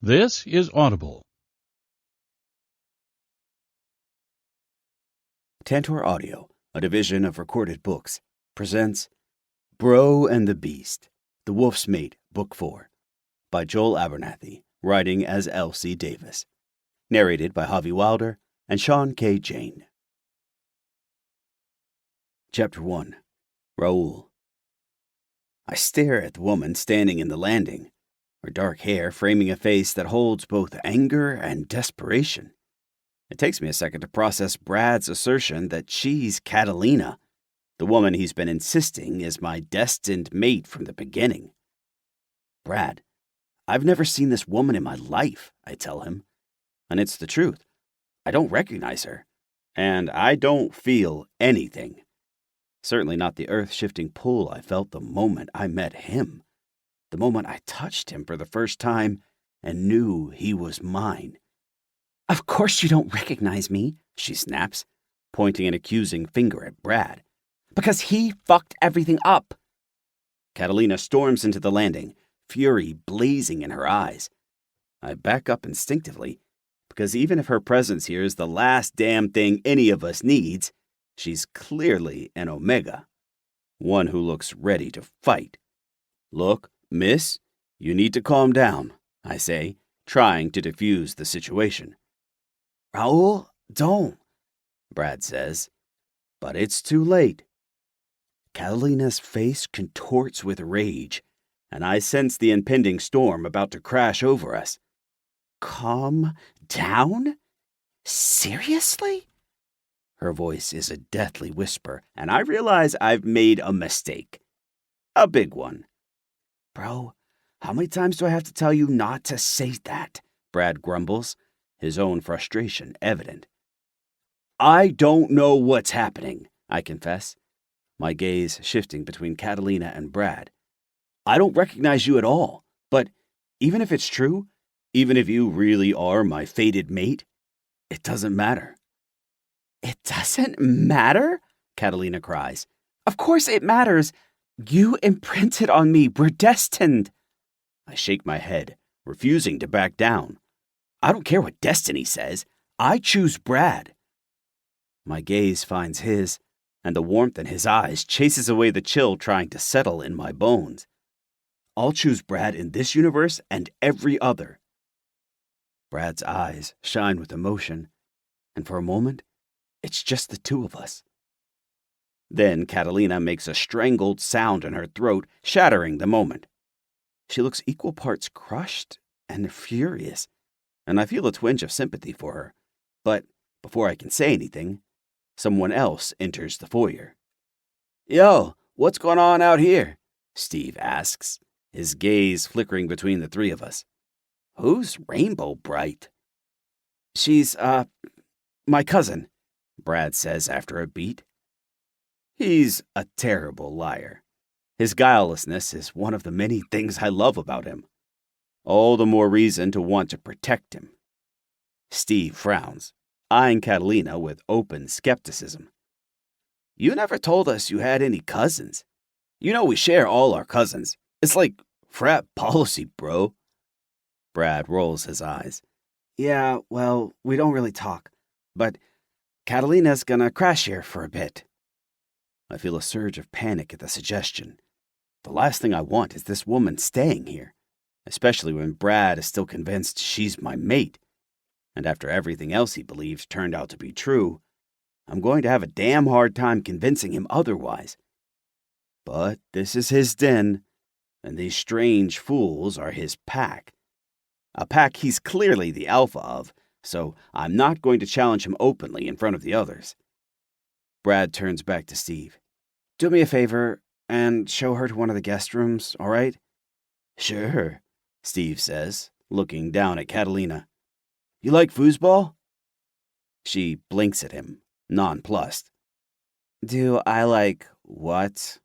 This is Audible. Tantor Audio, a division of Recorded Books, presents Bro and the Beast, The Wolf's Mate, Book 4, by Joel Abernathy, writing as L.C. Davis. Narrated by Javi Wilder and Sean K. Jane. Chapter 1. Raoul. I stare at the woman standing in the landing, her dark hair framing a face that holds both anger and desperation. It takes me a second to process Brad's assertion that she's Catalina, the woman he's been insisting is my destined mate from the beginning. Brad, I've never seen this woman in my life, I tell him. And it's the truth. I don't recognize her. And I don't feel anything. Certainly not the earth-shifting pull I felt the moment I met him. The moment I touched him for the first time and knew he was mine. "Of course you don't recognize me," she snaps, pointing an accusing finger at Brad. "Because he fucked everything up." Catalina storms into the landing, fury blazing in her eyes. I back up instinctively, because even if her presence here is the last damn thing any of us needs, she's clearly an Omega. One who looks ready to fight. "Look, miss, you need to calm down," I say, trying to defuse the situation. "Raoul, don't," Brad says. But it's too late. Catalina's face contorts with rage, and I sense the impending storm about to crash over us. "Calm down? Seriously?" Her voice is a deathly whisper, and I realize I've made a mistake. A big one. "Bro, how many times do I have to tell you not to say that?" Brad grumbles, his own frustration evident. "I don't know what's happening," I confess, my gaze shifting between Catalina and Brad. "I don't recognize you at all, but even if it's true, even if you really are my fated mate, it doesn't matter." "It doesn't matter?" Catalina cries. "Of course it matters. You imprinted on me. We're destined." I shake my head, refusing to back down. I don't care what destiny says. I choose Brad. My gaze finds his, and the warmth in his eyes chases away the chill trying to settle in my bones. I'll choose Brad in this universe and every other. Brad's eyes shine with emotion, and for a moment, it's just the two of us. Then Catalina makes a strangled sound in her throat, shattering the moment. She looks equal parts crushed and furious, and I feel a twinge of sympathy for her. But before I can say anything, someone else enters the foyer. "Yo, what's going on out here?" Steve asks, his gaze flickering between the three of us. "Who's Rainbow Bright?" "She's, my cousin," Brad says after a beat. He's a terrible liar. His guilelessness is one of the many things I love about him. All the more reason to want to protect him. Steve frowns, eyeing Catalina with open skepticism. "You never told us you had any cousins. You know we share all our cousins. It's like frat policy, bro." Brad rolls his eyes. "Yeah, well, we don't really talk. But Catalina's gonna crash here for a bit." I feel a surge of panic at the suggestion. The last thing I want is this woman staying here, especially when Brad is still convinced she's my mate. And after everything else he believed turned out to be true, I'm going to have a damn hard time convincing him otherwise. But this is his den, and these strange fools are his pack. A pack he's clearly the alpha of, so I'm not going to challenge him openly in front of the others. Brad turns back to Steve. "Do me a favor and show her to one of the guest rooms, all right?" "Sure," Steve says, looking down at Catalina. "You like foosball?" She blinks at him, nonplussed. "Do I like what?"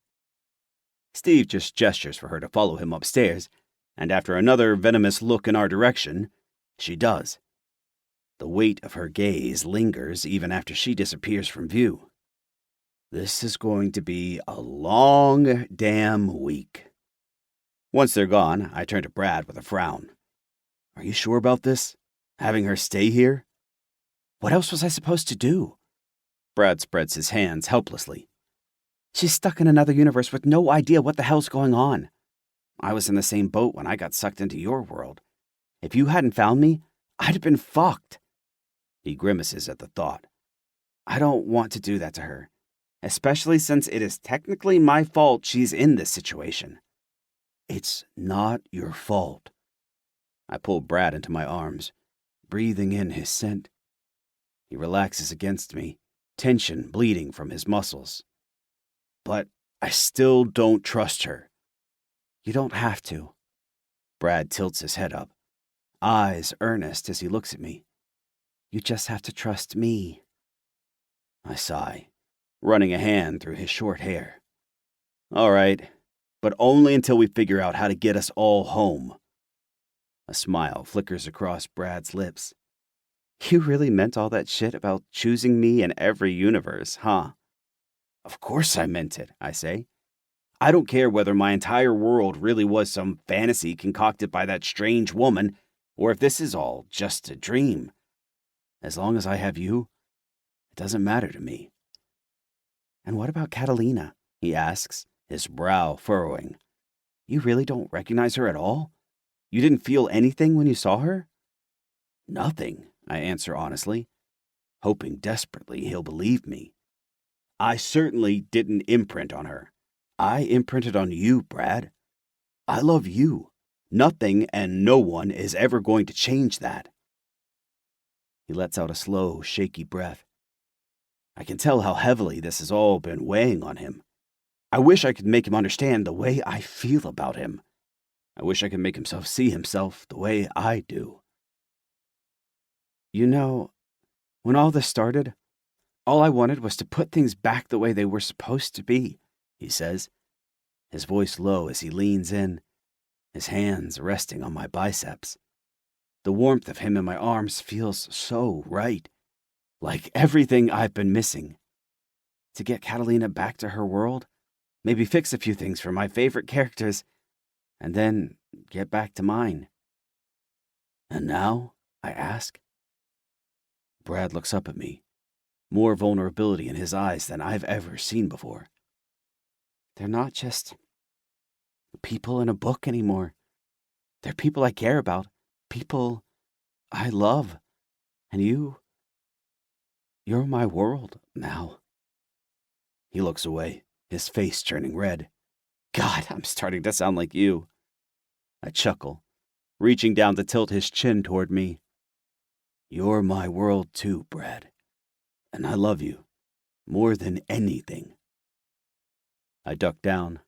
Steve just gestures for her to follow him upstairs, and after another venomous look in our direction, she does. The weight of her gaze lingers even after she disappears from view. This is going to be a long damn week. Once they're gone, I turn to Brad with a frown. Are you sure about this? Having her stay here? What else was I supposed to do? Brad spreads his hands helplessly. She's stuck in another universe with no idea what the hell's going on. I was in the same boat when I got sucked into your world. If you hadn't found me, I'd have been fucked. He grimaces at the thought. I don't want to do that to her, especially since it is technically my fault she's in this situation. It's not your fault. I pull Brad into my arms, breathing in his scent. He relaxes against me, tension bleeding from his muscles. But I still don't trust her. You don't have to. Brad tilts his head up, eyes earnest as he looks at me. You just have to trust me. I sigh, running a hand through his short hair. All right, but only until we figure out how to get us all home. A smile flickers across Brad's lips. You really meant all that shit about choosing me in every universe, huh? Of course I meant it, I say. I don't care whether my entire world really was some fantasy concocted by that strange woman, or if this is all just a dream. As long as I have you, it doesn't matter to me. And what about Catalina? He asks, his brow furrowing. You really don't recognize her at all? You didn't feel anything when you saw her? Nothing, I answer honestly, hoping desperately he'll believe me. I certainly didn't imprint on her. I imprinted on you, Brad. I love you. Nothing and no one is ever going to change that. He lets out a slow, shaky breath. I can tell how heavily this has all been weighing on him. I wish I could make him understand the way I feel about him. I wish I could make himself see himself the way I do. You know, when all this started, all I wanted was to put things back the way they were supposed to be, he says, his voice low as he leans in, his hands resting on my biceps. The warmth of him in my arms feels so right, like everything I've been missing. To get Catalina back to her world, maybe fix a few things for my favorite characters, and then get back to mine. And now, I ask. Brad looks up at me, more vulnerability in his eyes than I've ever seen before. They're not just people in a book anymore. They're people I care about, people I love. And you're my world now. He looks away, his face turning red. God, I'm starting to sound like you. I chuckle, reaching down to tilt his chin toward me. You're my world too, Brad. And I love you more than anything. I duck down,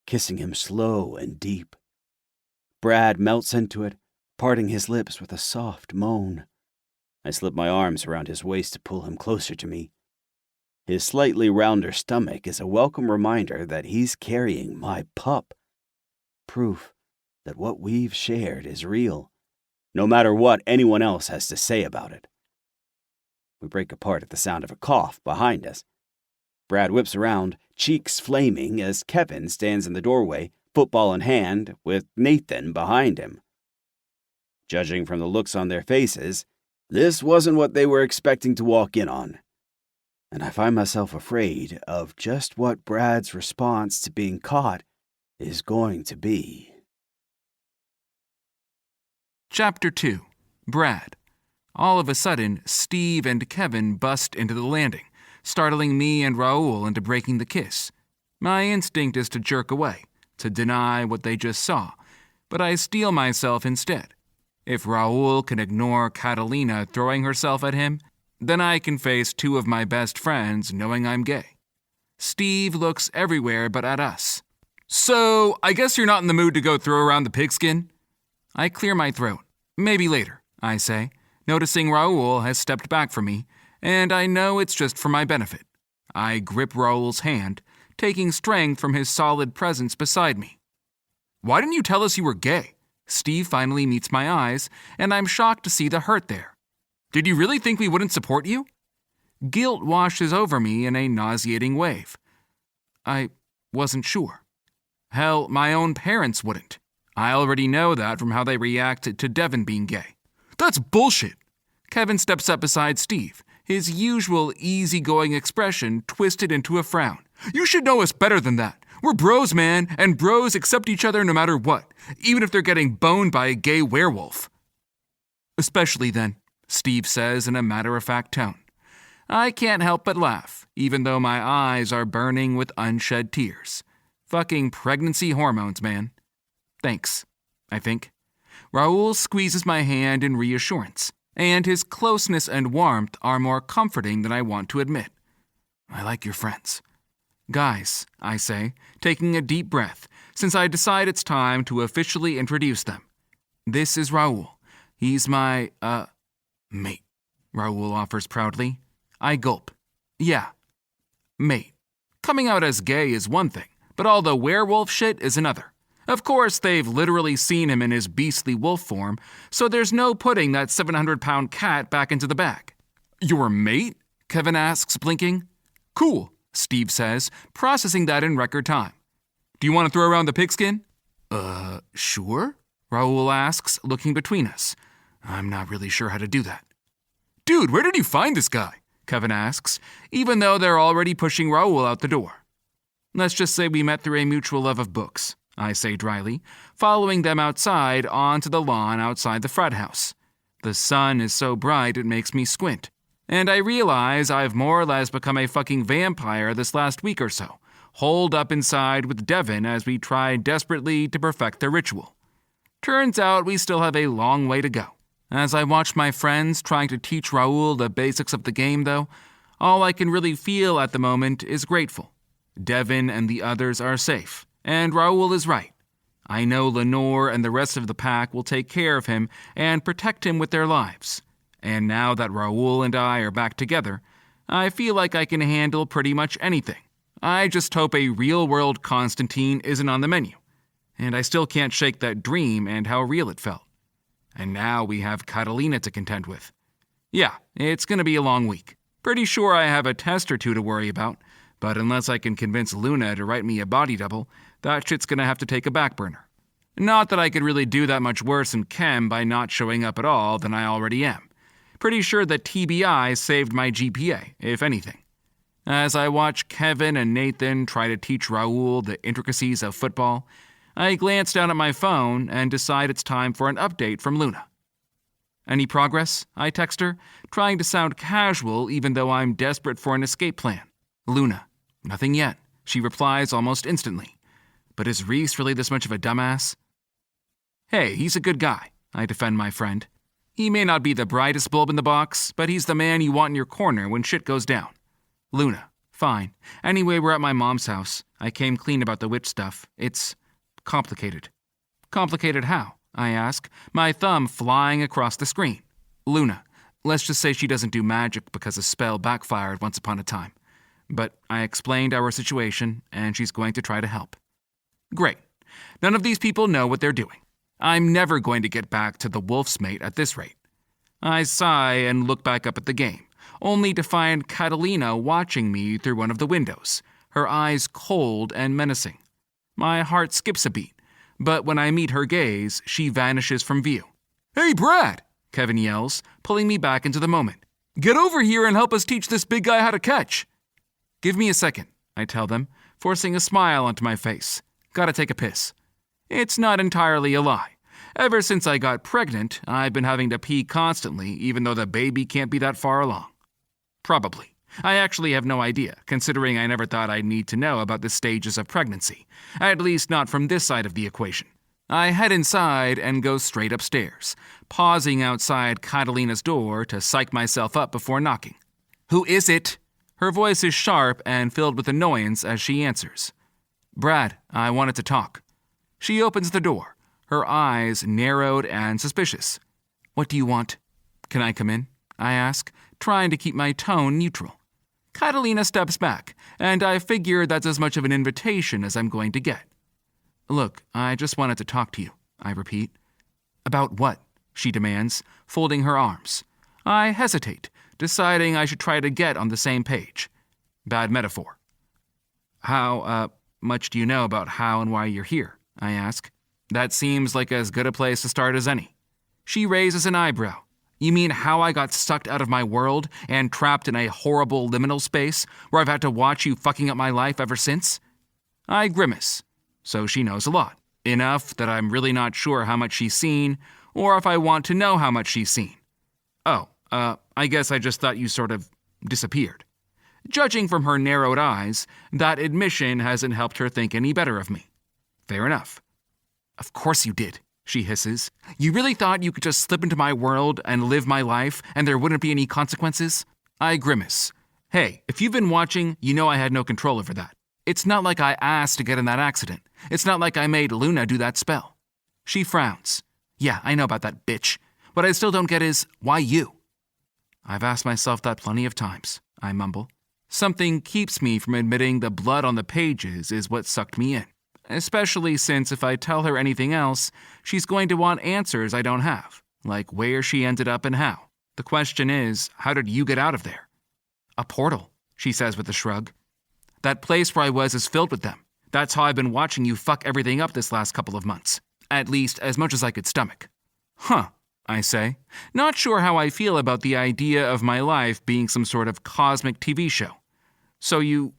kissing him slow and deep. Brad melts into it, parting his lips with a soft moan. I slip my arms around his waist to pull him closer to me. His slightly rounder stomach is a welcome reminder that he's carrying my pup. Proof that what we've shared is real, no matter what anyone else has to say about it. We break apart at the sound of a cough behind us. Brad whips around, cheeks flaming, as Kevin stands in the doorway, football in hand, with Nathan behind him. Judging from the looks on their faces, this wasn't what they were expecting to walk in on. And I find myself afraid of just what Brad's response to being caught is going to be. Chapter 2. Brad. All of a sudden, Steve and Kevin bust into the landing, startling me and Raoul into breaking the kiss. My instinct is to jerk away, to deny what they just saw, but I steel myself instead. If Raoul can ignore Catalina throwing herself at him, then I can face two of my best friends knowing I'm gay. Steve looks everywhere but at us. So, I guess you're not in the mood to go throw around the pigskin? I clear my throat. Maybe later, I say, noticing Raoul has stepped back from me, and I know it's just for my benefit. I grip Raoul's hand, taking strength from his solid presence beside me. Why didn't you tell us you were gay? Steve finally meets my eyes, and I'm shocked to see the hurt there. Did you really think we wouldn't support you? Guilt washes over me in a nauseating wave. I wasn't sure. Hell, my own parents wouldn't. I already know that from how they reacted to Devin being gay. That's bullshit. Kevin steps up beside Steve, his usual easygoing expression twisted into a frown. You should know us better than that. We're bros, man, and bros accept each other no matter what, even if they're getting boned by a gay werewolf. Especially then, Steve says in a matter-of-fact tone. I can't help but laugh, even though my eyes are burning with unshed tears. Fucking pregnancy hormones, man. Thanks, I think. Raoul squeezes my hand in reassurance, and his closeness and warmth are more comforting than I want to admit. I like your friends. Guys, I say, taking a deep breath, since I decide it's time to officially introduce them. This is Raoul. He's my, mate, Raoul offers proudly. I gulp. Yeah, mate. Coming out as gay is one thing, but all the werewolf shit is another. Of course, they've literally seen him in his beastly wolf form, so there's no putting that 700-pound cat back into the bag. Your mate? Kevin asks, blinking. Cool, Steve says, processing that in record time. Do you want to throw around the pigskin? Sure? Raoul asks, looking between us. I'm not really sure how to do that. Dude, where did you find this guy? Kevin asks, even though they're already pushing Raoul out the door. Let's just say we met through a mutual love of books, I say dryly, following them outside onto the lawn outside the frat house. The sun is so bright it makes me squint, and I realize I've more or less become a fucking vampire this last week or so, holed up inside with Devin as we try desperately to perfect the ritual. Turns out we still have a long way to go. As I watch my friends trying to teach Raoul the basics of the game, though, all I can really feel at the moment is grateful. Devin and the others are safe, and Raoul is right. I know Lenore and the rest of the pack will take care of him and protect him with their lives. And now that Raoul and I are back together, I feel like I can handle pretty much anything. I just hope a real-world Constantine isn't on the menu. And I still can't shake that dream and how real it felt. And now we have Catalina to contend with. Yeah, it's going to be a long week. Pretty sure I have a test or two to worry about, but unless I can convince Luna to write me a body double, that shit's going to have to take a back burner. Not that I could really do that much worse in chem by not showing up at all than I already am. Pretty sure that TBI saved my GPA, if anything. As I watch Kevin and Nathan try to teach Raoul the intricacies of football, I glance down at my phone and decide it's time for an update from Luna. Any progress? I text her, trying to sound casual even though I'm desperate for an escape plan. Luna, nothing yet, she replies almost instantly. But is Reese really this much of a dumbass? Hey, he's a good guy, I defend my friend. He may not be the brightest bulb in the box, but he's the man you want in your corner when shit goes down. Luna, fine. Anyway, we're at my mom's house. I came clean about the witch stuff. It's complicated. Complicated how? I ask, my thumb flying across the screen. Luna, let's just say she doesn't do magic because a spell backfired once upon a time. But I explained our situation, and she's going to try to help. Great. None of these people know what they're doing. I'm never going to get back to the wolf's mate at this rate. I sigh and look back up at the game, only to find Catalina watching me through one of the windows, her eyes cold and menacing. My heart skips a beat, but when I meet her gaze, she vanishes from view. Hey, Brad, Kevin yells, pulling me back into the moment. Get over here and help us teach this big guy how to catch. Give me a second, I tell them, forcing a smile onto my face. Gotta take a piss. It's not entirely a lie. Ever since I got pregnant, I've been having to pee constantly, even though the baby can't be that far along. Probably. I actually have no idea, considering I never thought I'd need to know about the stages of pregnancy, at least not from this side of the equation. I head inside and go straight upstairs, pausing outside Catalina's door to psych myself up before knocking. Who is it? Her voice is sharp and filled with annoyance as she answers. Brad, I wanted to talk. She opens the door, her eyes narrowed and suspicious. What do you want? Can I come in? I ask, trying to keep my tone neutral. Catalina steps back, and I figure that's as much of an invitation as I'm going to get. Look, I just wanted to talk to you, I repeat. About what? She demands, folding her arms. I hesitate, deciding I should try to get on the same page. Bad metaphor. How, much do you know about how and why you're here? I ask. That seems like as good a place to start as any. She raises an eyebrow. You mean how I got sucked out of my world and trapped in a horrible liminal space where I've had to watch you fucking up my life ever since? I grimace. So she knows a lot. Enough that I'm really not sure how much she's seen, or if I want to know how much she's seen. Oh, I guess I just thought you sort of disappeared. Judging from her narrowed eyes, that admission hasn't helped her think any better of me. Fair enough. Of course you did, she hisses. You really thought you could just slip into my world and live my life and there wouldn't be any consequences? I grimace. Hey, if you've been watching, you know I had no control over that. It's not like I asked to get in that accident. It's not like I made Luna do that spell. She frowns. Yeah, I know about that bitch. What I still don't get is, why you? I've asked myself that plenty of times, I mumble. Something keeps me from admitting the blood on the pages is what sucked me in. Especially since if I tell her anything else, she's going to want answers I don't have, like where she ended up and how. The question is, how did you get out of there? A portal, she says with a shrug. That place where I was is filled with them. That's how I've been watching you fuck everything up this last couple of months. At least as much as I could stomach. Huh, I say, not sure how I feel about the idea of my life being some sort of cosmic TV show. So you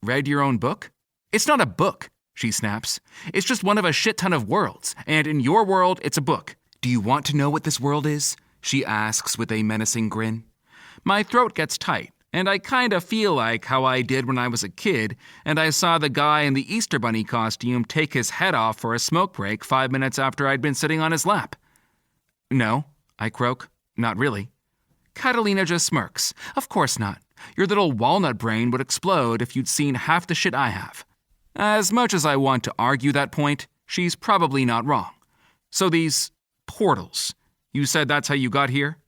read your own book? It's not a book, she snaps. It's just one of a shit ton of worlds, and in your world, it's a book. Do you want to know what this world is? She asks with a menacing grin. My throat gets tight, and I kinda feel like how I did when I was a kid, and I saw the guy in the Easter Bunny costume take his head off for a smoke break 5 minutes after I'd been sitting on his lap. No, I croak. Not really. Catalina just smirks. Of course not. Your little walnut brain would explode if you'd seen half the shit I have. As much as I want to argue that point, she's probably not wrong. So these portals, you said that's how you got here?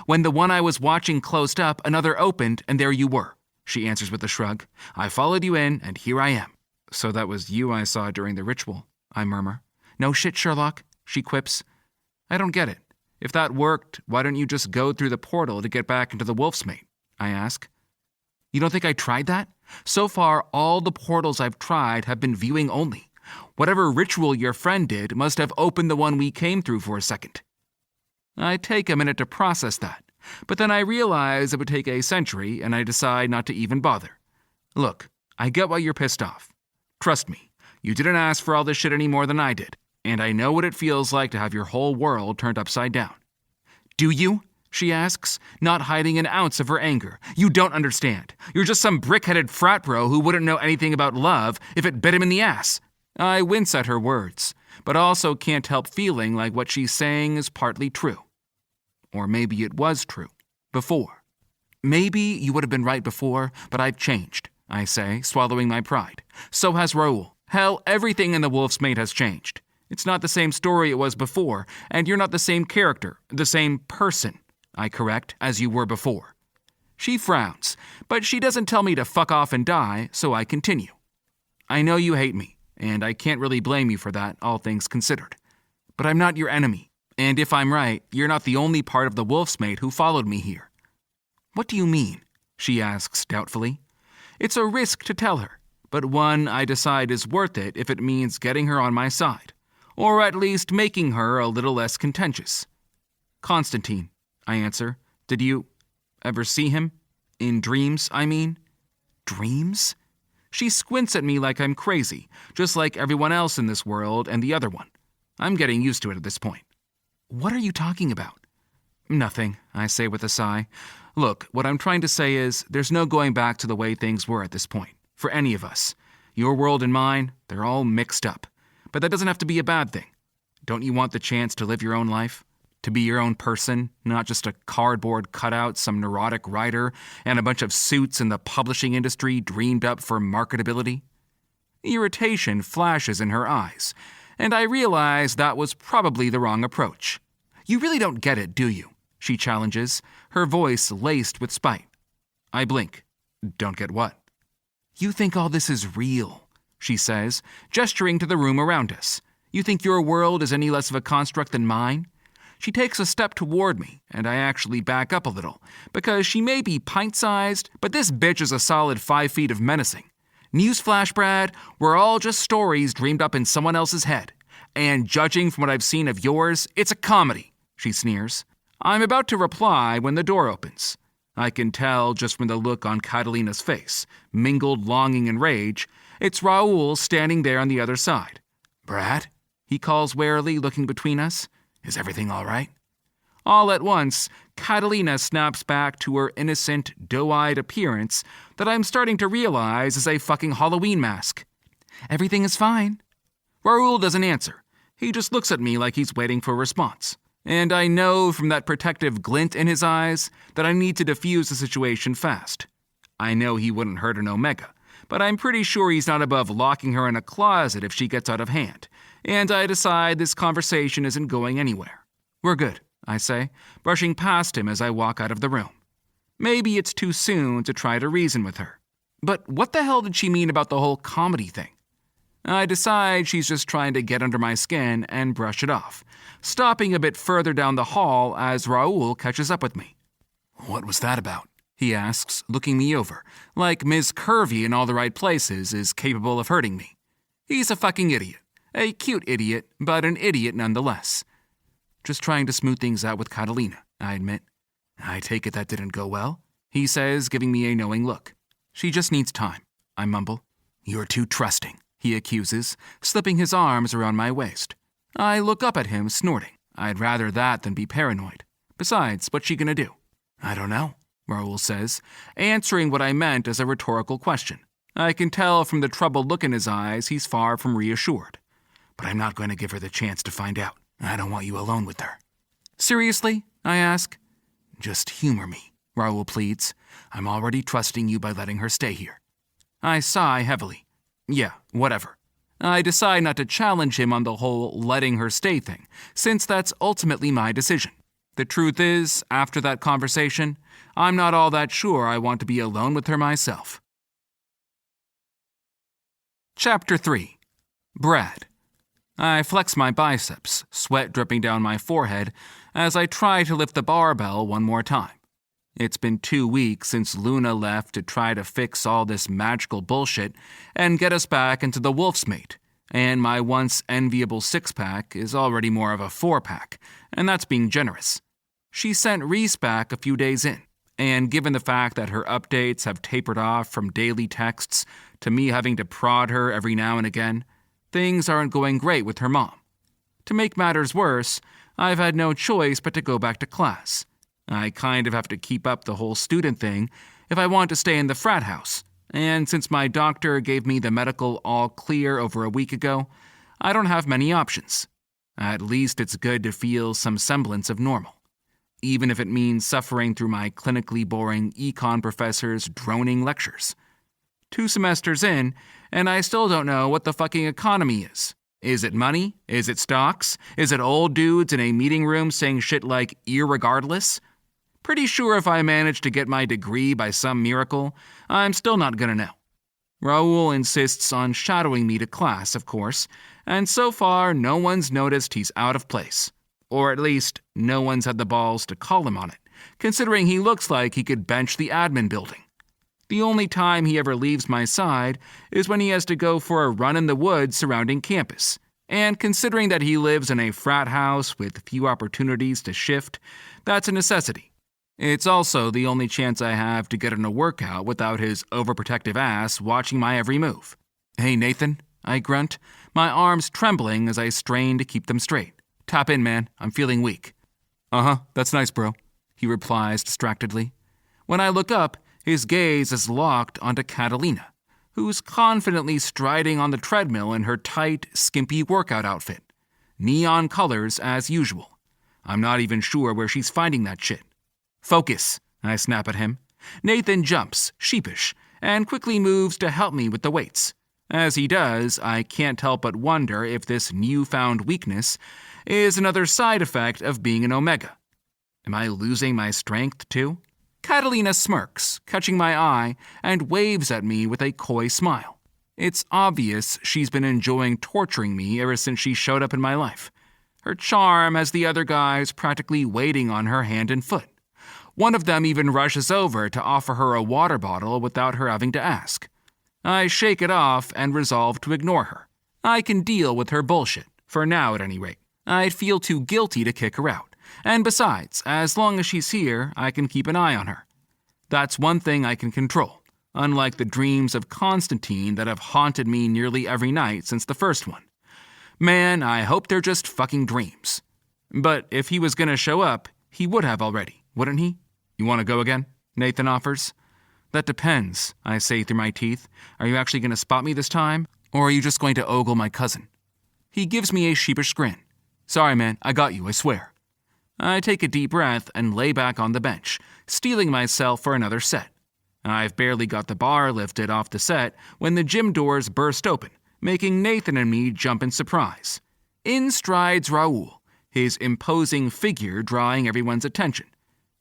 When the one I was watching closed up, another opened, and there you were, she answers with a shrug. I followed you in, and here I am. So that was you I saw during the ritual, I murmur. No shit, Sherlock, she quips. I don't get it. If that worked, why don't you just go through the portal to get back into the Wolf's Mate? I ask. You don't think I tried that? So far, all the portals I've tried have been viewing only. Whatever ritual your friend did must have opened the one we came through for a second. I take a minute to process that, but then I realize it would take a century, and I decide not to even bother. Look, I get why you're pissed off. Trust me, you didn't ask for all this shit any more than I did, and I know what it feels like to have your whole world turned upside down. Do you? She asks, not hiding an ounce of her anger. You don't understand. You're just some brick-headed frat bro who wouldn't know anything about love if it bit him in the ass. I wince at her words, but also can't help feeling like what she's saying is partly true. Or maybe it was true. Before. Maybe you would have been right before, but I've changed, I say, swallowing my pride. So has Raoul. Hell, everything in The Wolf's Mate has changed. It's not the same story it was before, and you're not the same character, the same person, I correct, as you were before. She frowns, but she doesn't tell me to fuck off and die, so I continue. I know you hate me, and I can't really blame you for that, all things considered. But I'm not your enemy, and if I'm right, you're not the only part of the Wolf's Mate who followed me here. What do you mean? She asks doubtfully. It's a risk to tell her, but one I decide is worth it if it means getting her on my side, or at least making her a little less contentious. Constantine, I answer. Did you ever see him? In dreams, I mean? Dreams? She squints at me like I'm crazy, just like everyone else in this world and the other one. I'm getting used to it at this point. What are you talking about? Nothing, I say with a sigh. Look, what I'm trying to say is there's no going back to the way things were at this point, for any of us. Your world and mine, they're all mixed up. But that doesn't have to be a bad thing. Don't you want the chance to live your own life? To be your own person, not just a cardboard cutout some neurotic writer and a bunch of suits in the publishing industry dreamed up for marketability? Irritation flashes in her eyes, and I realize that was probably the wrong approach. You really don't get it, do you? She challenges, her voice laced with spite. I blink. Don't get what? You think all this is real, she says, gesturing to the room around us. You think your world is any less of a construct than mine? She takes a step toward me, and I actually back up a little, because she may be pint-sized, but this bitch is a solid 5 feet of menacing. Newsflash, Brad, we're all just stories dreamed up in someone else's head. And judging from what I've seen of yours, it's a comedy, she sneers. I'm about to reply when the door opens. I can tell just from the look on Catalina's face, mingled longing and rage, it's Raoul standing there on the other side. Brad? He calls warily, looking between us. Is everything all right? All at once, Catalina snaps back to her innocent, doe-eyed appearance that I'm starting to realize is a fucking Halloween mask. Everything is fine. Raoul doesn't answer. He just looks at me like he's waiting for a response. And I know from that protective glint in his eyes that I need to defuse the situation fast. I know he wouldn't hurt an Omega, but I'm pretty sure he's not above locking her in a closet if she gets out of hand, and I decide this conversation isn't going anywhere. We're good, I say, brushing past him as I walk out of the room. Maybe it's too soon to try to reason with her. But what the hell did she mean about the whole comedy thing? I decide she's just trying to get under my skin and brush it off, stopping a bit further down the hall as Raoul catches up with me. What was that about? He asks, looking me over, like Ms. Curvy in all the right places is capable of hurting me. He's a fucking idiot. A cute idiot, but an idiot nonetheless. Just trying to smooth things out with Catalina, I admit. I take it that didn't go well, he says, giving me a knowing look. She just needs time, I mumble. You're too trusting, he accuses, slipping his arms around my waist. I look up at him, snorting. I'd rather that than be paranoid. Besides, what's she gonna do? I don't know, Raoul says, answering what I meant as a rhetorical question. I can tell from the troubled look in his eyes he's far from reassured. But I'm not going to give her the chance to find out. I don't want you alone with her. Seriously? I ask. Just humor me, Raoul pleads. I'm already trusting you by letting her stay here. I sigh heavily. Yeah, whatever. I decide not to challenge him on the whole letting her stay thing, since that's ultimately my decision. The truth is, after that conversation, I'm not all that sure I want to be alone with her myself. Chapter 3. Brad. I flex my biceps, sweat dripping down my forehead, as I try to lift the barbell one more time. It's been 2 weeks since Luna left to try to fix all this magical bullshit and get us back into the wolf's mate, and my once enviable six-pack is already more of a four-pack, and that's being generous. She sent Reese back a few days in, and given the fact that her updates have tapered off from daily texts to me having to prod her every now and again, things aren't going great with her mom. To make matters worse, I've had no choice but to go back to class. I kind of have to keep up the whole student thing if I want to stay in the frat house, and since my doctor gave me the medical all clear over a week ago, I don't have many options. At least it's good to feel some semblance of normal, even if it means suffering through my clinically boring econ professor's droning lectures. 2 semesters in, and I still don't know what the fucking economy is. Is it money? Is it stocks? Is it old dudes in a meeting room saying shit like irregardless? Pretty sure if I manage to get my degree by some miracle, I'm still not gonna know. Raoul insists on shadowing me to class, of course, and so far no one's noticed he's out of place. Or at least, no one's had the balls to call him on it, considering he looks like he could bench the admin building. The only time he ever leaves my side is when he has to go for a run in the woods surrounding campus. And considering that he lives in a frat house with few opportunities to shift, that's a necessity. It's also the only chance I have to get in a workout without his overprotective ass watching my every move. Hey, Nathan, I grunt, my arms trembling as I strain to keep them straight. Tap in, man. I'm feeling weak. Uh-huh, that's nice, bro, he replies distractedly. When I look up, his gaze is locked onto Catalina, who's confidently striding on the treadmill in her tight, skimpy workout outfit. Neon colors as usual. I'm not even sure where she's finding that shit. Focus, I snap at him. Nathan jumps, sheepish, and quickly moves to help me with the weights. As he does, I can't help but wonder if this newfound weakness is another side effect of being an Omega. Am I losing my strength, too? Catalina smirks, catching my eye, and waves at me with a coy smile. It's obvious she's been enjoying torturing me ever since she showed up in my life. Her charm has the other guys practically waiting on her hand and foot. One of them even rushes over to offer her a water bottle without her having to ask. I shake it off and resolve to ignore her. I can deal with her bullshit. For now, at any rate. I'd feel too guilty to kick her out. And besides, as long as she's here, I can keep an eye on her. That's one thing I can control, unlike the dreams of Constantine that have haunted me nearly every night since the first one. Man, I hope they're just fucking dreams. But if he was gonna show up, he would have already, wouldn't he? You want to go again? Nathan offers. That depends, I say through my teeth. Are you actually gonna spot me this time, or are you just going to ogle my cousin? He gives me a sheepish grin. Sorry, man, I got you, I swear. I take a deep breath and lay back on the bench, steeling myself for another set. I've barely got the bar lifted off the set when the gym doors burst open, making Nathan and me jump in surprise. In strides Raoul, his imposing figure drawing everyone's attention.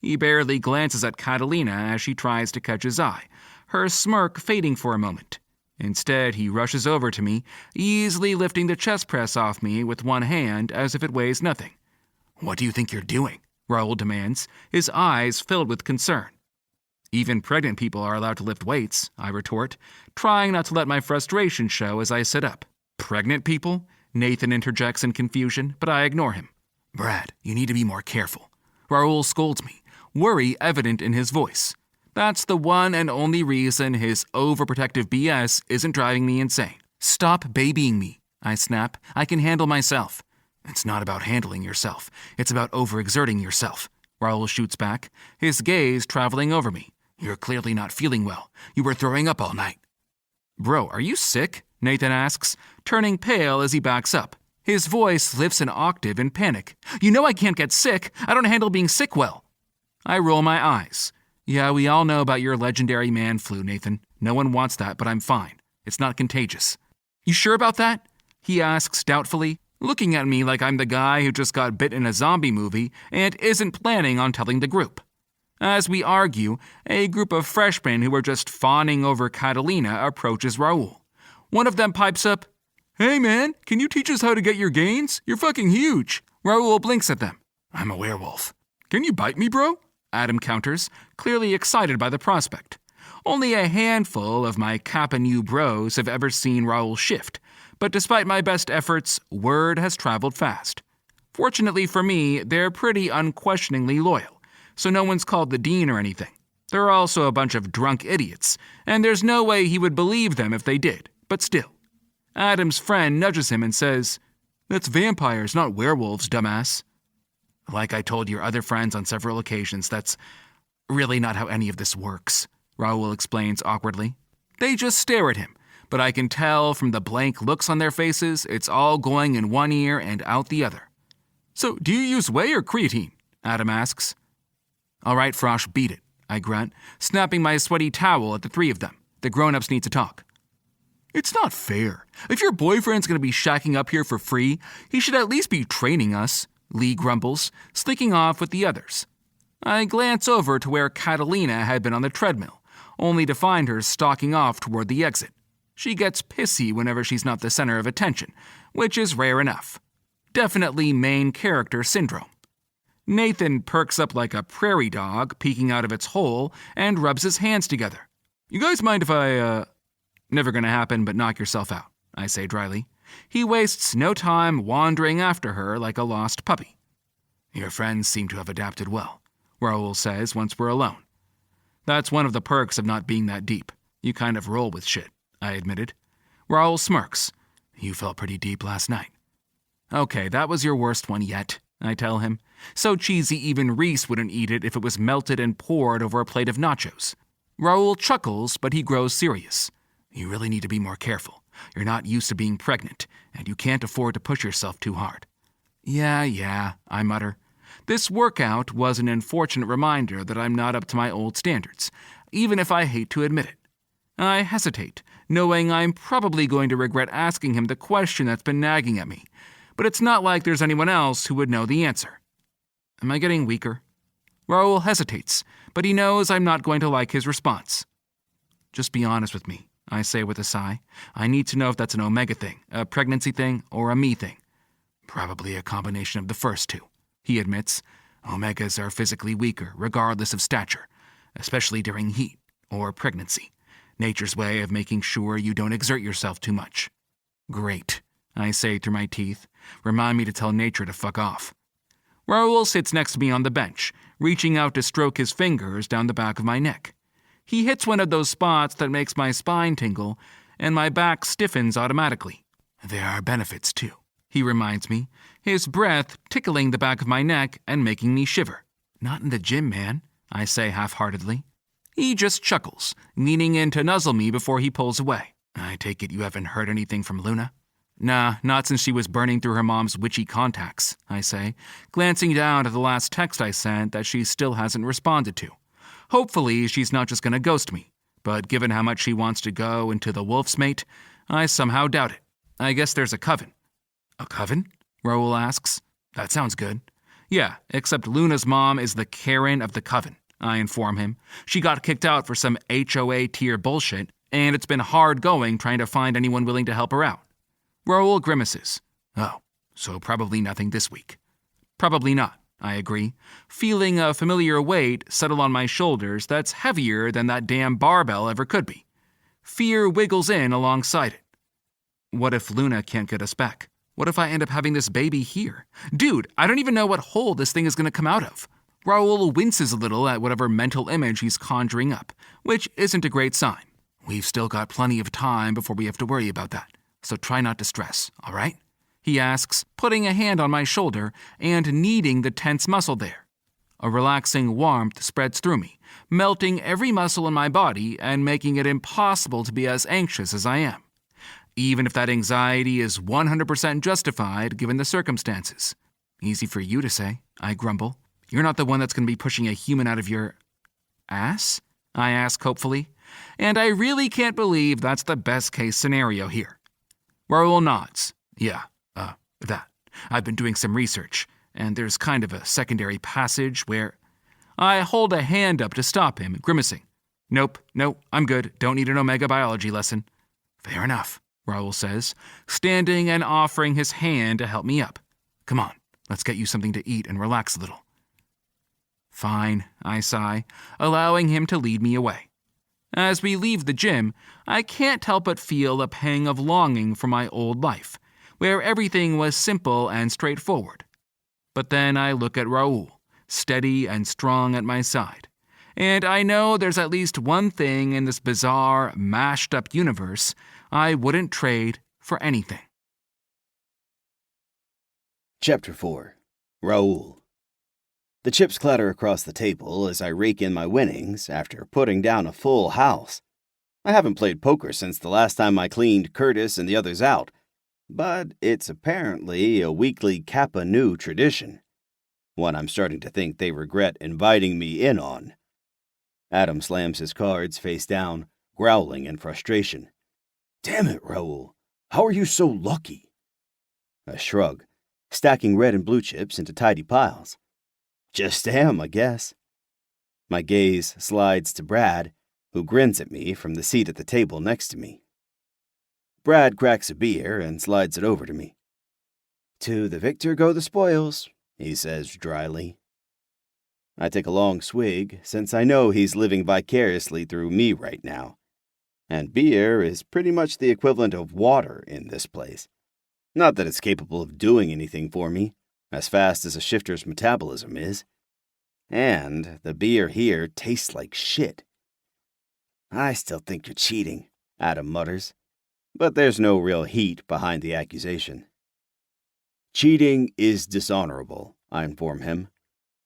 He barely glances at Catalina as she tries to catch his eye, her smirk fading for a moment. Instead, he rushes over to me, easily lifting the chest press off me with one hand as if it weighs nothing. What do you think you're doing? Raoul demands, his eyes filled with concern. Even pregnant people are allowed to lift weights, I retort, trying not to let my frustration show as I sit up. Pregnant people? Nathan interjects in confusion, but I ignore him. Brad, you need to be more careful. Raoul scolds me, worry evident in his voice. That's the one and only reason his overprotective BS isn't driving me insane. Stop babying me, I snap. I can handle myself. It's not about handling yourself. It's about overexerting yourself. Raoul shoots back, his gaze traveling over me. You're clearly not feeling well. You were throwing up all night. Bro, are you sick? Nathan asks, turning pale as he backs up. His voice lifts an octave in panic. You know I can't get sick. I don't handle being sick well. I roll my eyes. Yeah, we all know about your legendary man flu, Nathan. No one wants that, but I'm fine. It's not contagious. You sure about that? He asks doubtfully, looking at me like I'm the guy who just got bit in a zombie movie and isn't planning on telling the group. As we argue, a group of freshmen who are just fawning over Catalina approaches Raoul. One of them pipes up, Hey man, can you teach us how to get your gains? You're fucking huge. Raoul blinks at them. I'm a werewolf. Can you bite me, bro? Adam counters, clearly excited by the prospect. Only a handful of my Kappa Nu bros have ever seen Raoul shift, but despite my best efforts, word has traveled fast. Fortunately for me, they're pretty unquestioningly loyal, so no one's called the dean or anything. They're also a bunch of drunk idiots, and there's no way he would believe them if they did, but still. Adam's friend nudges him and says, That's vampires, not werewolves, dumbass. Like I told your other friends on several occasions, that's really not how any of this works, Raoul explains awkwardly. They just stare at him, but I can tell from the blank looks on their faces it's all going in one ear and out the other. So, do you use whey or creatine? Adam asks. All right, Frosh, beat it, I grunt, snapping my sweaty towel at the three of them. The grown-ups need to talk. It's not fair. If your boyfriend's going to be shacking up here for free, he should at least be training us, Lee grumbles, slinking off with the others. I glance over to where Catalina had been on the treadmill, only to find her stalking off toward the exit. She gets pissy whenever she's not the center of attention, which is rare enough. Definitely main character syndrome. Nathan perks up like a prairie dog peeking out of its hole and rubs his hands together. You guys mind if I, Never gonna happen, but knock yourself out, I say dryly. He wastes no time wandering after her like a lost puppy. Your friends seem to have adapted well, Raoul says once we're alone. That's one of the perks of not being that deep. You kind of roll with shit, I admitted. Raoul smirks. You fell pretty deep last night. Okay, that was your worst one yet, I tell him. So cheesy even Reese wouldn't eat it if it was melted and poured over a plate of nachos. Raoul chuckles, but he grows serious. You really need to be more careful. You're not used to being pregnant, and you can't afford to push yourself too hard. Yeah, I mutter. This workout was an unfortunate reminder that I'm not up to my old standards, even if I hate to admit it. I hesitate, knowing I'm probably going to regret asking him the question that's been nagging at me, but it's not like there's anyone else who would know the answer. Am I getting weaker? Raoul hesitates, but he knows I'm not going to like his response. Just be honest with me, I say with a sigh. I need to know if that's an Omega thing, a pregnancy thing, or a me thing. Probably a combination of the first two, he admits. Omegas are physically weaker, regardless of stature, especially during heat or pregnancy. Nature's way of making sure you don't exert yourself too much. Great, I say through my teeth. Remind me to tell nature to fuck off. Raoul sits next to me on the bench, reaching out to stroke his fingers down the back of my neck. He hits one of those spots that makes my spine tingle, and my back stiffens automatically. There are benefits, too, he reminds me, his breath tickling the back of my neck and making me shiver. Not in the gym, man, I say half-heartedly. He just chuckles, leaning in to nuzzle me before he pulls away. I take it you haven't heard anything from Luna? Nah, not since she was burning through her mom's witchy contacts, I say, glancing down at the last text I sent that she still hasn't responded to. Hopefully, she's not just gonna ghost me, but given how much she wants to go into the wolf's mate, I somehow doubt it. I guess there's a coven. A coven? Raoul asks. That sounds good. Yeah, except Luna's mom is the Karen of the coven, I inform him. She got kicked out for some HOA tier bullshit, and it's been hard going trying to find anyone willing to help her out. Raoul grimaces. Oh, so probably nothing this week. Probably not, I agree, feeling a familiar weight settle on my shoulders that's heavier than that damn barbell ever could be. Fear wiggles in alongside it. What if Luna can't get us back? What if I end up having this baby here? Dude, I don't even know what hole this thing is going to come out of. Raoul winces a little at whatever mental image he's conjuring up, which isn't a great sign. We've still got plenty of time before we have to worry about that. So try not to stress, all right? He asks, putting a hand on my shoulder and kneading the tense muscle there. A relaxing warmth spreads through me, melting every muscle in my body and making it impossible to be as anxious as I am. Even if that anxiety is 100% justified given the circumstances. Easy for you to say, I grumble. You're not the one that's going to be pushing a human out of your ass? I ask hopefully. And I really can't believe that's the best case scenario here. Raoul nods. Yeah, that. I've been doing some research, and there's kind of a secondary passage where... I hold a hand up to stop him, grimacing. Nope, I'm good. Don't need an omega biology lesson. Fair enough, Raoul says, standing and offering his hand to help me up. Come on, let's get you something to eat and relax a little. Fine, I sigh, allowing him to lead me away. As we leave the gym, I can't help but feel a pang of longing for my old life, where everything was simple and straightforward. But then I look at Raoul, steady and strong at my side, and I know there's at least one thing in this bizarre, mashed-up universe I wouldn't trade for anything. Chapter 4. Raoul. The chips clatter across the table as I rake in my winnings after putting down a full house. I haven't played poker since the last time I cleaned Curtis and the others out, but it's apparently a weekly Kappa Nu tradition. One I'm starting to think they regret inviting me in on. Adam slams his cards face down, growling in frustration. Damn it, Raoul. How are you so lucky? A shrug, stacking red and blue chips into tidy piles. Just am, I guess. My gaze slides to Brad, who grins at me from the seat at the table next to me. Brad cracks a beer and slides it over to me. To the victor go the spoils, he says dryly. I take a long swig, since I know he's living vicariously through me right now. And beer is pretty much the equivalent of water in this place. Not that it's capable of doing anything for me, as fast as a shifter's metabolism is. And the beer here tastes like shit. I still think you're cheating, Adam mutters, but there's no real heat behind the accusation. Cheating is dishonorable, I inform him.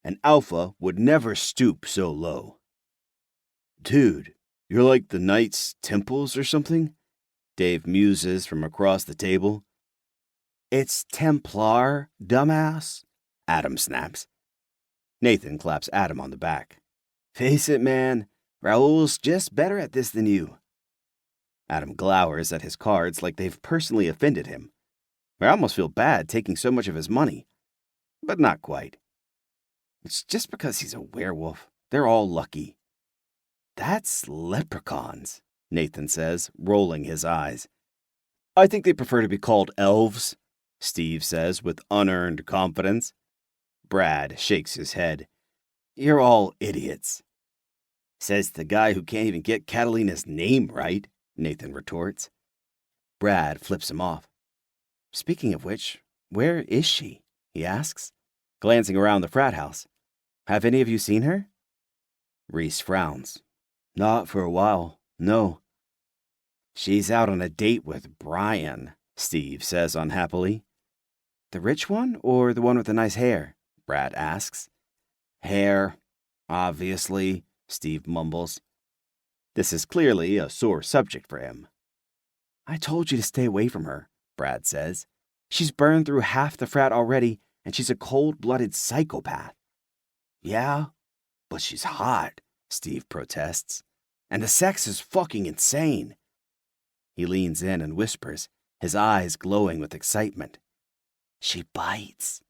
An alpha would never stoop so low. Dude, you're like the Knights Temples or something? Dave muses from across the table. It's Templar, dumbass, Adam snaps. Nathan claps Adam on the back. Face it, man, Raoul's just better at this than you. Adam glowers at his cards like they've personally offended him. I almost feel bad taking so much of his money. But not quite. It's just because he's a werewolf. They're all lucky. That's leprechauns, Nathan says, rolling his eyes. I think they prefer to be called elves, Steve says with unearned confidence. Brad shakes his head. You're all idiots. Says the guy who can't even get Catalina's name right, Nathan retorts. Brad flips him off. Speaking of which, Where is she? He asks, glancing around the frat house. Have any of you seen her? Reese frowns. Not for a while, no. She's out on a date with Brian, Steve says unhappily. The rich one or the one with the nice hair? Brad asks. Hair, obviously, Steve mumbles. This is clearly a sore subject for him. I told you to stay away from her, Brad says. She's burned through half the frat already, and she's a cold-blooded psychopath. Yeah, but she's hot, Steve protests. And the sex is fucking insane. He leans in and whispers, his eyes glowing with excitement. She bites.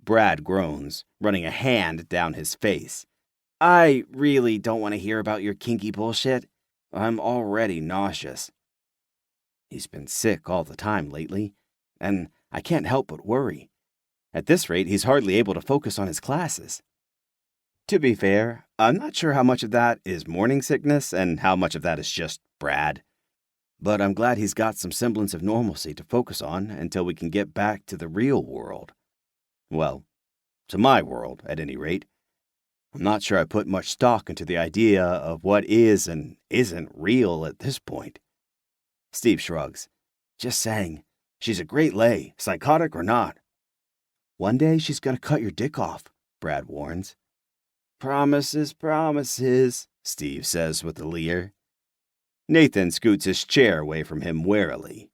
Brad groans, running a hand down his face. I really don't want to hear about your kinky bullshit. I'm already nauseous. He's been sick all the time lately, and I can't help but worry. At this rate, he's hardly able to focus on his classes. To be fair, I'm not sure how much of that is morning sickness and how much of that is just Brad. But I'm glad he's got some semblance of normalcy to focus on until we can get back to the real world. Well, to my world, at any rate. I'm not sure I put much stock into the idea of what is and isn't real at this point. Steve shrugs. Just saying, she's a great lay, psychotic or not. One day she's gonna cut your dick off, Brad warns. Promises, promises, Steve says with a leer. Nathan scoots his chair away from him warily.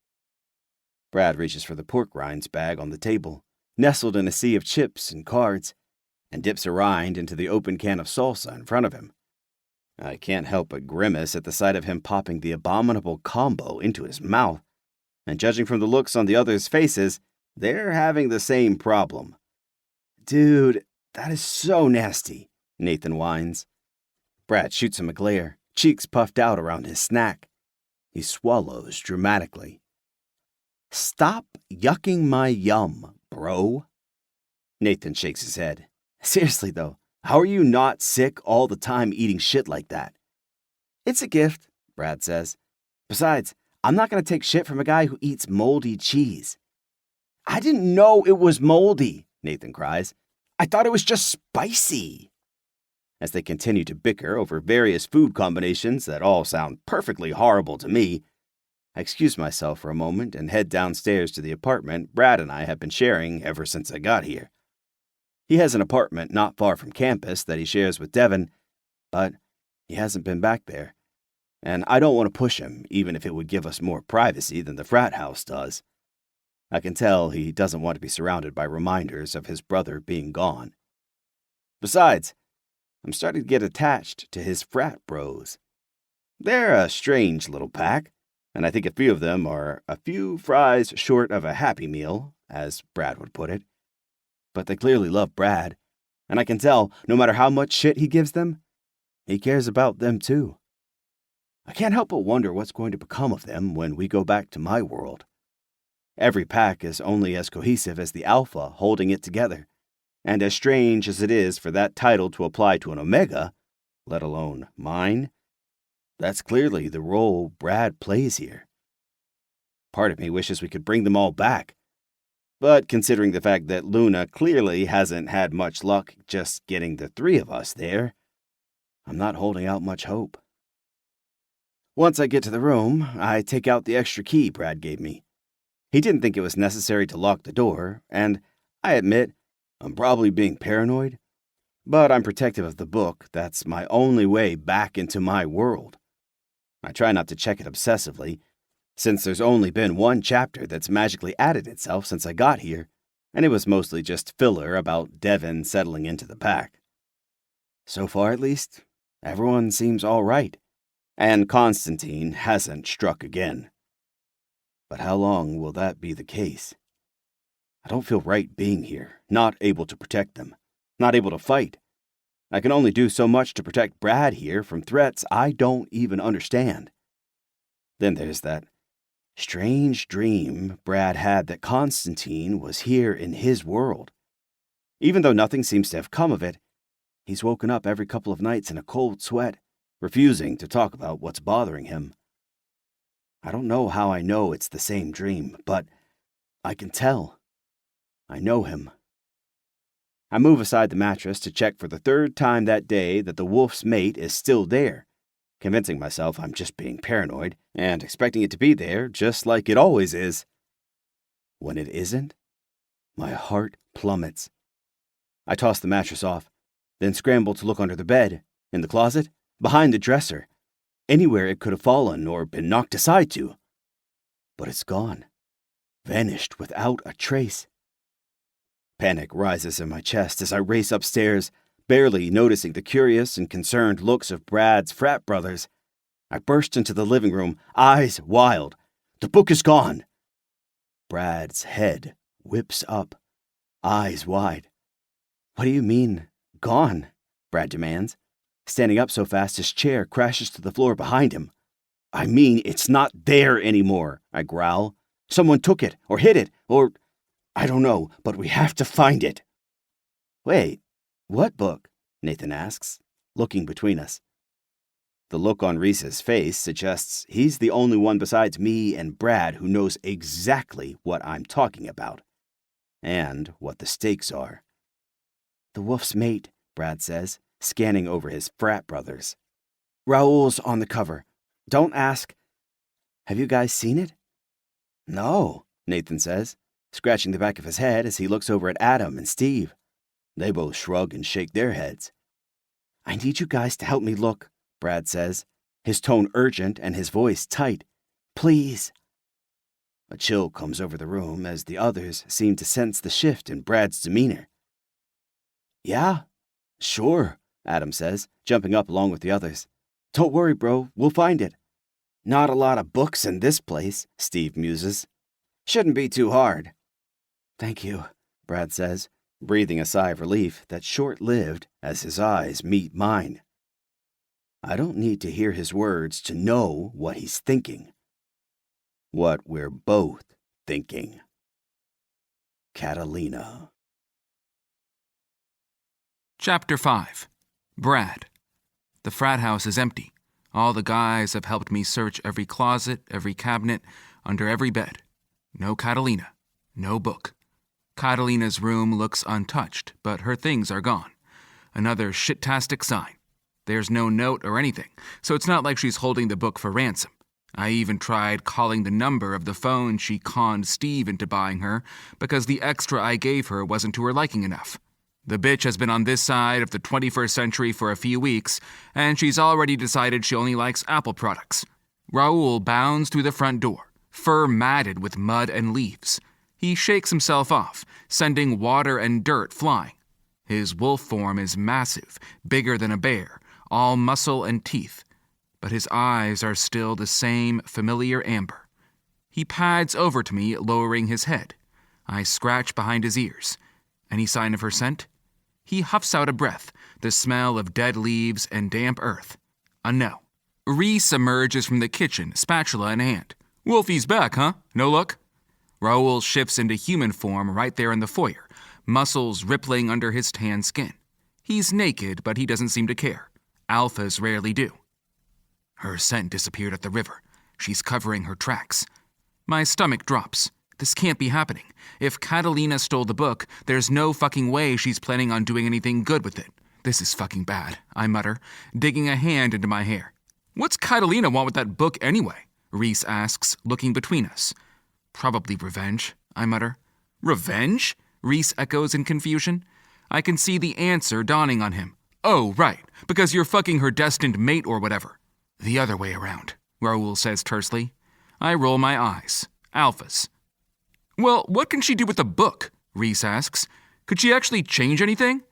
Brad reaches for the pork rinds bag on the table, nestled in a sea of chips and cards, and dips a rind into the open can of salsa in front of him. I can't help but grimace at the sight of him popping the abominable combo into his mouth, and judging from the looks on the others' faces, they're having the same problem. Dude, that is so nasty, Nathan whines. Brad shoots him a glare, cheeks puffed out around his snack. He swallows dramatically. Stop yucking my yum, bro. Nathan shakes his head. Seriously, though, how are you not sick all the time eating shit like that? It's a gift, Brad says. Besides, I'm not going to take shit from a guy who eats moldy cheese. I didn't know it was moldy, Nathan cries. I thought it was just spicy. As they continue to bicker over various food combinations that all sound perfectly horrible to me, I excuse myself for a moment and head downstairs to the apartment Brad and I have been sharing ever since I got here. He has an apartment not far from campus that he shares with Devin, but he hasn't been back there, and I don't want to push him, even if it would give us more privacy than the frat house does. I can tell he doesn't want to be surrounded by reminders of his brother being gone. Besides, I'm starting to get attached to his frat bros. They're a strange little pack, and I think a few of them are a few fries short of a Happy Meal, as Brad would put it. But they clearly love Brad, and I can tell, no matter how much shit he gives them, he cares about them too. I can't help but wonder what's going to become of them when we go back to my world. Every pack is only as cohesive as the alpha holding it together, and as strange as it is for that title to apply to an omega, let alone mine, that's clearly the role Brad plays here. Part of me wishes we could bring them all back, but considering the fact that Luna clearly hasn't had much luck just getting the three of us there, I'm not holding out much hope. Once I get to the room, I take out the extra key Brad gave me. He didn't think it was necessary to lock the door, and I admit, I'm probably being paranoid, but I'm protective of the book. That's my only way back into my world. I try not to check it obsessively, since there's only been one chapter that's magically added itself since I got here, and it was mostly just filler about Devin settling into the pack. So far, at least, everyone seems all right, and Constantine hasn't struck again. But how long will that be the case? I don't feel right being here, not able to protect them, not able to fight. I can only do so much to protect Brad here from threats I don't even understand. Then there's that strange dream Brad had that Constantine was here in his world. Even though nothing seems to have come of it, he's woken up every couple of nights in a cold sweat, refusing to talk about what's bothering him. I don't know how I know it's the same dream, but I can tell. I know him. I move aside the mattress to check for the third time that day that the wolf's mate is still there, convincing myself I'm just being paranoid and expecting it to be there just like it always is. When it isn't, my heart plummets. I toss the mattress off, then scramble to look under the bed, in the closet, behind the dresser, anywhere it could have fallen or been knocked aside to. But it's gone, vanished without a trace. Panic rises in my chest as I race upstairs, barely noticing the curious and concerned looks of Brad's frat brothers. I burst into the living room, eyes wild. The book is gone. Brad's head whips up, eyes wide. What do you mean, gone? Brad demands, standing up so fast his chair crashes to the floor behind him. I mean, it's not there anymore, I growl. Someone took it, or hid it, or I don't know, but we have to find it. Wait, what book? Nathan asks, looking between us. The look on Reese's face suggests he's the only one besides me and Brad who knows exactly what I'm talking about, and what the stakes are. The wolf's mate, Brad says, scanning over his frat brothers. Raoul's on the cover. Don't ask. Have you guys seen it? No, Nathan says, scratching the back of his head as he looks over at Adam and Steve. They both shrug and shake their heads. I need you guys to help me look, Brad says, his tone urgent and his voice tight. Please. A chill comes over the room as the others seem to sense the shift in Brad's demeanor. Yeah, sure, Adam says, jumping up along with the others. Don't worry, bro, we'll find it. Not a lot of books in this place, Steve muses. Shouldn't be too hard. Thank you, Brad says, breathing a sigh of relief that's short-lived as his eyes meet mine. I don't need to hear his words to know what he's thinking. What we're both thinking. Catalina. Chapter 5. Brad. The frat house is empty. All the guys have helped me search every closet, every cabinet, under every bed. No Catalina. No book. Catalina's room looks untouched, but her things are gone. Another shit-tastic sign. There's no note or anything, so it's not like she's holding the book for ransom. I even tried calling the number of the phone she conned Steve into buying her because the extra I gave her wasn't to her liking enough. The bitch has been on this side of the 21st century for a few weeks, and she's already decided she only likes Apple products. Raoul bounds through the front door, fur matted with mud and leaves. He shakes himself off, sending water and dirt flying. His wolf form is massive, bigger than a bear, all muscle and teeth, but his eyes are still the same familiar amber. He pads over to me, lowering his head. I scratch behind his ears. Any sign of her scent? He huffs out a breath, the smell of dead leaves and damp earth. A no. Reese emerges from the kitchen, spatula in hand. Wolfie's back, huh? No luck? Raoul shifts into human form right there in the foyer, muscles rippling under his tan skin. He's naked, but he doesn't seem to care. Alphas rarely do. Her scent disappeared at the river. She's covering her tracks. My stomach drops. This can't be happening. If Catalina stole the book, there's no fucking way she's planning on doing anything good with it. This is fucking bad, I mutter, digging a hand into my hair. What's Catalina want with that book anyway? Reese asks, looking between us. Probably revenge, I mutter. Revenge? Reese echoes in confusion. I can see the answer dawning on him. Oh, right, because you're fucking her destined mate or whatever. The other way around, Raoul says tersely. I roll my eyes. Alphas. Well, what can she do with the book? Reese asks. Could she actually change anything?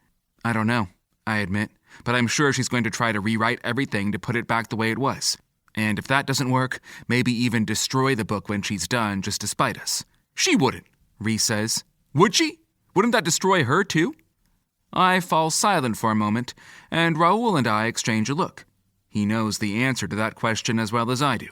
I don't know, I admit, but I'm sure she's going to try to rewrite everything to put it back the way it was. And if that doesn't work, maybe even destroy the book when she's done just to spite us. She wouldn't, Reese says. Would she? Wouldn't that destroy her too? I fall silent for a moment, and Raoul and I exchange a look. He knows the answer to that question as well as I do.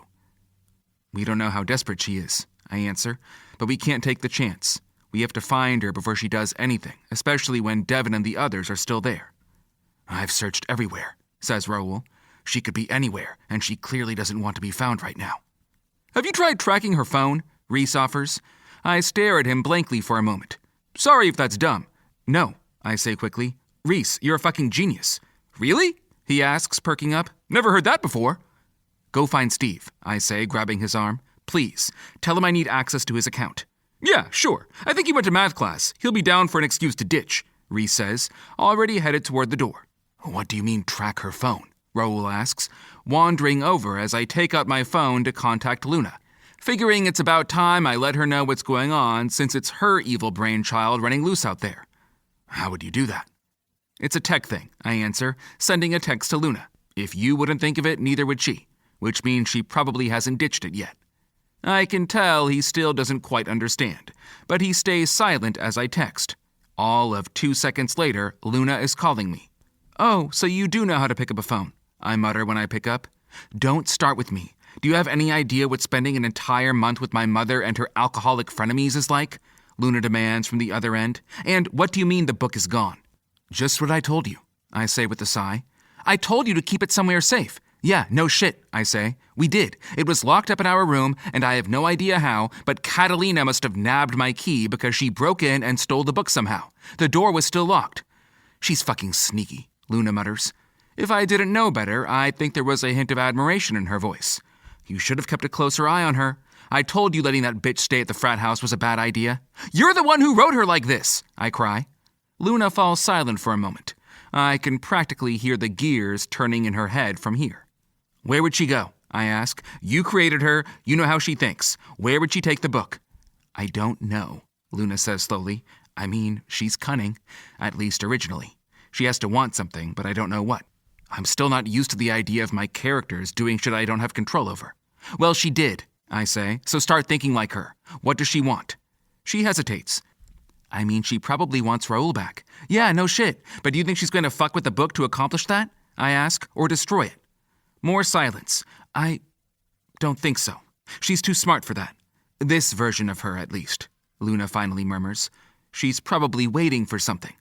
We don't know how desperate she is, I answer, but we can't take the chance. We have to find her before she does anything, especially when Devin and the others are still there. I've searched everywhere, says Raoul. She could be anywhere, and she clearly doesn't want to be found right now. Have you tried tracking her phone? Reese offers. I stare at him blankly for a moment. Sorry if that's dumb. No, I say quickly. Reese, you're a fucking genius. Really? He asks, perking up. Never heard that before. Go find Steve, I say, grabbing his arm. Please, tell him I need access to his account. Yeah, sure. I think he went to math class. He'll be down for an excuse to ditch, Reese says, already headed toward the door. What do you mean track her phone? Raoul asks, wandering over as I take out my phone to contact Luna, figuring it's about time I let her know what's going on since it's her evil brainchild running loose out there. How would you do that? It's a tech thing, I answer, sending a text to Luna. If you wouldn't think of it, neither would she, which means she probably hasn't ditched it yet. I can tell he still doesn't quite understand, but he stays silent as I text. All of 2 seconds later, Luna is calling me. Oh, so you do know how to pick up a phone, I mutter when I pick up. Don't start with me. Do you have any idea what spending an entire month with my mother and her alcoholic frenemies is like? Luna demands from the other end. And what do you mean the book is gone? Just what I told you, I say with a sigh. I told you to keep it somewhere safe. Yeah, no shit, I say. We did. It was locked up in our room, and I have no idea how, but Catalina must have nabbed my key because she broke in and stole the book somehow. The door was still locked. She's fucking sneaky, Luna mutters. If I didn't know better, I'd think there was a hint of admiration in her voice. You should have kept a closer eye on her. I told you letting that bitch stay at the frat house was a bad idea. You're the one who wrote her like this, I cry. Luna falls silent for a moment. I can practically hear the gears turning in her head from here. Where would she go? I ask. You created her. You know how she thinks. Where would she take the book? I don't know, Luna says slowly. I mean, she's cunning, at least originally. She has to want something, but I don't know what. I'm still not used to the idea of my characters doing shit I don't have control over. Well, she did, I say, so start thinking like her. What does she want? She hesitates. I mean, she probably wants Raoul back. Yeah, no shit. But do you think she's going to fuck with the book to accomplish that? I ask, or destroy it? More silence. I don't think so. She's too smart for that. This version of her, at least, Luna finally murmurs. She's probably waiting for something.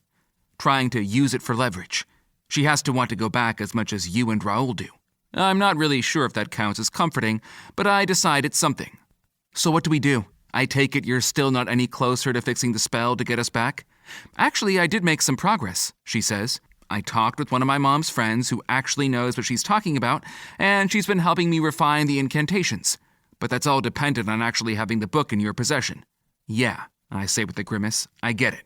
Trying to use it for leverage. She has to want to go back as much as you and Raoul do. I'm not really sure if that counts as comforting, but I decide it's something. So what do we do? I take it you're still not any closer to fixing the spell to get us back? Actually, I did make some progress, she says. I talked with one of my mom's friends who actually knows what she's talking about, and she's been helping me refine the incantations. But that's all dependent on actually having the book in your possession. Yeah, I say with a grimace. I get it.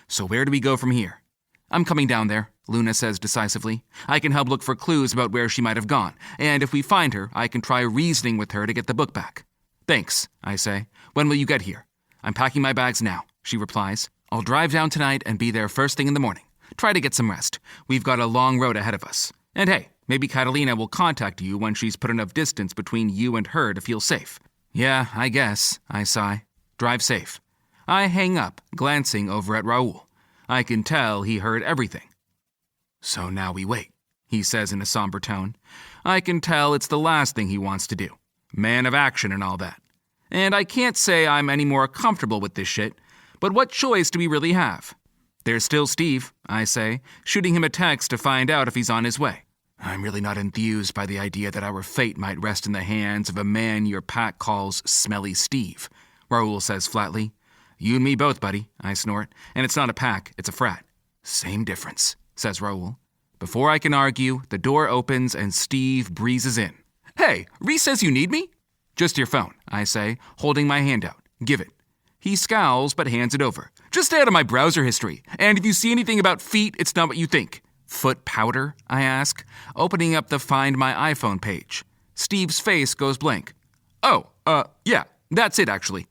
So where do we go from here? I'm coming down there, Luna says decisively. I can help look for clues about where she might have gone, and if we find her, I can try reasoning with her to get the book back. Thanks, I say. When will you get here? I'm packing my bags now, she replies. I'll drive down tonight and be there first thing in the morning. Try to get some rest. We've got a long road ahead of us. And hey, maybe Catalina will contact you when she's put enough distance between you and her to feel safe. Yeah, I guess, I sigh. Drive safe. I hang up, glancing over at Raoul. I can tell he heard everything. So now we wait, he says in a somber tone. I can tell it's the last thing he wants to do. Man of action and all that. And I can't say I'm any more comfortable with this shit, but what choice do we really have? There's still Steve, I say, shooting him a text to find out if he's on his way. I'm really not enthused by the idea that our fate might rest in the hands of a man your pack calls Smelly Steve, Raoul says flatly. You and me both, buddy, I snort. And it's not a pack, it's a frat. Same difference, says Raoul. Before I can argue, the door opens and Steve breezes in. Hey, Reese says you need me? Just your phone, I say, holding my hand out. Give it. He scowls but hands it over. Just stay out of my browser history. And if you see anything about feet, it's not what you think. Foot powder? I ask, opening up the Find My iPhone page. Steve's face goes blank. Oh, yeah, that's it actually.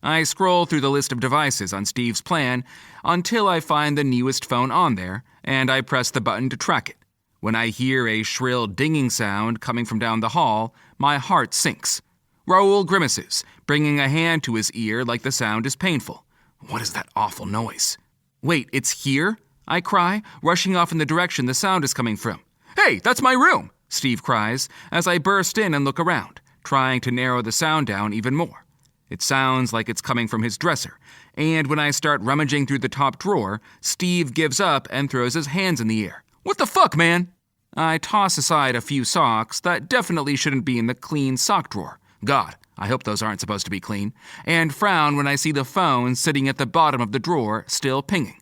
I scroll through the list of devices on Steve's plan until I find the newest phone on there, and I press the button to track it. When I hear a shrill dinging sound coming from down the hall, my heart sinks. Raoul grimaces, bringing a hand to his ear like the sound is painful. What is that awful noise? Wait, it's here? I cry, rushing off in the direction the sound is coming from. Hey, that's my room, Steve cries, as I burst in and look around, trying to narrow the sound down even more. It sounds like it's coming from his dresser, and when I start rummaging through the top drawer, Steve gives up and throws his hands in the air. What the fuck, man? I toss aside a few socks that definitely shouldn't be in the clean sock drawer. God, I hope those aren't supposed to be clean, and frown when I see the phone sitting at the bottom of the drawer, still pinging.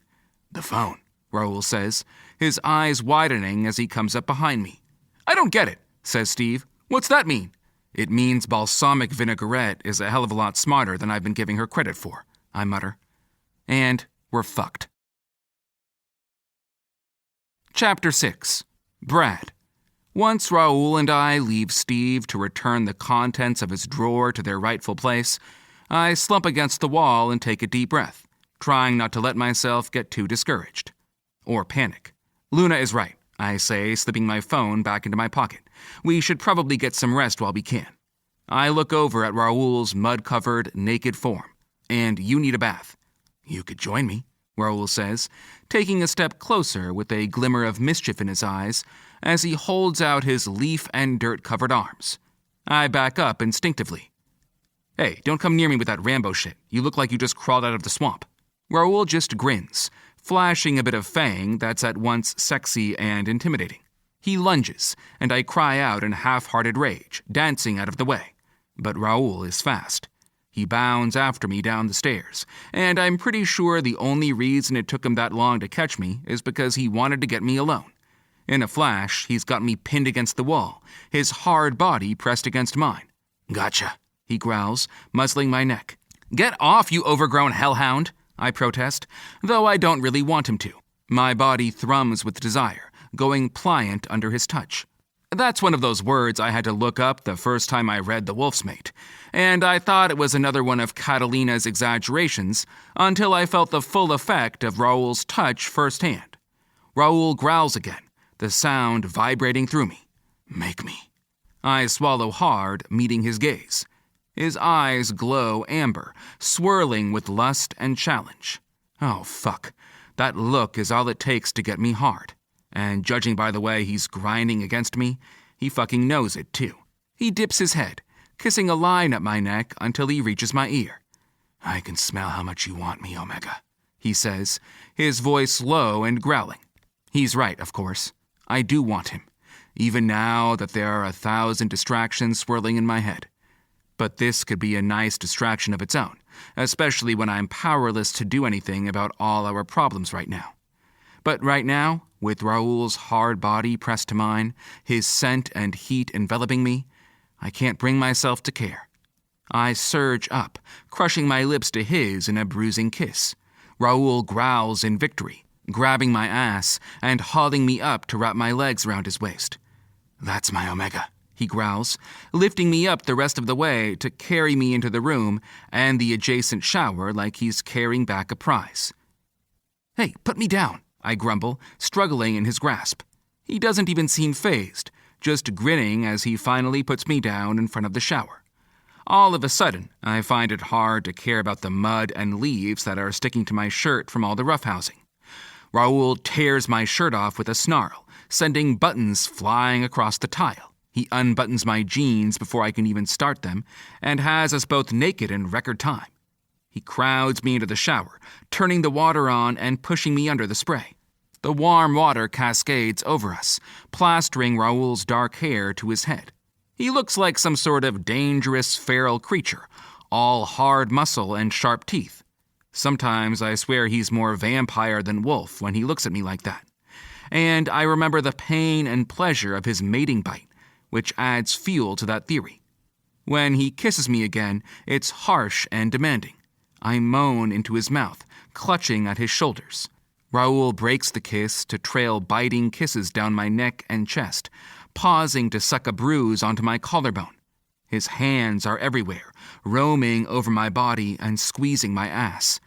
The phone, Raoul says, his eyes widening as he comes up behind me. I don't get it, says Steve. What's that mean? It means balsamic vinaigrette is a hell of a lot smarter than I've been giving her credit for, I mutter. And we're fucked. Chapter 6. Brad. Once Raoul and I leave Steve to return the contents of his drawer to their rightful place, I slump against the wall and take a deep breath, trying not to let myself get too discouraged. Or panic. Luna is right, I say, slipping my phone back into my pocket. We should probably get some rest while we can. I look over at Raoul's mud-covered, naked form. And you need a bath. You could join me, Raoul says, taking a step closer with a glimmer of mischief in his eyes as he holds out his leaf and dirt-covered arms. I back up instinctively. Hey, don't come near me with that Rambo shit. You look like you just crawled out of the swamp. Raoul just grins, flashing a bit of fang that's at once sexy and intimidating. He lunges, and I cry out in half-hearted rage, dancing out of the way. But Raoul is fast. He bounds after me down the stairs, and I'm pretty sure the only reason it took him that long to catch me is because he wanted to get me alone. In a flash, he's got me pinned against the wall, his hard body pressed against mine. Gotcha, he growls, muzzling my neck. Get off, you overgrown hellhound, I protest, though I don't really want him to. My body thrums with desire, going pliant under his touch. That's one of those words I had to look up the first time I read The Wolf's Mate, and I thought it was another one of Catalina's exaggerations until I felt the full effect of Raoul's touch firsthand. Raoul growls again, the sound vibrating through me. Make me. I swallow hard, meeting his gaze. His eyes glow amber, swirling with lust and challenge. Oh, fuck. That look is all it takes to get me hard. And judging by the way he's grinding against me, he fucking knows it, too. He dips his head, kissing a line up my neck until he reaches my ear. I can smell how much you want me, Omega, he says, his voice low and growling. He's right, of course. I do want him, even now that there are 1,000 distractions swirling in my head. But this could be a nice distraction of its own, especially when I'm powerless to do anything about all our problems right now. But right now, with Raoul's hard body pressed to mine, his scent and heat enveloping me, I can't bring myself to care. I surge up, crushing my lips to his in a bruising kiss. Raoul growls in victory, grabbing my ass and hauling me up to wrap my legs around his waist. That's my Omega, he growls, lifting me up the rest of the way to carry me into the room and the adjacent shower like he's carrying back a prize. Hey, put me down, I grumble, struggling in his grasp. He doesn't even seem fazed, just grinning as he finally puts me down in front of the shower. All of a sudden, I find it hard to care about the mud and leaves that are sticking to my shirt from all the roughhousing. Raoul tears my shirt off with a snarl, sending buttons flying across the tile. He unbuttons my jeans before I can even start them, and has us both naked in record time. He crowds me into the shower, turning the water on and pushing me under the spray. The warm water cascades over us, plastering Raoul's dark hair to his head. He looks like some sort of dangerous feral creature, all hard muscle and sharp teeth. Sometimes I swear he's more vampire than wolf when he looks at me like that. And I remember the pain and pleasure of his mating bite, which adds fuel to that theory. When he kisses me again, it's harsh and demanding. I moan into his mouth, clutching at his shoulders. Raoul breaks the kiss to trail biting kisses down my neck and chest, pausing to suck a bruise onto my collarbone. His hands are everywhere, roaming over my body and squeezing my ass.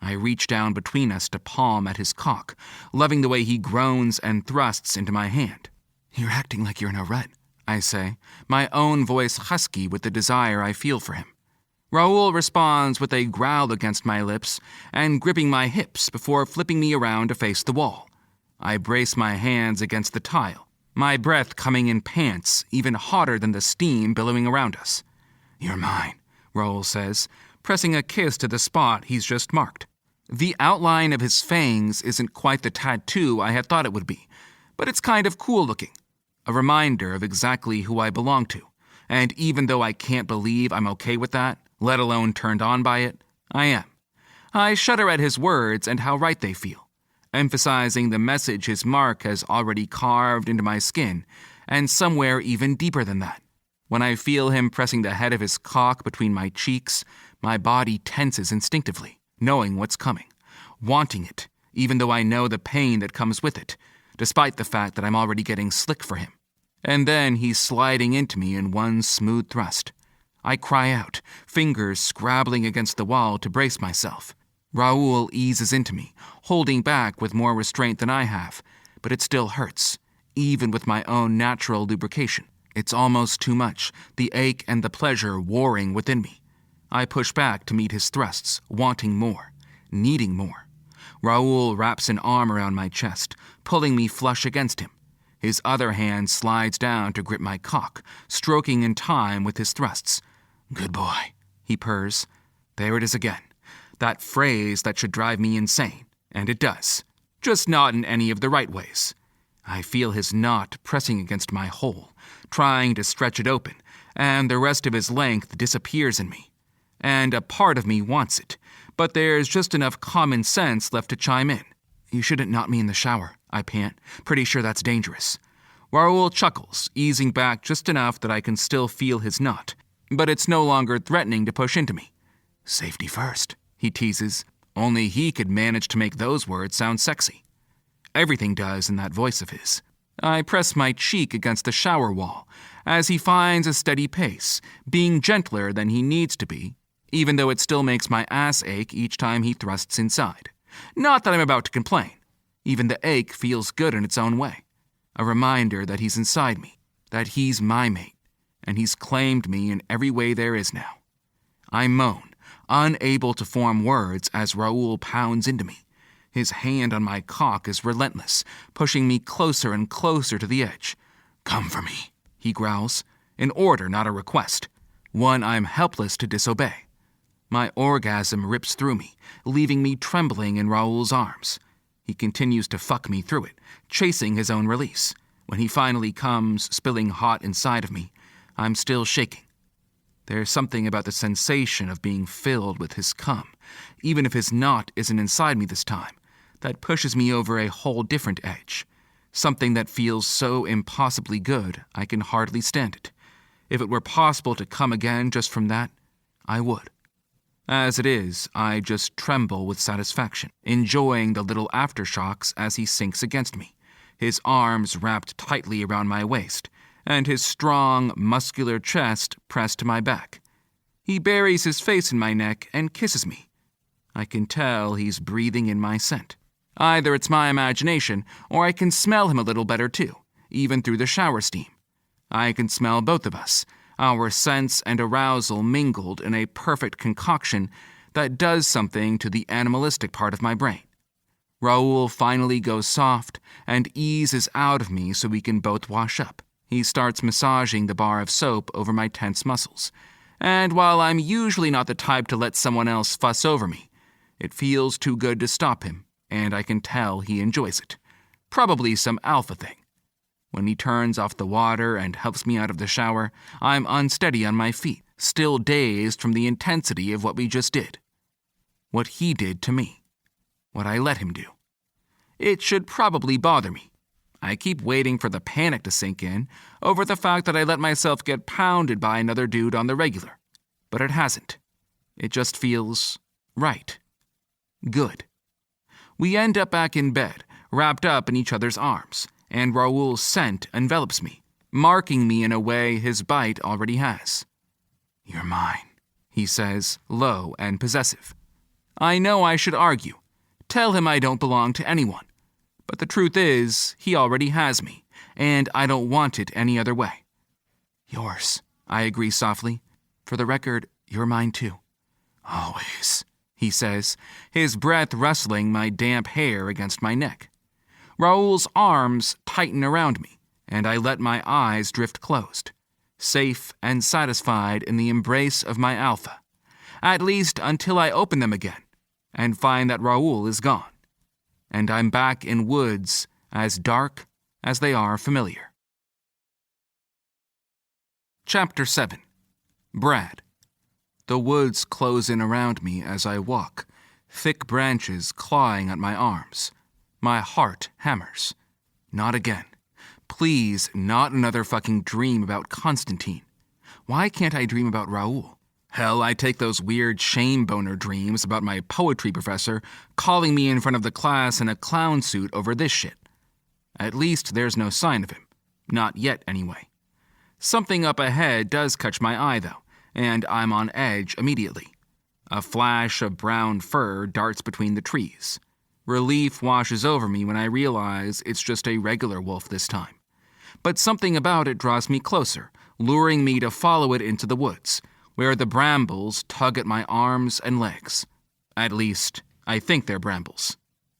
I reach down between us to palm at his cock, loving the way he groans and thrusts into my hand. You're acting like you're in a rut, I say, my own voice husky with the desire I feel for him. Raoul responds with a growl against my lips and gripping my hips before flipping me around to face the wall. I brace my hands against the tile, my breath coming in pants, even hotter than the steam billowing around us. You're mine, Raoul says, pressing a kiss to the spot he's just marked. The outline of his fangs isn't quite the tattoo I had thought it would be, but it's kind of cool looking. A reminder of exactly who I belong to, And even though I can't believe I'm okay with that, let alone turned on by it, I am. I shudder at his words and how right they feel, emphasizing the message his mark has already carved into my skin, and somewhere even deeper than that. When I feel him pressing the head of his cock between my cheeks, my body tenses instinctively, knowing what's coming, wanting it, even though I know the pain that comes with it, despite the fact that I'm already getting slick for him. And then he's sliding into me in one smooth thrust. I cry out, fingers scrabbling against the wall to brace myself. Raoul eases into me, holding back with more restraint than I have, but it still hurts, even with my own natural lubrication. It's almost too much, the ache and the pleasure warring within me. I push back to meet his thrusts, wanting more, needing more. Raoul wraps an arm around my chest, pulling me flush against him. His other hand slides down to grip my cock, stroking in time with his thrusts. "Good boy," he purrs. There it is again. That phrase that should drive me insane, and it does. Just not in any of the right ways. I feel his knot pressing against my hole, trying to stretch it open, and the rest of his length disappears in me. And a part of me wants it, but there's just enough common sense left to chime in. "You shouldn't knot me in the shower," I pant. "Pretty sure that's dangerous." Raoul chuckles, easing back just enough that I can still feel his knot, but it's no longer threatening to push into me. "Safety first," he teases. Only he could manage to make those words sound sexy. Everything does in that voice of his. I press my cheek against the shower wall as he finds a steady pace, being gentler than he needs to be, even though it still makes my ass ache each time he thrusts inside. Not that I'm about to complain. Even the ache feels good in its own way. A reminder that he's inside me, that he's my mate, and he's claimed me in every way there is now. I moan, unable to form words as Raoul pounds into me. His hand on my cock is relentless, pushing me closer and closer to the edge. "Come for me," he growls, an order, not a request, one I'm helpless to disobey. My orgasm rips through me, leaving me trembling in Raoul's arms. He continues to fuck me through it, chasing his own release. When he finally comes, spilling hot inside of me, I'm still shaking. There's something about the sensation of being filled with his cum, even if his knot isn't inside me this time, that pushes me over a whole different edge. Something that feels so impossibly good, I can hardly stand it. If it were possible to come again just from that, I would. As it is, I just tremble with satisfaction, enjoying the little aftershocks as he sinks against me, his arms wrapped tightly around my waist, and his strong, muscular chest pressed to my back. He buries his face in my neck and kisses me. I can tell he's breathing in my scent. Either it's my imagination, or I can smell him a little better too, even through the shower steam. I can smell both of us, our sense and arousal mingled in a perfect concoction that does something to the animalistic part of my brain. Raoul finally goes soft and eases out of me so we can both wash up. He starts massaging the bar of soap over my tense muscles, and while I'm usually not the type to let someone else fuss over me, it feels too good to stop him, and I can tell he enjoys it. Probably some alpha thing. When he turns off the water and helps me out of the shower, I'm unsteady on my feet, still dazed from the intensity of what we just did. What he did to me. What I let him do. It should probably bother me. I keep waiting for the panic to sink in over the fact that I let myself get pounded by another dude on the regular. But it hasn't. It just feels right. Good. We end up back in bed, wrapped up in each other's arms, and Raoul's scent envelops me, marking me in a way his bite already has. "You're mine," he says, low and possessive. I know I should argue, tell him I don't belong to anyone. But the truth is, he already has me, and I don't want it any other way. "Yours," I agree softly. "For the record, you're mine too." "Always," he says, his breath rustling my damp hair against my neck. Raoul's arms tighten around me, and I let my eyes drift closed, safe and satisfied in the embrace of my alpha, at least until I open them again and find that Raoul is gone, and I'm back in woods as dark as they are familiar. Chapter 7. Brad. The woods close in around me as I walk, thick branches clawing at my arms. My heart hammers. Not again. Please, not another fucking dream about Constantine. Why can't I dream about Raoul? Hell, I take those weird shame boner dreams about my poetry professor calling me in front of the class in a clown suit over this shit. At least there's no sign of him. Not yet, anyway. Something up ahead does catch my eye, though, and I'm on edge immediately. A flash of brown fur darts between the trees. Relief washes over me when I realize it's just a regular wolf this time. But something about it draws me closer, luring me to follow it into the woods, where the brambles tug at my arms and legs. At least, I think they're brambles.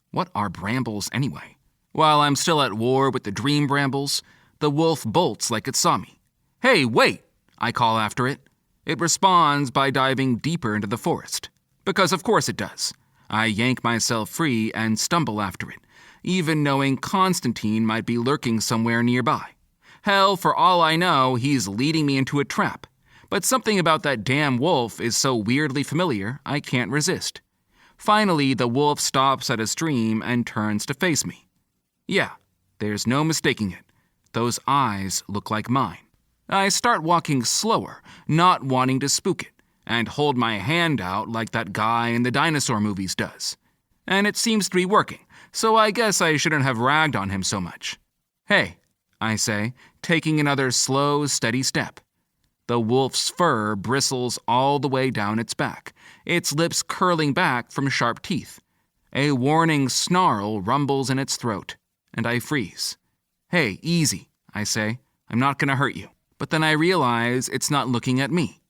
What are brambles anyway? While I'm still at war with the dream brambles, the wolf bolts like it saw me. "Hey, wait!" I call after it. It responds by diving deeper into the forest. Because of course it does. I yank myself free and stumble after it, even knowing Constantine might be lurking somewhere nearby. Hell, for all I know, he's leading me into a trap. But something about that damn wolf is so weirdly familiar, I can't resist. Finally, the wolf stops at a stream and turns to face me. Yeah, there's no mistaking it. Those eyes look like mine. I start walking slower, not wanting to spook it, and hold my hand out like that guy in the dinosaur movies does. And it seems to be working, so I guess I shouldn't have ragged on him so much. "Hey," I say, taking another slow, steady step. The wolf's fur bristles all the way down its back, its lips curling back from sharp teeth. A warning snarl rumbles in its throat, and I freeze. "Hey, easy," I say. "I'm not gonna hurt you." But then I realize it's not looking at me.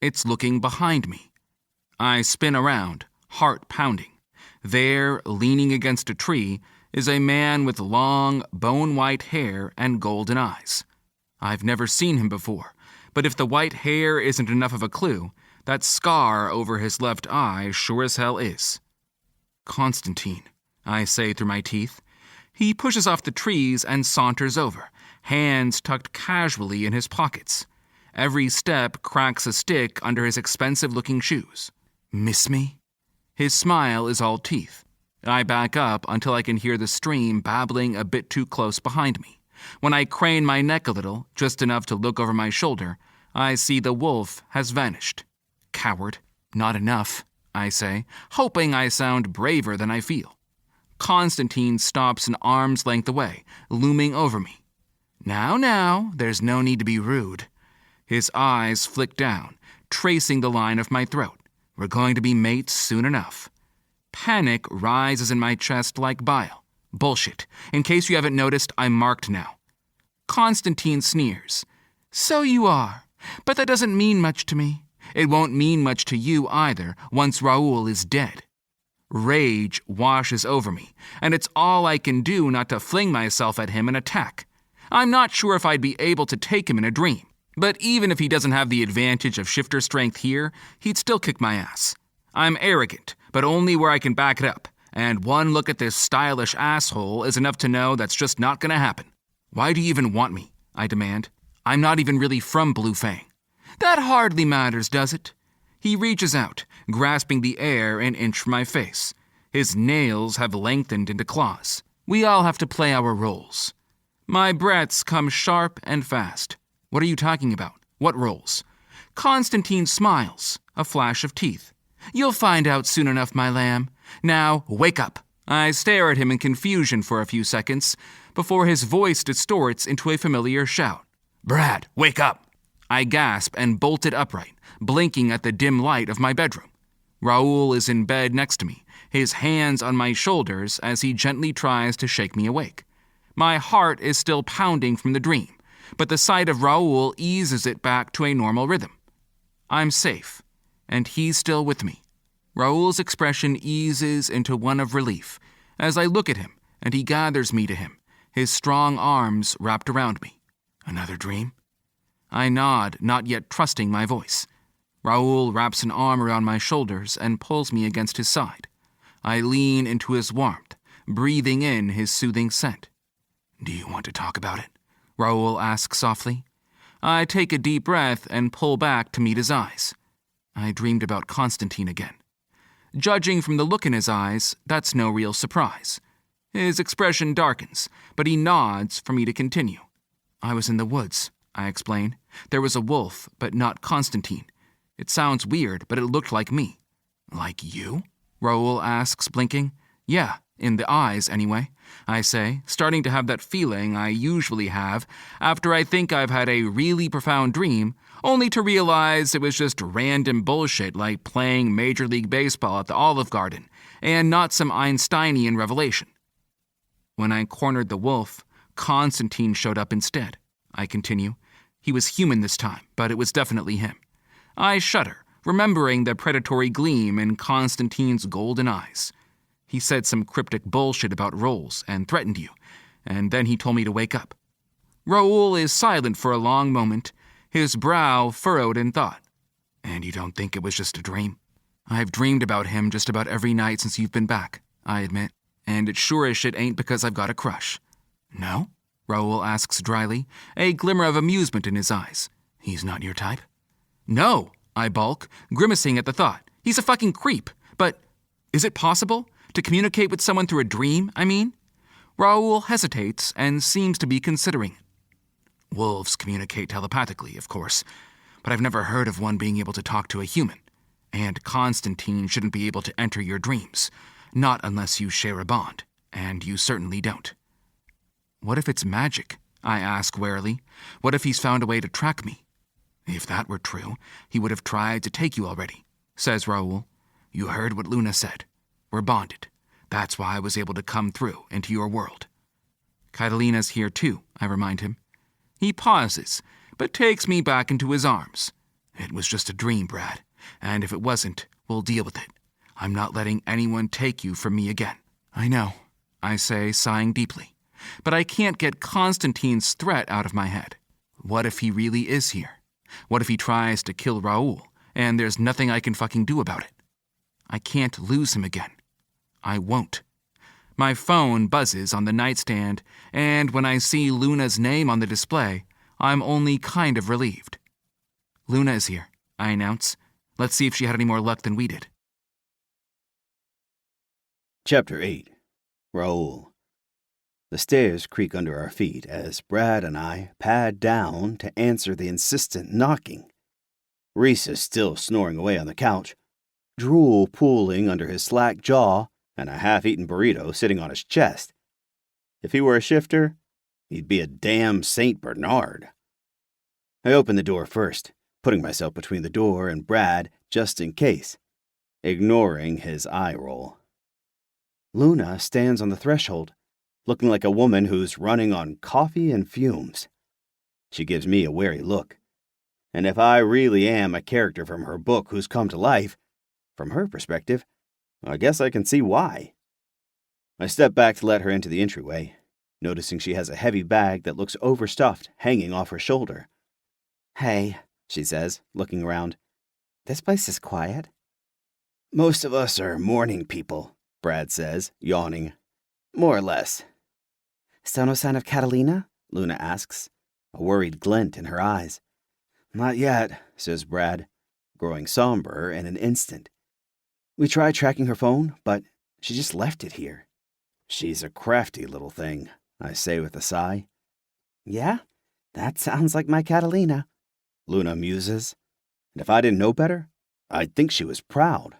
It's looking behind me. I spin around, heart pounding. There, leaning against a tree, is a man with long, bone-white hair and golden eyes. I've never seen him before, but if the white hair isn't enough of a clue, that scar over his left eye sure as hell is. "Constantine," I say through my teeth. He pushes off the trees and saunters over, hands tucked casually in his pockets. Every step cracks a stick under his expensive-looking shoes. "Miss me?" His smile is all teeth. I back up until I can hear the stream babbling a bit too close behind me. When I crane my neck a little, just enough to look over my shoulder, I see the wolf has vanished. "Coward. Not enough," I say, hoping I sound braver than I feel. Constantine stops an arm's length away, looming over me. Now, there's no need to be rude." His eyes flick down, tracing the line of my throat. We're going to be mates soon enough. Panic rises in my chest like bile. Bullshit. In case you haven't noticed, I'm marked now. Constantine sneers. "So you are, but that doesn't mean much to me. It won't mean much to you either once Raoul is dead." Rage washes over me, and it's all I can do not to fling myself at him and attack. I'm not sure if I'd be able to take him in a dream, but even if he doesn't have the advantage of shifter strength here, he'd still kick my ass. I'm arrogant, but only where I can back it up, and one look at this stylish asshole is enough to know that's just not gonna happen. "Why do you even want me?" I demand. "I'm not even really from Blue Fang." "That hardly matters, does it?" He reaches out, grasping the air an inch from my face. His nails have lengthened into claws. We all have to play our roles. My breaths come sharp and fast. "What are you talking about? What roles?" Constantine smiles, a flash of teeth. "You'll find out soon enough, my lamb. Now, wake up." I stare at him in confusion for a few seconds before his voice distorts into a familiar shout. "Brad, wake up!" I gasp and bolted upright, blinking at the dim light of my bedroom. Raoul is in bed next to me, his hands on my shoulders as he gently tries to shake me awake. My heart is still pounding from the dream, but the sight of Raoul eases it back to a normal rhythm. I'm safe, and he's still with me. Raoul's expression eases into one of relief as I look at him and he gathers me to him, his strong arms wrapped around me. "Another dream?" I nod, not yet trusting my voice. Raoul wraps an arm around my shoulders and pulls me against his side. I lean into his warmth, breathing in his soothing scent. "Do you want to talk about it?" Raoul asks softly. I take a deep breath and pull back to meet his eyes. I dreamed about Constantine again. Judging from the look in his eyes, that's no real surprise. His expression darkens, but he nods for me to continue. I was in the woods, I explain. There was a wolf, but not Constantine. It sounds weird, but it looked like me. Like you? Raoul asks, blinking. Yeah, in the eyes, anyway, I say, starting to have that feeling I usually have after I think I've had a really profound dream, only to realize it was just random bullshit like playing Major League Baseball at the Olive Garden, and not some Einsteinian revelation. When I cornered the wolf, Constantine showed up instead, I continue. He was human this time, but it was definitely him. I shudder, remembering the predatory gleam in Constantine's golden eyes. He said some cryptic bullshit about roles and threatened you, and then he told me to wake up. Raoul is silent for a long moment, his brow furrowed in thought. And you don't think it was just a dream? I've dreamed about him just about every night since you've been back, I admit, and it sure as shit ain't because I've got a crush. No? Raoul asks dryly, a glimmer of amusement in his eyes. He's not your type? No, I balk, grimacing at the thought. He's a fucking creep. But is it possible? To communicate with someone through a dream, I mean? Raoul hesitates and seems to be considering it. Wolves communicate telepathically, of course, but I've never heard of one being able to talk to a human. And Constantine shouldn't be able to enter your dreams, not unless you share a bond, and you certainly don't. What if it's magic? I ask warily. What if he's found a way to track me? If that were true, he would have tried to take you already, says Raoul. You heard what Luna said. We're bonded. That's why I was able to come through into your world. Catalina's here too, I remind him. He pauses, but takes me back into his arms. It was just a dream, Brad, and if it wasn't, we'll deal with it. I'm not letting anyone take you from me again. I know, I say, sighing deeply, but I can't get Constantine's threat out of my head. What if he really is here? What if he tries to kill Raoul, and there's nothing I can fucking do about it? I can't lose him again. I won't. My phone buzzes on the nightstand, and when I see Luna's name on the display, I'm only kind of relieved. Luna is here, I announce. Let's see if she had any more luck than we did. Chapter 8. Raoul. The stairs creak under our feet as Brad and I pad down to answer the insistent knocking. Reese is still snoring away on the couch, drool pooling under his slack jaw and a half-eaten burrito sitting on his chest. If he were a shifter, he'd be a damn Saint Bernard. I open the door first, putting myself between the door and Brad just in case, ignoring his eye roll. Luna stands on the threshold, looking like a woman who's running on coffee and fumes. She gives me a wary look, and if I really am a character from her book who's come to life, from her perspective, I guess I can see why. I step back to let her into the entryway, noticing she has a heavy bag that looks overstuffed hanging off her shoulder. Hey, she says, looking around. This place is quiet. Most of us are morning people, Brad says, yawning. More or less. Still no sign of Catalina? Luna asks, a worried glint in her eyes. Not yet, says Brad, growing somber in an instant. We tried tracking her phone, but she just left it here. She's a crafty little thing, I say with a sigh. Yeah, that sounds like my Catalina, Luna muses. And if I didn't know better, I'd think she was proud.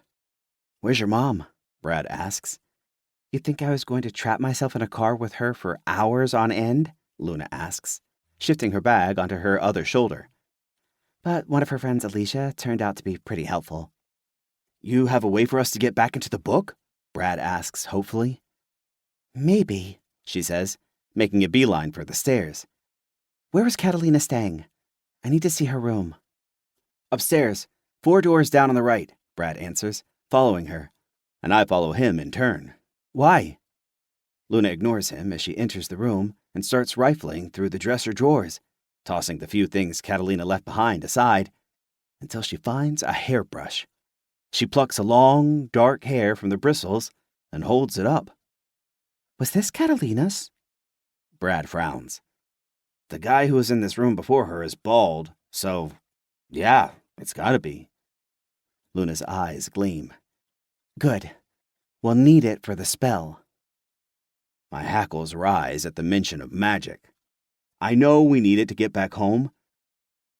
Where's your mom? Brad asks. You think I was going to trap myself in a car with her for hours on end? Luna asks, shifting her bag onto her other shoulder. But one of her friends, Alicia, turned out to be pretty helpful. You have a way for us to get back into the book? Brad asks hopefully. Maybe, she says, making a beeline for the stairs. Where was Catalina staying? I need to see her room. Upstairs, 4 doors down on the right, Brad answers, following her, and I follow him in turn. Why? Luna ignores him as she enters the room and starts rifling through the dresser drawers, tossing the few things Catalina left behind aside, until she finds a hairbrush. She plucks a long, dark hair from the bristles and holds it up. Was this Catalina's? Brad frowns. The guy who was in this room before her is bald, so yeah, it's gotta be. Luna's eyes gleam. Good. We'll need it for the spell. My hackles rise at the mention of magic. I know we need it to get back home,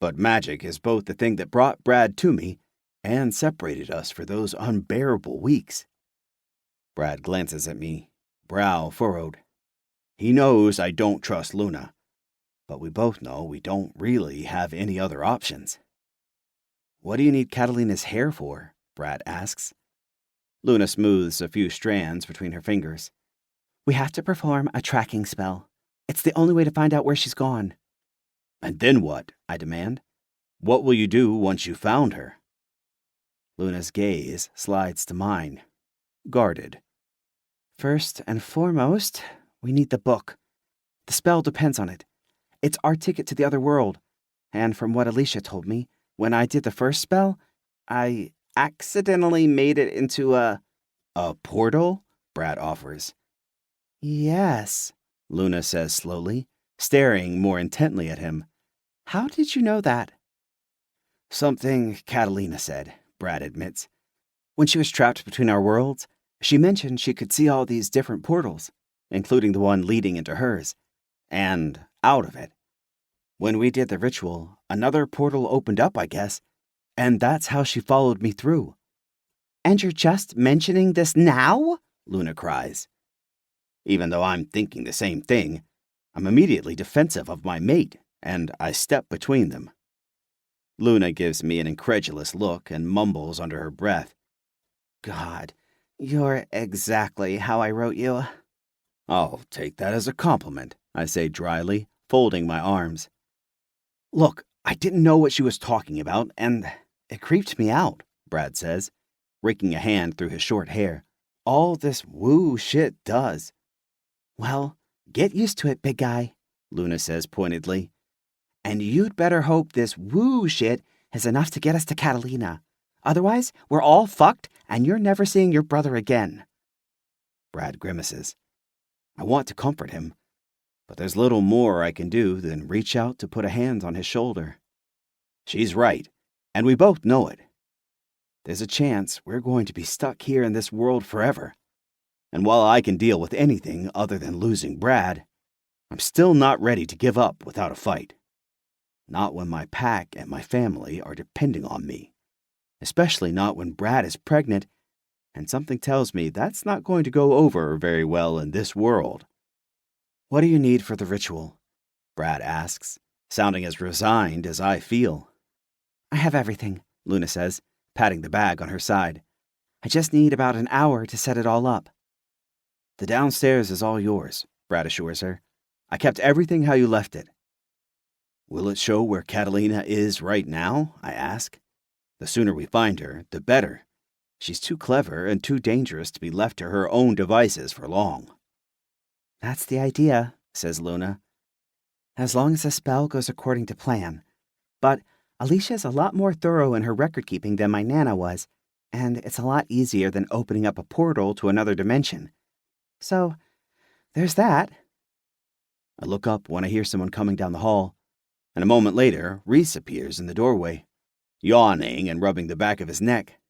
but magic is both the thing that brought Brad to me and separated us for those unbearable weeks. Brad glances at me, brow furrowed. He knows I don't trust Luna, but we both know we don't really have any other options. What do you need Catalina's hair for? Brad asks. Luna smooths a few strands between her fingers. We have to perform a tracking spell. It's the only way to find out where she's gone. And then what? I demand. What will you do once you've found her? Luna's gaze slides to mine, guarded. First and foremost, we need the book. The spell depends on it. It's our ticket to the other world. And from what Alicia told me, when I did the first spell, I accidentally made it into a portal? Brad offers. Yes, Luna says slowly, staring more intently at him. How did you know that? Something Catalina said, Brad admits. When she was trapped between our worlds, she mentioned she could see all these different portals, including the one leading into hers, and out of it. When we did the ritual, another portal opened up, I guess, and that's how she followed me through. And you're just mentioning this now? Luna cries. Even though I'm thinking the same thing, I'm immediately defensive of my mate, and I step between them. Luna gives me an incredulous look and mumbles under her breath. God, you're exactly how I wrote you. I'll take that as a compliment, I say dryly, folding my arms. Look, I didn't know what she was talking about, and it creeped me out, Brad says, raking a hand through his short hair. All this woo shit does. Well, get used to it, big guy, Luna says pointedly. And you'd better hope this woo shit is enough to get us to Catalina. Otherwise, we're all fucked, and you're never seeing your brother again. Brad grimaces. I want to comfort him, but there's little more I can do than reach out to put a hand on his shoulder. She's right, and we both know it. There's a chance we're going to be stuck here in this world forever. And while I can deal with anything other than losing Brad, I'm still not ready to give up without a fight. Not when my pack and my family are depending on me. Especially not when Brad is pregnant, and something tells me that's not going to go over very well in this world. What do you need for the ritual? Brad asks, sounding as resigned as I feel. I have everything, Luna says, patting the bag on her side. I just need about an hour to set it all up. The downstairs is all yours, Brad assures her. I kept everything how you left it. Will it show where Catalina is right now? I ask. The sooner we find her, the better. She's too clever and too dangerous to be left to her own devices for long. That's the idea, says Luna. As long as the spell goes according to plan. But Alicia's a lot more thorough in her record-keeping than my Nana was, and it's a lot easier than opening up a portal to another dimension. So, there's that. I look up when I hear someone coming down the hall, and a moment later, Reese appears in the doorway, yawning and rubbing the back of his neck.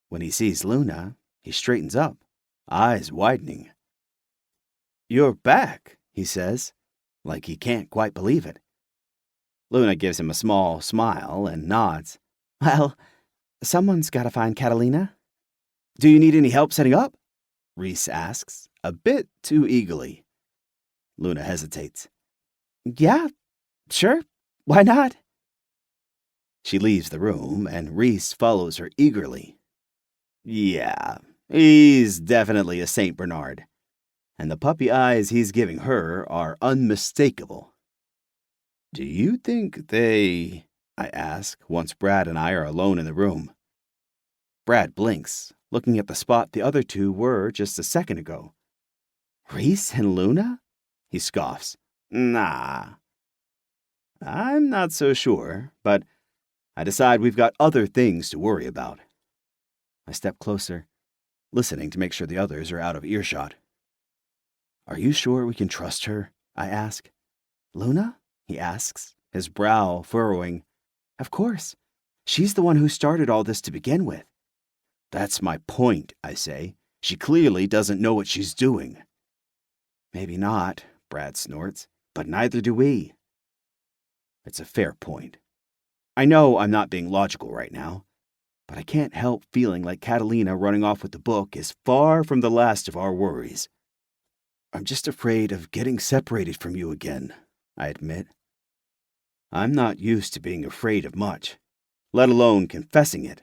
When he sees Luna, he straightens up, eyes widening. You're back, he says, like he can't quite believe it. Luna gives him a small smile and nods. Well, someone's got to find Catalina. Do you need any help setting up? Reese asks, a bit too eagerly. Luna hesitates. Yeah, sure, why not? She leaves the room, and Reese follows her eagerly. Yeah, he's definitely a Saint Bernard, and the puppy eyes he's giving her are unmistakable. Do you think I ask, once Brad and I are alone in the room. Brad blinks, looking at the spot the other two were just a second ago. Reese and Luna? He scoffs. Nah. I'm not so sure, but I decide we've got other things to worry about. I step closer, listening to make sure the others are out of earshot. Are you sure we can trust her? I ask. Luna? he asks, his brow furrowing. Of course. She's the one who started all this to begin with. That's my point, I say. She clearly doesn't know what she's doing. Maybe not, Brad snorts, but neither do we. It's a fair point. I know I'm not being logical right now, but I can't help feeling like Catalina running off with the book is far from the last of our worries. I'm just afraid of getting separated from you again, I admit. I'm not used to being afraid of much, let alone confessing it.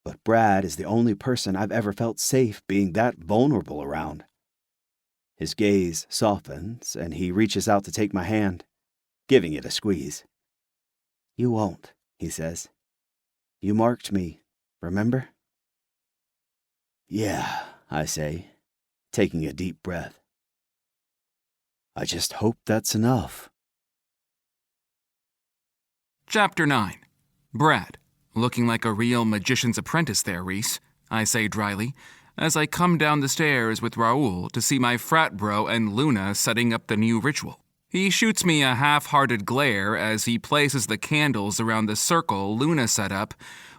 But Brad is the only person I've ever felt safe being that vulnerable around. His gaze softens, and he reaches out to take my hand, giving it a squeeze. You won't, he says. You marked me, remember? Yeah, I say, taking a deep breath. I just hope that's enough. Chapter 9. Brad. Looking like a real magician's apprentice there, Reese, I say dryly, as I come down the stairs with Raoul to see my frat bro and Luna setting up the new ritual. He shoots me a half-hearted glare as he places the candles around the circle Luna set up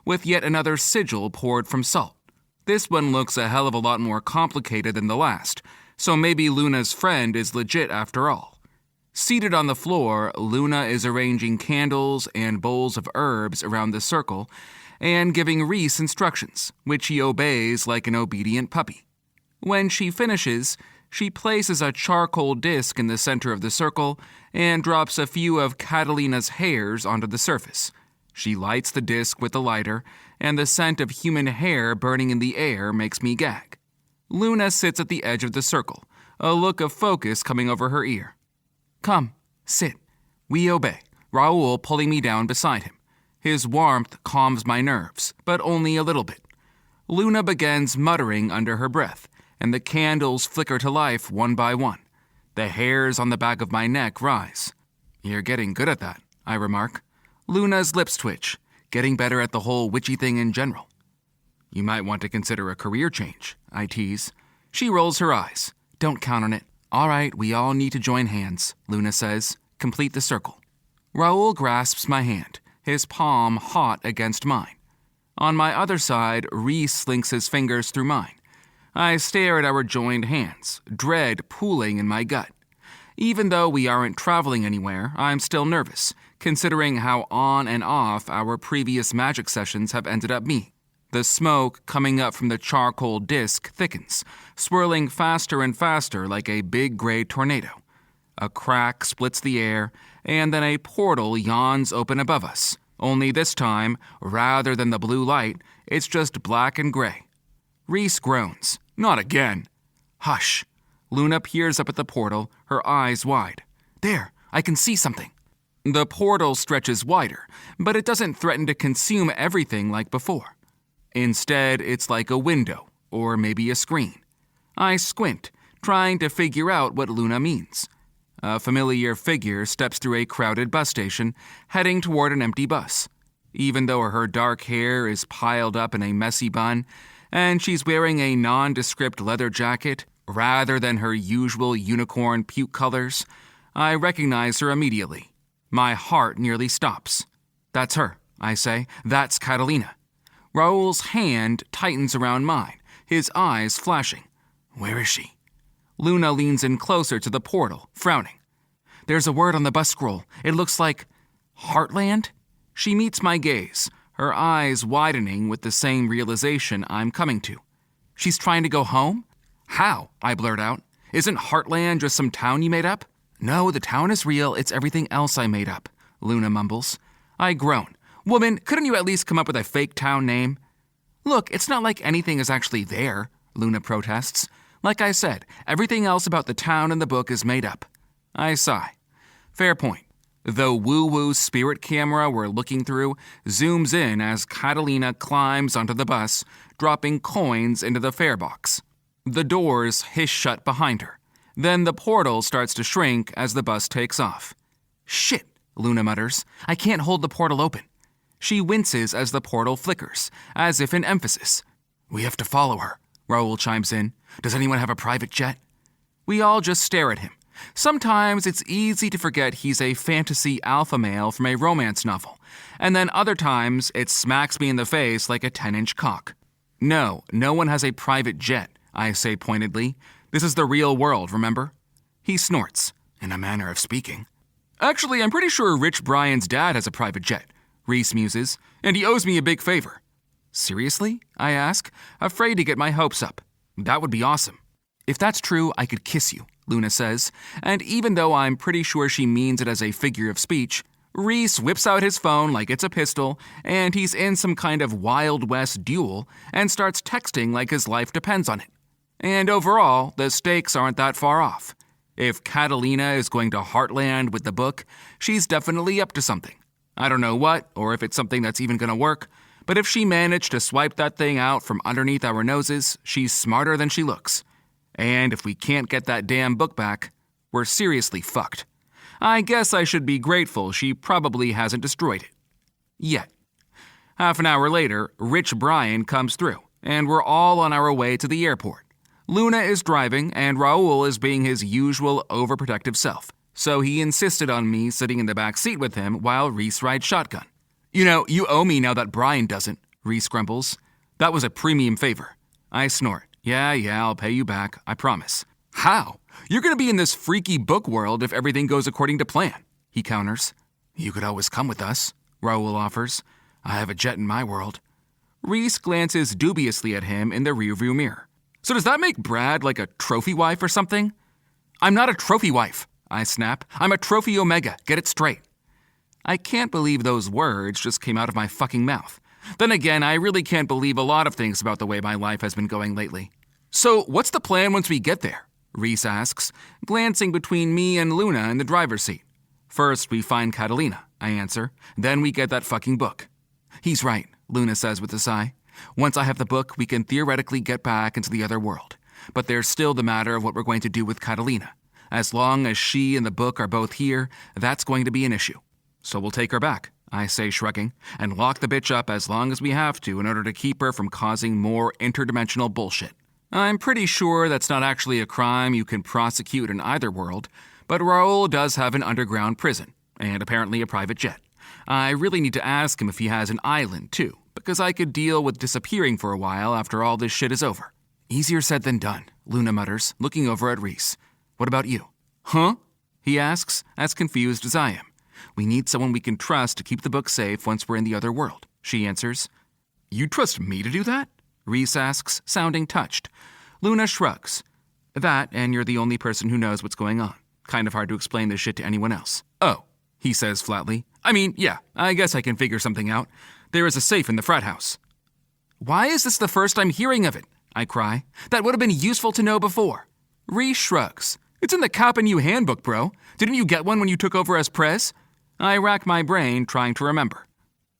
with yet another sigil poured from salt. This one looks a hell of a lot more complicated than the last, so maybe Luna's friend is legit after all. Seated on the floor, Luna is arranging candles and bowls of herbs around the circle and giving Reese instructions, which he obeys like an obedient puppy. When she finishes, she places a charcoal disc in the center of the circle and drops a few of Catalina's hairs onto the surface. She lights the disc with a lighter, and the scent of human hair burning in the air makes me gag. Luna sits at the edge of the circle, a look of focus coming over her ear. Come, sit. We obey, Raoul pulling me down beside him. His warmth calms my nerves, but only a little bit. Luna begins muttering under her breath, and the candles flicker to life one by one. The hairs on the back of my neck rise. You're getting good at that, I remark. Luna's lips twitch, getting better at the whole witchy thing in general. You might want to consider a career change, I tease. She rolls her eyes. Don't count on it. All right, we all need to join hands, Luna says. Complete the circle. Raoul grasps my hand, his palm hot against mine. On my other side, Reese links his fingers through mine. I stare at our joined hands, dread pooling in my gut. Even though we aren't traveling anywhere, I'm still nervous, considering how on and off our previous magic sessions have ended up being. The smoke coming up from the charcoal disc thickens, swirling faster and faster like a big gray tornado. A crack splits the air, and then a portal yawns open above us. Only this time, rather than the blue light, it's just black and gray. Reese groans. Not again. Hush. Luna peers up at the portal, her eyes wide. There, I can see something. The portal stretches wider, but it doesn't threaten to consume everything like before. Instead, it's like a window, or maybe a screen. I squint, trying to figure out what Luna means. A familiar figure steps through a crowded bus station, heading toward an empty bus. Even though her dark hair is piled up in a messy bun, and she's wearing a nondescript leather jacket, rather than her usual unicorn puke colors, I recognize her immediately. My heart nearly stops. That's her, I say. That's Catalina. Raoul's hand tightens around mine, his eyes flashing. Where is she? Luna leans in closer to the portal, frowning. There's a word on the bus scroll. It looks like Heartland? She meets my gaze, her eyes widening with the same realization I'm coming to. She's trying to go home? How? I blurt out. Isn't Heartland just some town you made up? No, the town is real. It's everything else I made up, Luna mumbles. I groan. Woman, couldn't you at least come up with a fake town name? Look, it's not like anything is actually there, Luna protests. Like I said, everything else about the town in the book is made up. I sigh. Fair point. The woo-woo spirit camera we're looking through zooms in as Catalina climbs onto the bus, dropping coins into the fare box. The doors hiss shut behind her. Then the portal starts to shrink as the bus takes off. Shit, Luna mutters. I can't hold the portal open. She winces as the portal flickers, as if in emphasis. We have to follow her, Raoul chimes in. Does anyone have a private jet? We all just stare at him, Sometimes it's easy to forget he's a fantasy alpha male from a romance novel, and then other times it smacks me in the face like a 10-inch cock. No one has a private jet, I say pointedly. This is the real world, remember? He snorts, in a manner of speaking. Actually, I'm pretty sure Rich Brian's dad has a private jet, Reese muses, and he owes me a big favor. Seriously? I ask, afraid to get my hopes up. That would be awesome. If that's true, I could kiss you, Luna says, and even though I'm pretty sure she means it as a figure of speech, Reese whips out his phone like it's a pistol, and he's in some kind of Wild West duel, and starts texting like his life depends on it. And overall, the stakes aren't that far off. If Catalina is going to Heartland with the book, she's definitely up to something. I don't know what, or if it's something that's even going to work, but if she managed to swipe that thing out from underneath our noses, she's smarter than she looks. And if we can't get that damn book back, we're seriously fucked. I guess I should be grateful she probably hasn't destroyed it. Yet. Half an hour later, Rich Brian comes through, and we're all on our way to the airport. Luna is driving, and Raul is being his usual overprotective self, so he insisted on me sitting in the back seat with him while Reese rides shotgun. You know, you owe me now that Brian doesn't, Reese grumbles. That was a premium favor. I snort. Yeah, I'll pay you back, I promise. How? You're going to be in this freaky book world if everything goes according to plan, he counters. You could always come with us, Raul offers. I have a jet in my world. Reese glances dubiously at him in the rearview mirror. So does that make Brad like a trophy wife or something? I'm not a trophy wife, I snap. I'm a trophy omega, get it straight. I can't believe those words just came out of my fucking mouth. Then again, I really can't believe a lot of things about the way my life has been going lately. So what's the plan once we get there? Reese asks, glancing between me and Luna in the driver's seat. First, we find Catalina, I answer. Then we get that fucking book. He's right, Luna says with a sigh. Once I have the book, we can theoretically get back into the other world. But there's still the matter of what we're going to do with Catalina. As long as she and the book are both here, that's going to be an issue. So we'll take her back, I say, shrugging, and lock the bitch up as long as we have to in order to keep her from causing more interdimensional bullshit. I'm pretty sure that's not actually a crime you can prosecute in either world, but Raul does have an underground prison, and apparently a private jet. I really need to ask him if he has an island, too, because I could deal with disappearing for a while after all this shit is over. Easier said than done, Luna mutters, looking over at Reese. What about you? Huh? He asks, as confused as I am. We need someone we can trust to keep the book safe once we're in the other world, she answers. You trust me to do that? Reese asks, sounding touched. Luna shrugs. That, and you're the only person who knows what's going on. Kind of hard to explain this shit to anyone else. Oh, he says flatly. I mean, yeah, I guess I can figure something out. There is a safe in the frat house. Why is this the first I'm hearing of it? I cry. That would have been useful to know before. Reese shrugs. It's in the Kappa New handbook, bro. Didn't you get one when you took over as prez? I rack my brain trying to remember.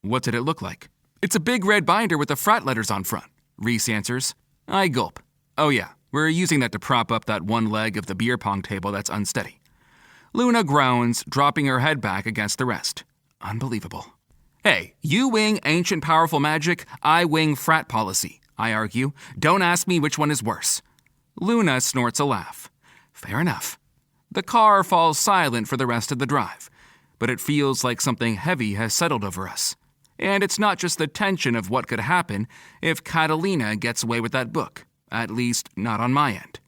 What did it look like? It's a big red binder with the frat letters on front, Reese answers. I gulp. Oh yeah, we're using that to prop up that one leg of the beer pong table that's unsteady. Luna groans, dropping her head back against the rest. Unbelievable. Hey, you wing ancient powerful magic, I wing frat policy, I argue. Don't ask me which one is worse. Luna snorts a laugh. Fair enough. The car falls silent for the rest of the drive, but it feels like something heavy has settled over us. And it's not just the tension of what could happen if Catalina gets away with that book, at least not on my end.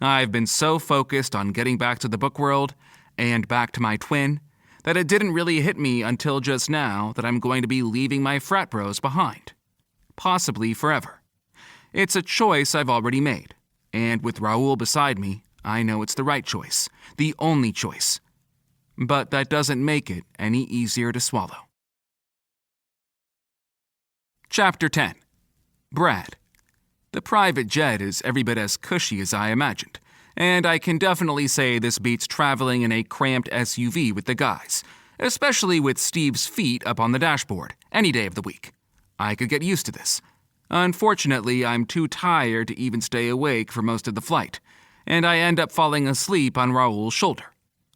I've been so focused on getting back to the book world and back to my twin that it didn't really hit me until just now that I'm going to be leaving my frat bros behind. Possibly forever. It's a choice I've already made, and with Raul beside me, I know it's the right choice, the only choice. But that doesn't make it any easier to swallow. Chapter 10. Brad. The private jet is every bit as cushy as I imagined, and I can definitely say this beats traveling in a cramped SUV with the guys, especially with Steve's feet up on the dashboard, any day of the week. I could get used to this. Unfortunately, I'm too tired to even stay awake for most of the flight, and I end up falling asleep on Raul's shoulder.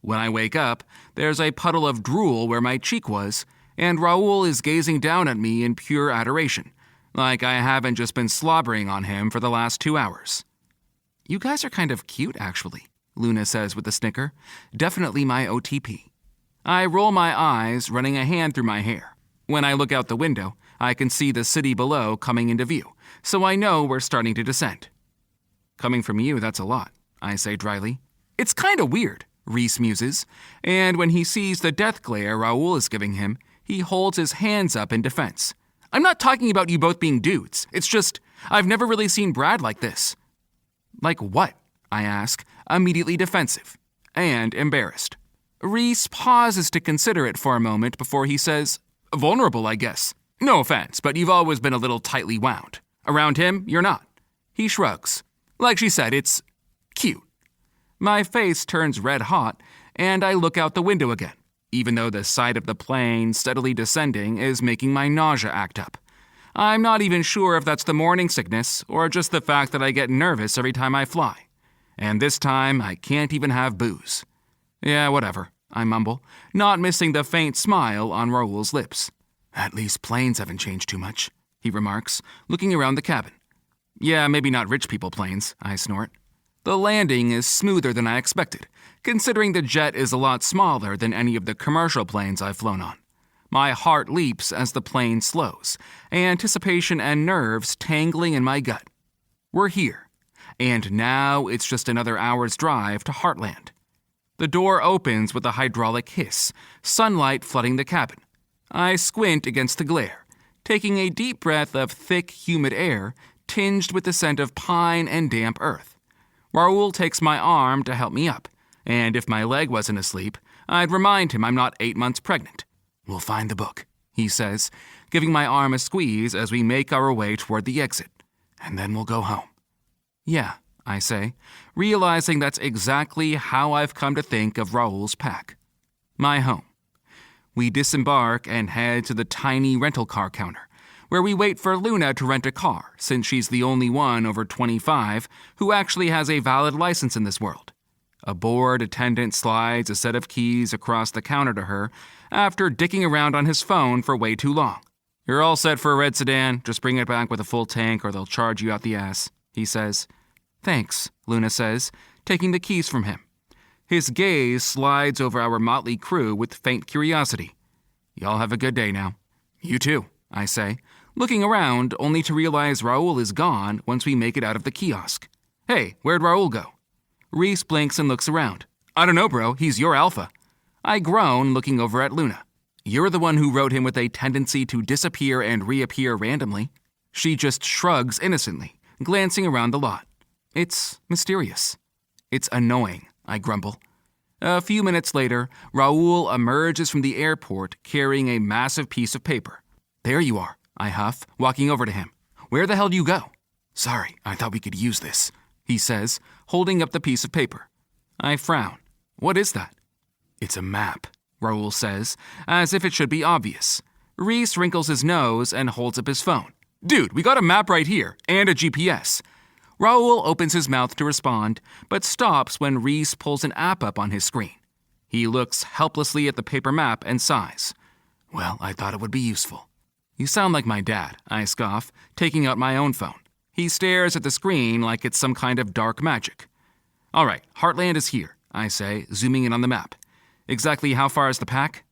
When I wake up, there's a puddle of drool where my cheek was, and Raul is gazing down at me in pure adoration, like I haven't just been slobbering on him for the last 2 hours. You guys are kind of cute, actually, Luna says with a snicker. Definitely my OTP. I roll my eyes, running a hand through my hair. When I look out the window, I can see the city below coming into view, so I know we're starting to descend. Coming from you, that's a lot, I say dryly. It's kinda weird, Reese muses, and when he sees the death glare Raoul is giving him, he holds his hands up in defense. I'm not talking about you both being dudes. It's just, I've never really seen Brad like this. Like what? I ask, immediately defensive and embarrassed. Reese pauses to consider it for a moment before he says, vulnerable, I guess. No offense, but you've always been a little tightly wound. Around him, you're not. He shrugs. Like she said, it's cute. My face turns red hot, and I look out the window again, even though the sight of the plane steadily descending is making my nausea act up. I'm not even sure if that's the morning sickness or just the fact that I get nervous every time I fly. And this time, I can't even have booze. Yeah, whatever, I mumble, not missing the faint smile on Raoul's lips. At least planes haven't changed too much, he remarks, looking around the cabin. Yeah, maybe not rich people planes, I snort. The landing is smoother than I expected, considering the jet is a lot smaller than any of the commercial planes I've flown on. My heart leaps as the plane slows, anticipation and nerves tangling in my gut. We're here, and now it's just another hour's drive to Heartland. The door opens with a hydraulic hiss, sunlight flooding the cabin. I squint against the glare, taking a deep breath of thick, humid air tinged with the scent of pine and damp earth. Raoul takes my arm to help me up, and if my leg wasn't asleep, I'd remind him I'm not 8 months pregnant. We'll find the book, he says, giving my arm a squeeze as we make our way toward the exit, and then we'll go home. Yeah, I say, realizing that's exactly how I've come to think of Raoul's pack. My home. We disembark and head to the tiny rental car counter, where we wait for Luna to rent a car, since she's the only one over 25 who actually has a valid license in this world. A bored attendant slides a set of keys across the counter to her after dicking around on his phone for way too long. You're all set for a red sedan, just bring it back with a full tank or they'll charge you out the ass, he says. Thanks, Luna says, taking the keys from him. His gaze slides over our motley crew with faint curiosity. Y'all have a good day now. You too, I say, looking around only to realize Raoul is gone once we make it out of the kiosk. Hey, where'd Raoul go? Reese blinks and looks around. I don't know, bro. He's your alpha. I groan, looking over at Luna. You're the one who wrote him with a tendency to disappear and reappear randomly. She just shrugs innocently, glancing around the lot. It's mysterious. It's annoying, I grumble. A few minutes later, Raoul emerges from the airport carrying a massive piece of paper. There you are, I huff, walking over to him. Where the hell do you go? Sorry, I thought we could use this, he says, holding up the piece of paper. I frown. What is that? It's a map, Raoul says, as if it should be obvious. Reese wrinkles his nose and holds up his phone. Dude, we got a map right here, and a GPS. Raoul opens his mouth to respond, but stops when Reese pulls an app up on his screen. He looks helplessly at the paper map and sighs. Well, I thought it would be useful. You sound like my dad, I scoff, taking out my own phone. He stares at the screen like it's some kind of dark magic. All right, Heartland is here, I say, zooming in on the map. Exactly how far is the pack?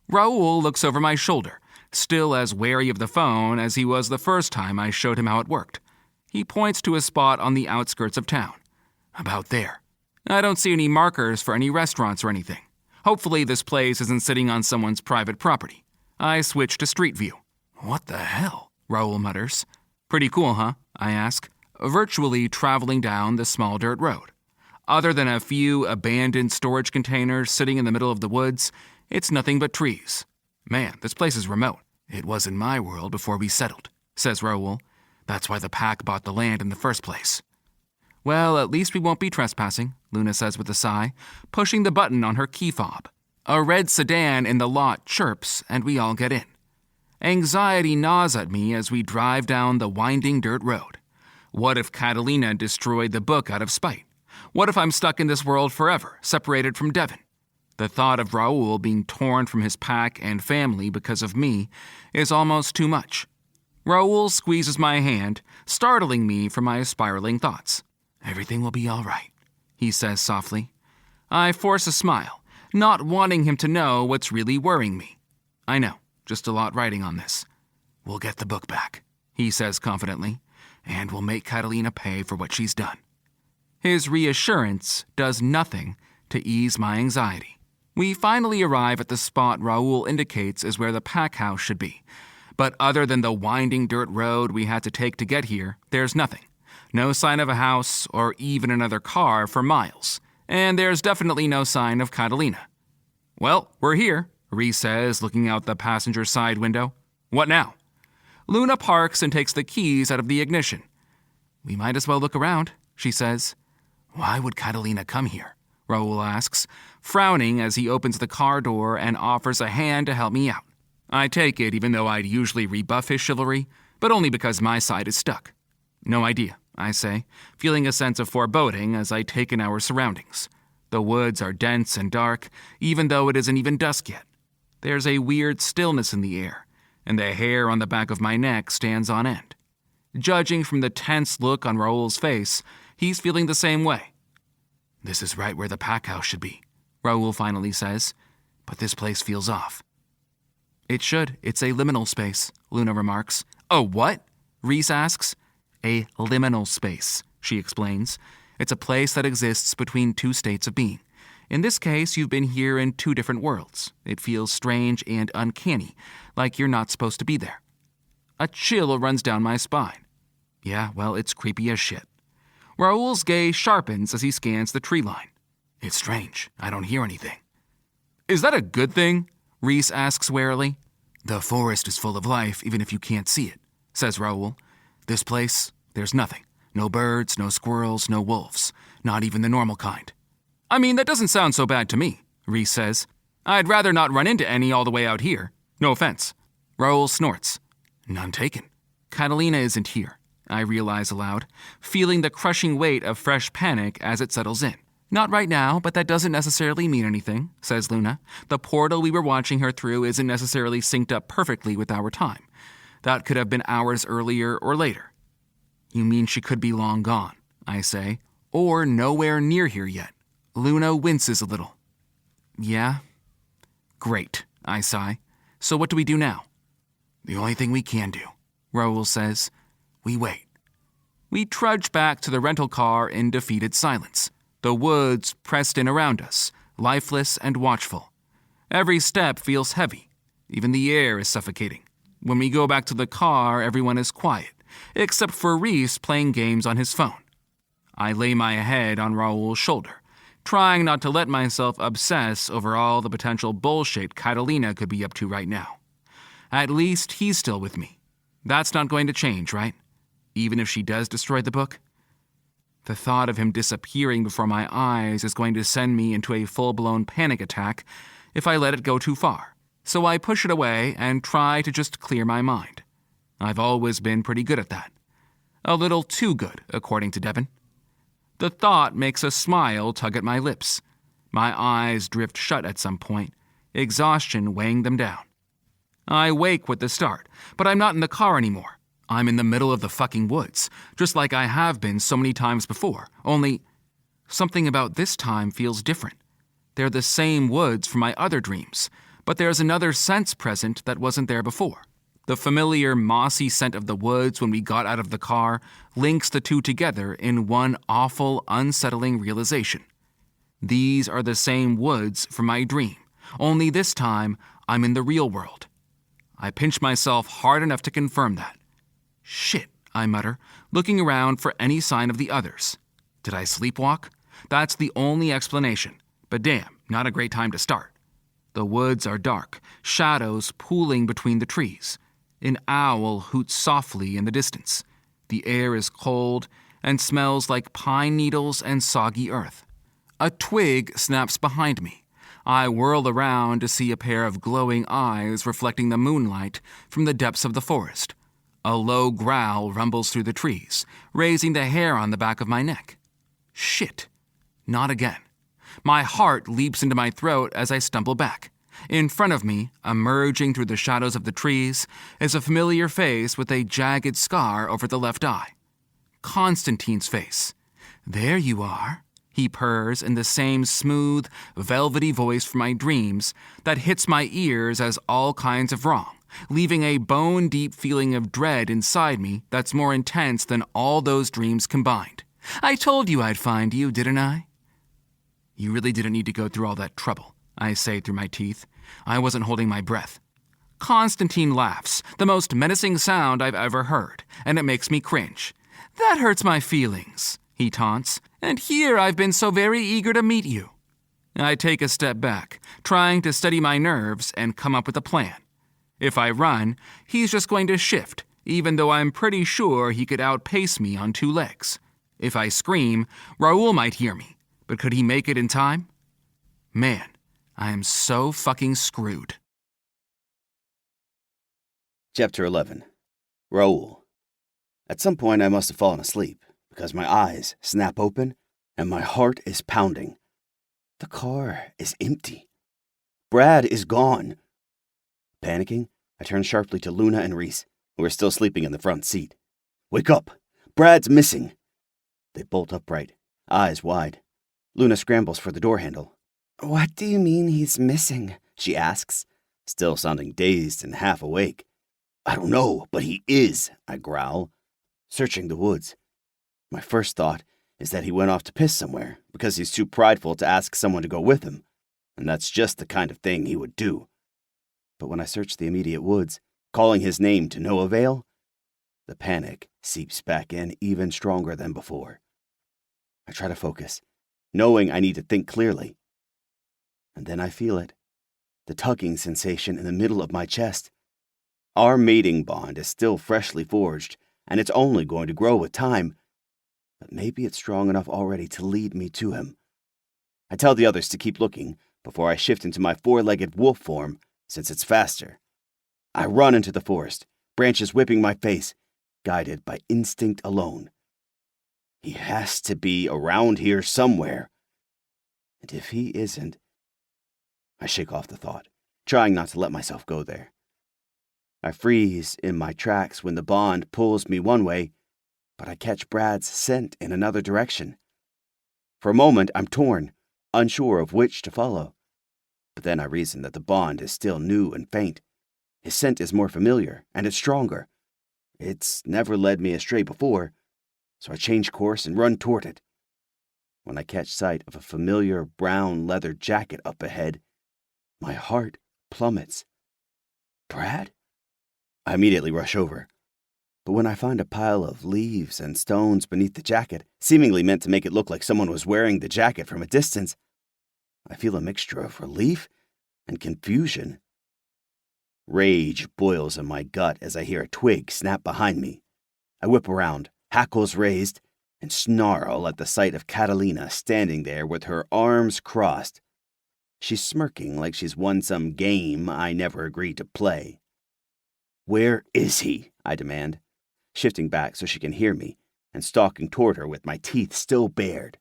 Raoul looks over my shoulder, still as wary of the phone as he was the first time I showed him how it worked. He points to a spot on the outskirts of town. About there. I don't see any markers for any restaurants or anything. Hopefully this place isn't sitting on someone's private property. I switch to Street View. What the hell? Raoul mutters. Pretty cool, huh? I ask, virtually traveling down the small dirt road. Other than a few abandoned storage containers sitting in the middle of the woods, it's nothing but trees. Man, this place is remote. It was in my world before we settled, says Raoul. That's why the pack bought the land in the first place. Well, at least we won't be trespassing, Luna says with a sigh, pushing the button on her key fob. A red sedan in the lot chirps, and we all get in. Anxiety gnaws at me as we drive down the winding dirt road. What if Catalina destroyed the book out of spite? What if I'm stuck in this world forever, separated from Devon? The thought of Raoul being torn from his pack and family because of me is almost too much. Raoul squeezes my hand, startling me from my spiraling thoughts. Everything will be all right, he says softly. I force a smile, not wanting him to know what's really worrying me. I know, just a lot writing on this. We'll get the book back, he says confidently, and we'll make Catalina pay for what she's done. His reassurance does nothing to ease my anxiety. We finally arrive at the spot Raoul indicates is where the pack house should be. But other than the winding dirt road we had to take to get here, there's nothing. No sign of a house or even another car for miles. And there's definitely no sign of Catalina. Well, we're here, Rhys says, looking out the passenger side window. What now? Luna parks and takes the keys out of the ignition. We might as well look around, she says. Why would Catalina come here? Raoul asks, frowning as he opens the car door and offers a hand to help me out. I take it even though I'd usually rebuff his chivalry, but only because my side is stuck. No idea, I say, feeling a sense of foreboding as I take in our surroundings. The woods are dense and dark, even though it isn't even dusk yet. There's a weird stillness in the air, and the hair on the back of my neck stands on end. Judging from the tense look on Raoul's face, he's feeling the same way. This is right where the pack house should be, Raoul finally says, but this place feels off. It should. It's a liminal space, Luna remarks. Oh, what? Rhys asks. A liminal space, she explains. It's a place that exists between two states of being. In this case, you've been here in two different worlds. It feels strange and uncanny, like you're not supposed to be there. A chill runs down my spine. Yeah, well, it's creepy as shit. Raoul's gaze sharpens as he scans the tree line. It's strange. I don't hear anything. Is that a good thing? Rhys asks warily. The forest is full of life, even if you can't see it, says Raoul. This place, there's nothing. No birds, no squirrels, no wolves. Not even the normal kind. I mean, that doesn't sound so bad to me, Rhys says. I'd rather not run into any all the way out here. No offense. Raoul snorts. None taken. Catalina isn't here, I realize aloud, feeling the crushing weight of fresh panic as it settles in. Not right now, but that doesn't necessarily mean anything, says Luna. The portal we were watching her through isn't necessarily synced up perfectly with our time. That could have been hours earlier or later. You mean she could be long gone, I say, or nowhere near here yet. Luna winces a little. Yeah? Great, I sigh. So what do we do now? The only thing we can do, Raoul says. We wait. We trudge back to the rental car in defeated silence. The woods pressed in around us, lifeless and watchful. Every step feels heavy. Even the air is suffocating. When we go back to the car, everyone is quiet, except for Rhys playing games on his phone. I lay my head on Raoul's shoulder, trying not to let myself obsess over all the potential bullshit Catalina could be up to right now. At least he's still with me. That's not going to change, right? Even if she does destroy the book? The thought of him disappearing before my eyes is going to send me into a full-blown panic attack if I let it go too far. So I push it away and try to just clear my mind. I've always been pretty good at that. A little too good, according to Devon. The thought makes a smile tug at my lips. My eyes drift shut at some point, exhaustion weighing them down. I wake with the start, but I'm not in the car anymore. I'm in the middle of the fucking woods, just like I have been so many times before, only something about this time feels different. They're the same woods from my other dreams, but there's another sense present that wasn't there before. The familiar mossy scent of the woods when we got out of the car links the two together in one awful, unsettling realization. These are the same woods from my dream, only this time I'm in the real world. I pinch myself hard enough to confirm that. Shit, I mutter, looking around for any sign of the others. Did I sleepwalk? That's the only explanation, but damn, not a great time to start. The woods are dark, shadows pooling between the trees. An owl hoots softly in the distance. The air is cold and smells like pine needles and soggy earth. A twig snaps behind me. I whirl around to see a pair of glowing eyes reflecting the moonlight from the depths of the forest. A low growl rumbles through the trees, raising the hair on the back of my neck. Shit. Not again. My heart leaps into my throat as I stumble back. In front of me, emerging through the shadows of the trees, is a familiar face with a jagged scar over the left eye. Constantine's face. There you are. He purrs in the same smooth, velvety voice from my dreams that hits my ears as all kinds of wrong, leaving a bone-deep feeling of dread inside me that's more intense than all those dreams combined. I told you I'd find you, didn't I? You really didn't need to go through all that trouble, I say through my teeth. I wasn't holding my breath. Constantine laughs, the most menacing sound I've ever heard, and it makes me cringe. That hurts my feelings, he taunts, and here I've been so very eager to meet you. I take a step back, trying to steady my nerves and come up with a plan. If I run, he's just going to shift, even though I'm pretty sure he could outpace me on 2 legs. If I scream, Raoul might hear me, but could he make it in time? Man, I am so fucking screwed. Chapter 11. Raoul. At some point I must have fallen asleep, because my eyes snap open and my heart is pounding. The car is empty. Brad is gone. Panicking, I turn sharply to Luna and Reese, who are still sleeping in the front seat. Wake up! Brad's missing! They bolt upright, eyes wide. Luna scrambles for the door handle. What do you mean he's missing? She asks, still sounding dazed and half awake. I don't know, but he is, I growl, searching the woods. My first thought is that he went off to piss somewhere because he's too prideful to ask someone to go with him, and that's just the kind of thing he would do. But when I search the immediate woods, calling his name to no avail, the panic seeps back in even stronger than before. I try to focus, knowing I need to think clearly. And then I feel it, the tugging sensation in the middle of my chest. Our mating bond is still freshly forged, and it's only going to grow with time, but maybe it's strong enough already to lead me to him. I tell the others to keep looking before I shift into my 4-legged wolf form, since it's faster. I run into the forest, branches whipping my face, guided by instinct alone. He has to be around here somewhere. And if he isn't... I shake off the thought, trying not to let myself go there. I freeze in my tracks when the bond pulls me one way, but I catch Brad's scent in another direction. For a moment, I'm torn, unsure of which to follow. But then I reason that the bond is still new and faint. His scent is more familiar, and it's stronger. It's never led me astray before, so I change course and run toward it. When I catch sight of a familiar brown leather jacket up ahead, my heart plummets. Brad? I immediately rush over. But when I find a pile of leaves and stones beneath the jacket, seemingly meant to make it look like someone was wearing the jacket from a distance, I feel a mixture of relief and confusion. Rage boils in my gut as I hear a twig snap behind me. I whip around, hackles raised, and snarl at the sight of Catalina standing there with her arms crossed. She's smirking like she's won some game I never agreed to play. Where is he? I demand, shifting back so she can hear me and stalking toward her with my teeth still bared.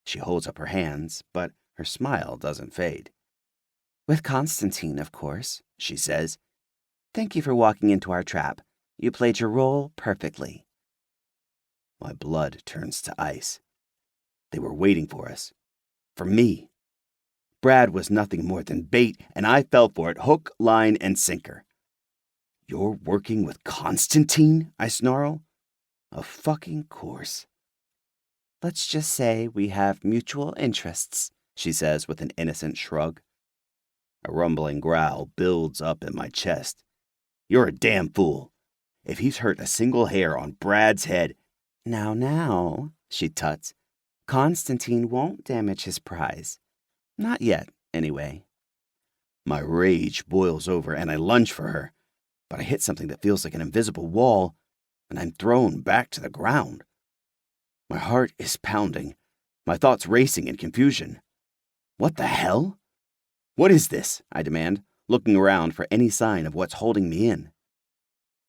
She holds up her hands, but her smile doesn't fade. With Constantine, of course, she says. Thank you for walking into our trap. You played your role perfectly. My blood turns to ice. They were waiting for us. For me. Brad was nothing more than bait, and I fell for it hook, line, and sinker. You're working with Constantine? I snarl. Of fucking course. Let's just say we have mutual interests, she says with an innocent shrug. A rumbling growl builds up in my chest. You're a damn fool. If he's hurt a single hair on Brad's head... Now, she tuts. Constantine won't damage his prize. Not yet, anyway. My rage boils over and I lunge for her, but I hit something that feels like an invisible wall, and I'm thrown back to the ground. My heart is pounding, my thoughts racing in confusion. What the hell? What is this? I demand, looking around for any sign of what's holding me in.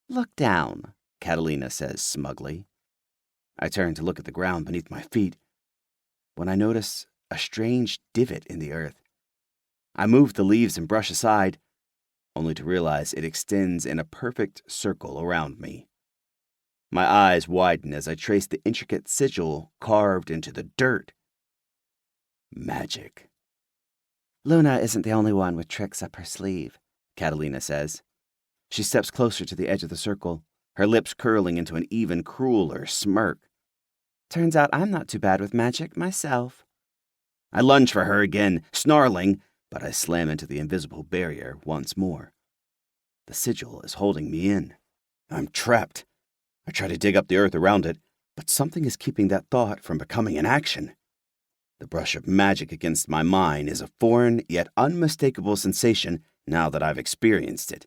Look down, Catalina says smugly. I turn to look at the ground beneath my feet, when I notice a strange divot in the earth. I move the leaves and brush aside, only to realize it extends in a perfect circle around me. My eyes widen as I trace the intricate sigil carved into the dirt. Magic. Luna isn't the only one with tricks up her sleeve, Catalina says. She steps closer to the edge of the circle, her lips curling into an even crueler smirk. Turns out I'm not too bad with magic myself. I lunge for her again, snarling, but I slam into the invisible barrier once more. The sigil is holding me in. I'm trapped. I try to dig up the earth around it, but something is keeping that thought from becoming an action. The brush of magic against my mind is a foreign yet unmistakable sensation now that I've experienced it.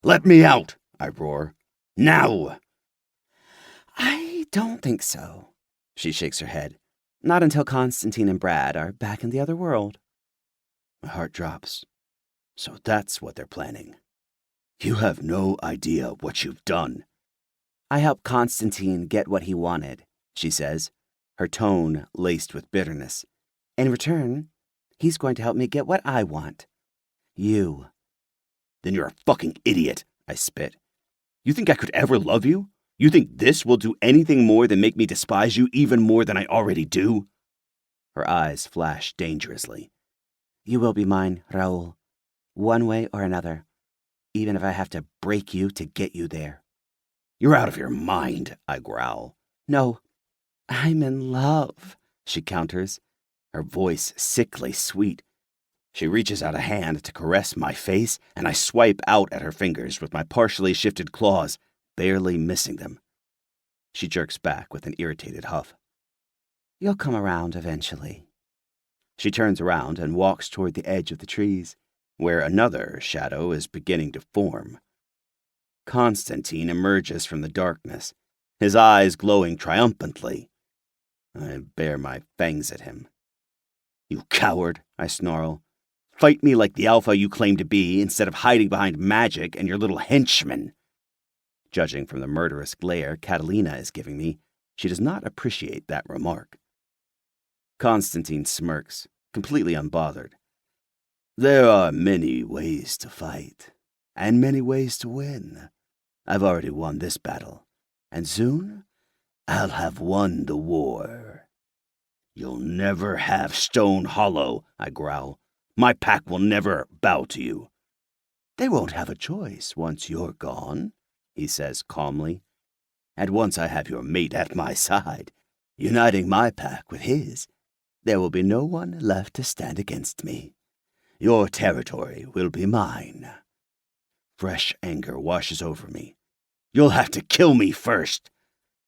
"Let me out!" I roar. "Now!" "I don't think so." She shakes her head. "Not until Constantine and Brad are back in the other world." My heart drops. So that's what they're planning. You have no idea what you've done. "I helped Constantine get what he wanted," she says, her tone laced with bitterness. "In return, he's going to help me get what I want. You." "Then you're a fucking idiot," I spit. "You think I could ever love you? You think this will do anything more than make me despise you even more than I already do?" Her eyes flash dangerously. "You will be mine, Raoul, one way or another, even if I have to break you to get you there." "You're out of your mind," I growl. "No, I'm in love," she counters, her voice sickly sweet. She reaches out a hand to caress my face, and I swipe out at her fingers with my partially shifted claws, barely missing them. She jerks back with an irritated huff. "You'll come around eventually." She turns around and walks toward the edge of the trees, where another shadow is beginning to form. Constantine emerges from the darkness, his eyes glowing triumphantly. I bare my fangs at him. "You coward," I snarl. "Fight me like the alpha you claim to be, instead of hiding behind magic and your little henchmen." Judging from the murderous glare Catalina is giving me, she does not appreciate that remark. Constantine smirks, completely unbothered. "There are many ways to fight, and many ways to win. I've already won this battle, and soon I'll have won the war." "You'll never have Stone Hollow," I growl. "My pack will never bow to you." "They won't have a choice once you're gone," he says calmly. "And once I have your mate at my side, uniting my pack with his, there will be no one left to stand against me. Your territory will be mine." Fresh anger washes over me. "You'll have to kill me first."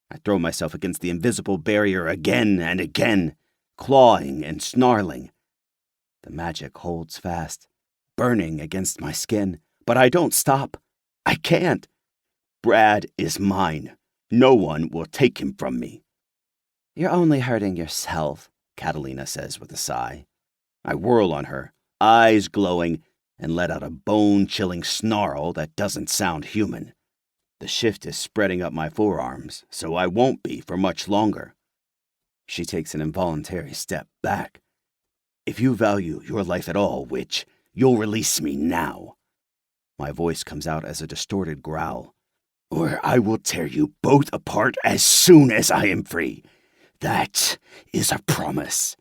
I throw myself against the invisible barrier again and again, clawing and snarling. The magic holds fast, burning against my skin, but I don't stop. I can't. Brad is mine. No one will take him from me. "You're only hurting yourself," Catalina says with a sigh. I whirl on her, eyes glowing, and let out a bone-chilling snarl that doesn't sound human. The shift is spreading up my forearms, so I won't be for much longer. She takes an involuntary step back. "If you value your life at all, witch, you'll release me now." My voice comes out as a distorted growl. "Or I will tear you both apart as soon as I am free. That is a promise."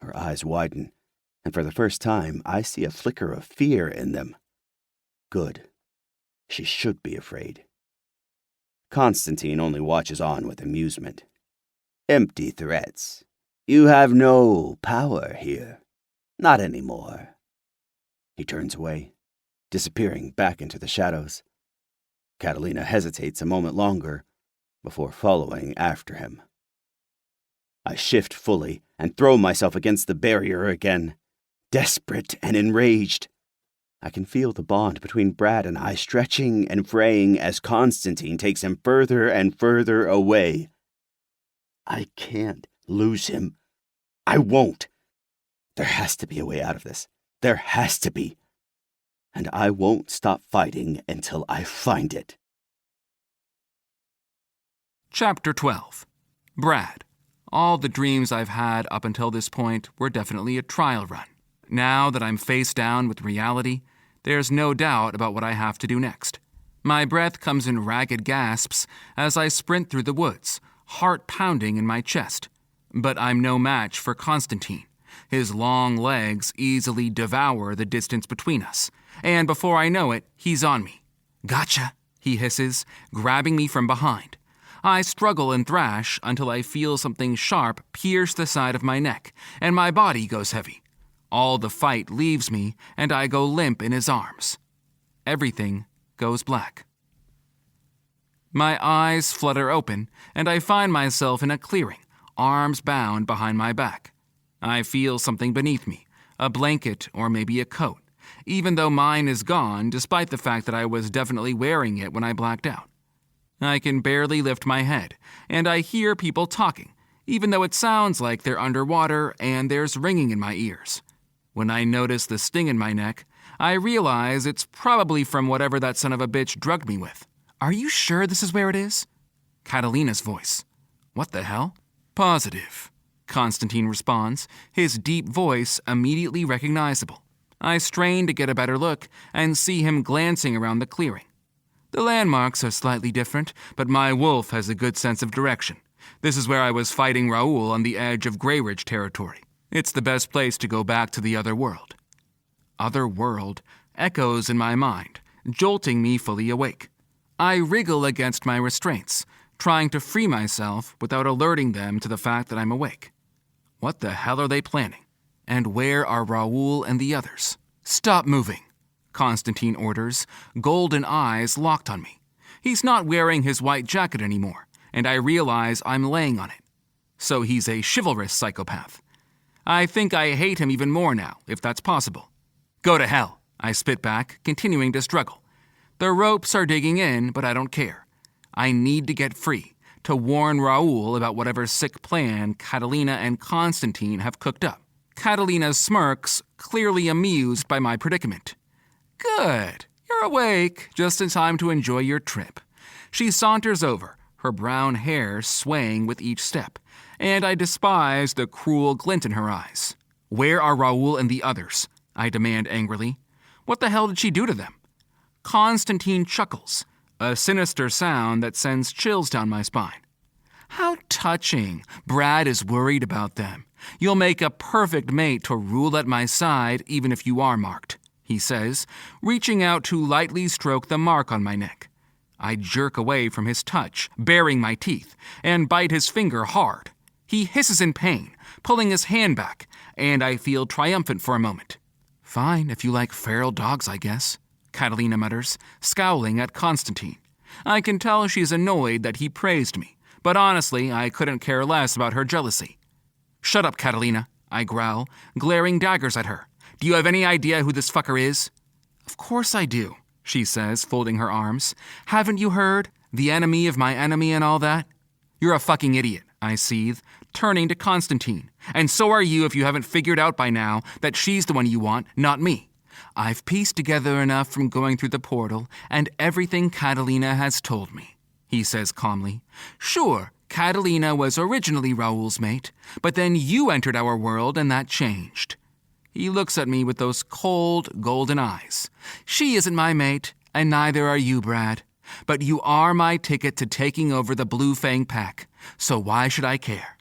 Her eyes widen, and for the first time I see a flicker of fear in them. Good. She should be afraid. Constantine only watches on with amusement. "Empty threats. You have no power here. Not anymore." He turns away, disappearing back into the shadows. Catalina hesitates a moment longer before following after him. I shift fully and throw myself against the barrier again, desperate and enraged. I can feel the bond between Brad and I stretching and fraying as Constantine takes him further and further away. I can't lose him. I won't. There has to be a way out of this. There has to be. And I won't stop fighting until I find it. Chapter 12. Brad. All the dreams I've had up until this point were definitely a trial run. Now that I'm face down with reality, there's no doubt about what I have to do next. My breath comes in ragged gasps as I sprint through the woods, heart pounding in my chest. But I'm no match for Constantine, His long legs easily devour the distance between us, and before I know it, he's on me. "Gotcha," he hisses, grabbing me from behind. I struggle and thrash until I feel something sharp pierce the side of my neck, and my body goes heavy. All the fight leaves me, and I go limp in his arms. Everything goes black. My eyes flutter open, and I find myself in a clearing, arms bound behind my back. I feel something beneath me, a blanket or maybe a coat, even though mine is gone despite the fact that I was definitely wearing it when I blacked out. I can barely lift my head, and I hear people talking, even though it sounds like they're underwater and there's ringing in my ears. When I notice the sting in my neck, I realize it's probably from whatever that son of a bitch drugged me with. "Are you sure this is where it is?" Catalina's voice. "What the hell?" "Positive," Constantine responds, his deep voice immediately recognizable. I strain to get a better look and see him glancing around the clearing. The landmarks are slightly different, but my wolf has a good sense of direction. This is where I was fighting Raoul on the edge of Grey Ridge territory. It's the best place to go back to the other world. Other world echoes in my mind, jolting me fully awake. I wriggle against my restraints, trying to free myself without alerting them to the fact that I'm awake. What the hell are they planning? And where are Raoul and the others? "Stop moving," Constantine orders, golden eyes locked on me. He's not wearing his white jacket anymore, and I realize I'm laying on it. So he's a chivalrous psychopath. I think I hate him even more now, if that's possible. "Go to hell," I spit back, continuing to struggle. The ropes are digging in, but I don't care. I need to get free, to warn Raoul about whatever sick plan Catalina and Constantine have cooked up. Catalina smirks, clearly amused by my predicament. "Good. You're awake, just in time to enjoy your trip." She saunters over, her brown hair swaying with each step, and I despise the cruel glint in her eyes. "Where are Raoul and the others?" I demand angrily. What the hell did she do to them? Constantine chuckles, a sinister sound that sends chills down my spine. "How touching. Brad is worried about them. You'll make a perfect mate to rule at my side even if you are marked," he says, reaching out to lightly stroke the mark on my neck. I jerk away from his touch, baring my teeth, and bite his finger hard. He hisses in pain, pulling his hand back, and I feel triumphant for a moment. "Fine, if you like feral dogs, I guess," Catalina mutters, scowling at Constantine. I can tell she's annoyed that he praised me, but honestly, I couldn't care less about her jealousy. "Shut up, Catalina," I growl, glaring daggers at her. "Do you have any idea who this fucker is?" "Of course I do," she says, folding her arms. "Haven't you heard? The enemy of my enemy and all that?" "You're a fucking idiot," I seethe, turning to Constantine. "And so are you if you haven't figured out by now that she's the one you want, not me. I've pieced together enough from going through the portal and everything Catalina has told me," he says calmly. "Sure, Catalina was originally Raoul's mate, but then you entered our world and that changed." He looks at me with those cold, golden eyes. "She isn't my mate, and neither are you, Brad. But you are my ticket to taking over the Blue Fang Pack, so why should I care?"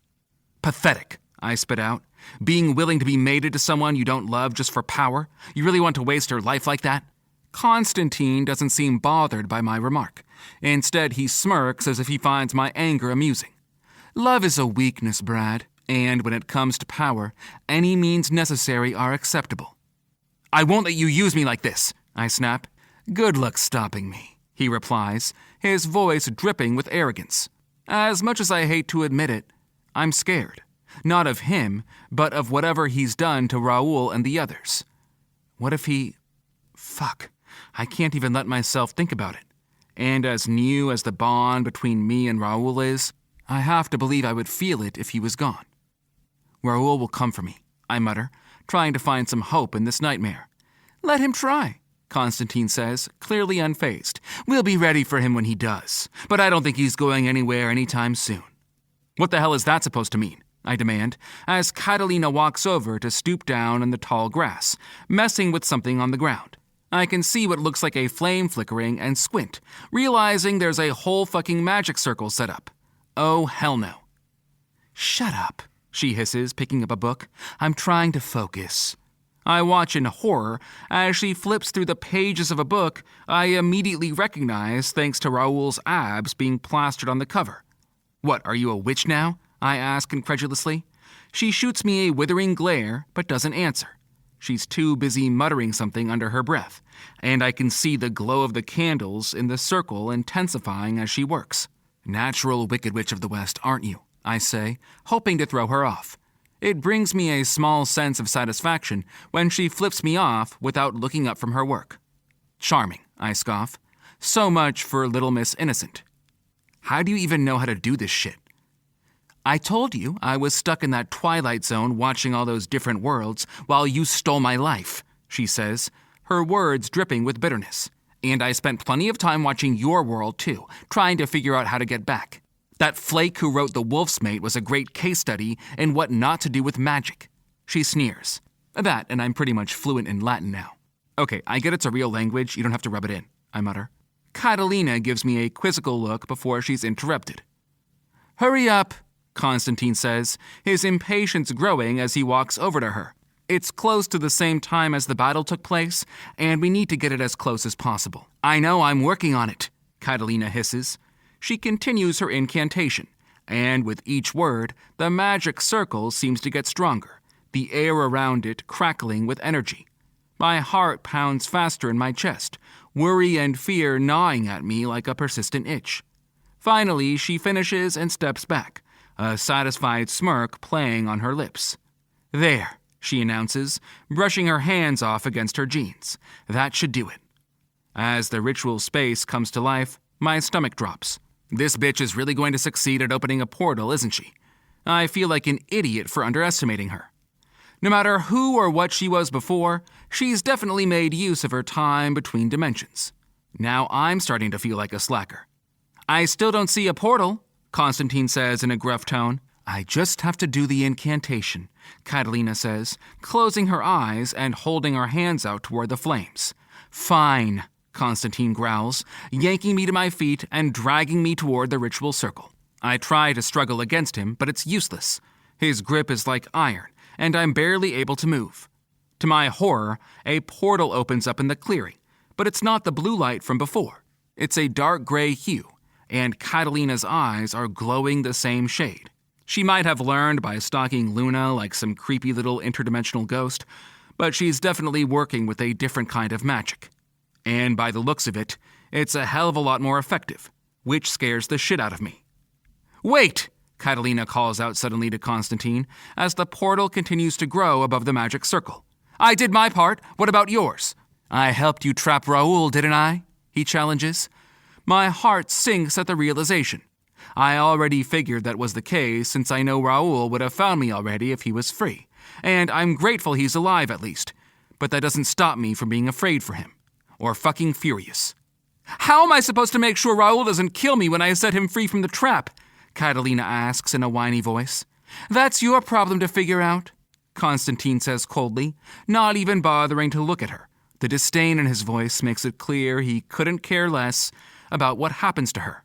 "Pathetic," I spit out. "Being willing to be mated to someone you don't love just for power? You really want to waste her life like that?" Constantine doesn't seem bothered by my remark. Instead, he smirks as if he finds my anger amusing. "Love is a weakness, Brad, and when it comes to power, any means necessary are acceptable." "I won't let you use me like this," I snap. "Good luck stopping me," he replies, his voice dripping with arrogance. As much as I hate to admit it, I'm scared. Not of him, but of whatever he's done to Raoul and the others. What if he... Fuck. I can't even let myself think about it. And as new as the bond between me and Raoul is, I have to believe I would feel it if he was gone. "Raoul will come for me," I mutter, trying to find some hope in this nightmare. "Let him try," Constantine says, clearly unfazed. "We'll be ready for him when he does, but I don't think he's going anywhere anytime soon." "What the hell is that supposed to mean?" I demand, as Catalina walks over to stoop down in the tall grass, messing with something on the ground. I can see what looks like a flame flickering and squint, realizing there's a whole fucking magic circle set up. Oh, hell no. "Shut up," she hisses, picking up a book. I'm trying to focus. I watch in horror as she flips through the pages of a book I immediately recognize thanks to Raoul's abs being plastered on the cover. What, are you a witch now? I ask incredulously. She shoots me a withering glare, but doesn't answer. She's too busy muttering something under her breath, and I can see the glow of the candles in the circle intensifying as she works. Natural Wicked Witch of the West, aren't you? I say, hoping to throw her off. It brings me a small sense of satisfaction when she flips me off without looking up from her work. Charming, I scoff. So much for Little Miss Innocent. How do you even know how to do this shit? I told you I was stuck in that Twilight Zone watching all those different worlds while you stole my life, she says, her words dripping with bitterness. And I spent plenty of time watching your world, too, trying to figure out how to get back. That flake who wrote The Wolf's Mate was a great case study in what not to do with magic. She sneers. That, and I'm pretty much fluent in Latin now. Okay, I get it's a real language, you don't have to rub it in, I mutter. Catalina gives me a quizzical look before she's interrupted. Hurry up, Constantine says, his impatience growing as he walks over to her. It's close to the same time as the battle took place, and we need to get it as close as possible. I know, I'm working on it, Catalina hisses. She continues her incantation, and with each word, the magic circle seems to get stronger, the air around it crackling with energy. My heart pounds faster in my chest, worry and fear gnawing at me like a persistent itch. Finally, she finishes and steps back, a satisfied smirk playing on her lips. There, she announces, brushing her hands off against her jeans. That should do it. As the ritual space comes to life, my stomach drops. This bitch is really going to succeed at opening a portal, isn't she? I feel like an idiot for underestimating her. No matter who or what she was before, she's definitely made use of her time between dimensions. Now I'm starting to feel like a slacker. I still don't see a portal, Constantine says in a gruff tone. I just have to do the incantation, Catalina says, closing her eyes and holding her hands out toward the flames. Fine, Constantine growls, yanking me to my feet and dragging me toward the ritual circle. I try to struggle against him, but it's useless. His grip is like iron, and I'm barely able to move. To my horror, a portal opens up in the clearing, but it's not the blue light from before. It's a dark gray hue, and Catalina's eyes are glowing the same shade. She might have learned by stalking Luna like some creepy little interdimensional ghost, but she's definitely working with a different kind of magic. And by the looks of it, it's a hell of a lot more effective, which scares the shit out of me. Wait! Catalina calls out suddenly to Constantine as the portal continues to grow above the magic circle. I did my part. What about yours? I helped you trap Raoul, didn't I? He challenges. My heart sinks at the realization. I already figured that was the case since I know Raoul would have found me already if he was free. And I'm grateful he's alive at least. But that doesn't stop me from being afraid for him. Or fucking furious. How am I supposed to make sure Raoul doesn't kill me when I set him free from the trap? Catalina asks in a whiny voice. That's your problem to figure out, Constantine says coldly, not even bothering to look at her. The disdain in his voice makes it clear he couldn't care less about what happens to her.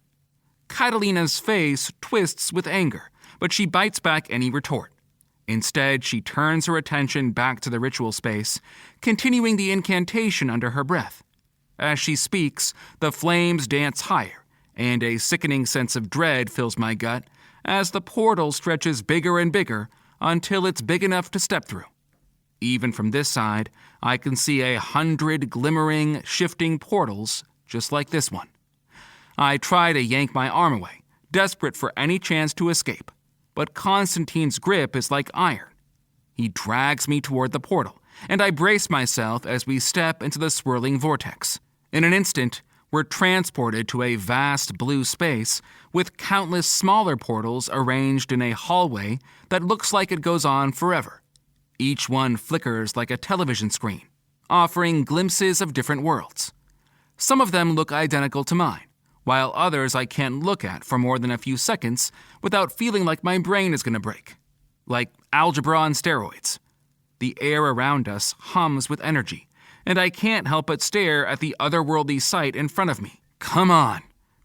Catalina's face twists with anger, but she bites back any retort. Instead, she turns her attention back to the ritual space, continuing the incantation under her breath. As she speaks, the flames dance higher, and a sickening sense of dread fills my gut as the portal stretches bigger and bigger until it's big enough to step through. Even from this side, I can see 100 glimmering, shifting portals just like this one. I try to yank my arm away, desperate for any chance to escape, but Constantine's grip is like iron. He drags me toward the portal, and I brace myself as we step into the swirling vortex. In an instant, we're transported to a vast blue space with countless smaller portals arranged in a hallway that looks like it goes on forever. Each one flickers like a television screen, offering glimpses of different worlds. Some of them look identical to mine, while others I can't look at for more than a few seconds without feeling like my brain is going to break. Like algebra on steroids. The air around us hums with energy, and I can't help but stare at the otherworldly sight in front of me. Come on,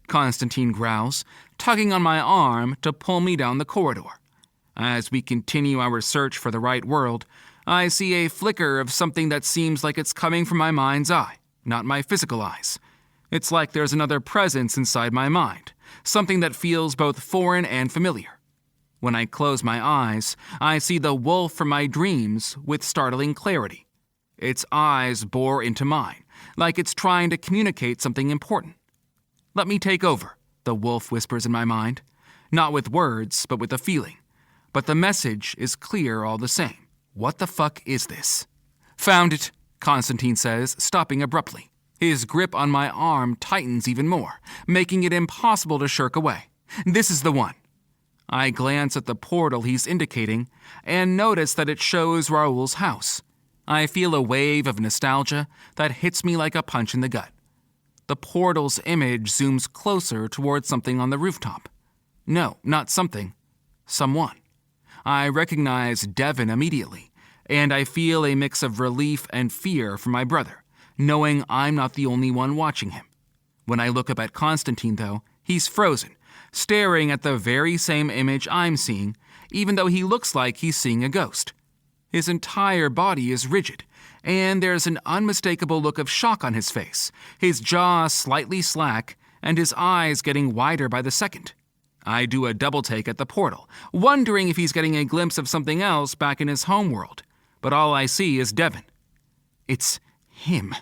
Constantine growls, tugging on my arm to pull me down the corridor. As we continue our search for the right world, I see a flicker of something that seems like it's coming from my mind's eye, not my physical eyes. It's like there's another presence inside my mind, something that feels both foreign and familiar. When I close my eyes, I see the wolf from my dreams with startling clarity. Its eyes bore into mine, like it's trying to communicate something important. "Let me take over," the wolf whispers in my mind, not with words, but with a feeling. But the message is clear all the same. What the fuck is this? "Found it," Constantine says, stopping abruptly. His grip on my arm tightens even more, making it impossible to shirk away. "This is the one." I glance at the portal he's indicating and notice that it shows Raoul's house. I feel a wave of nostalgia that hits me like a punch in the gut. The portal's image zooms closer towards something on the rooftop. No, not something. Someone. I recognize Devin immediately, and I feel a mix of relief and fear for my brother, knowing I'm not the only one watching him. When I look up at Constantine, though, he's frozen, staring at the very same image I'm seeing, even though he looks like he's seeing a ghost. His entire body is rigid, and there's an unmistakable look of shock on his face, his jaw slightly slack, and his eyes getting wider by the second. I do a double take at the portal, wondering if he's getting a glimpse of something else back in his homeworld, but all I see is Devin. "It's him,"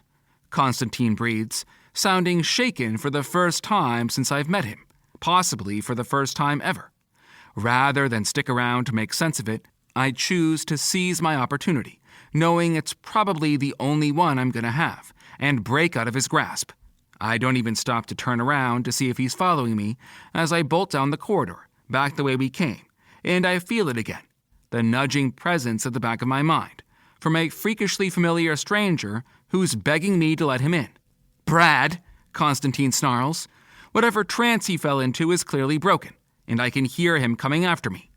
Constantine breathes, sounding shaken for the first time since I've met him, possibly for the first time ever. Rather than stick around to make sense of it, I choose to seize my opportunity, knowing it's probably the only one I'm going to have, and break out of his grasp. I don't even stop to turn around to see if he's following me as I bolt down the corridor, back the way we came, and I feel it again, the nudging presence at the back of my mind, from a freakishly familiar stranger who's begging me to let him in. "Brad," Constantine snarls. Whatever trance he fell into is clearly broken, and I can hear him coming after me.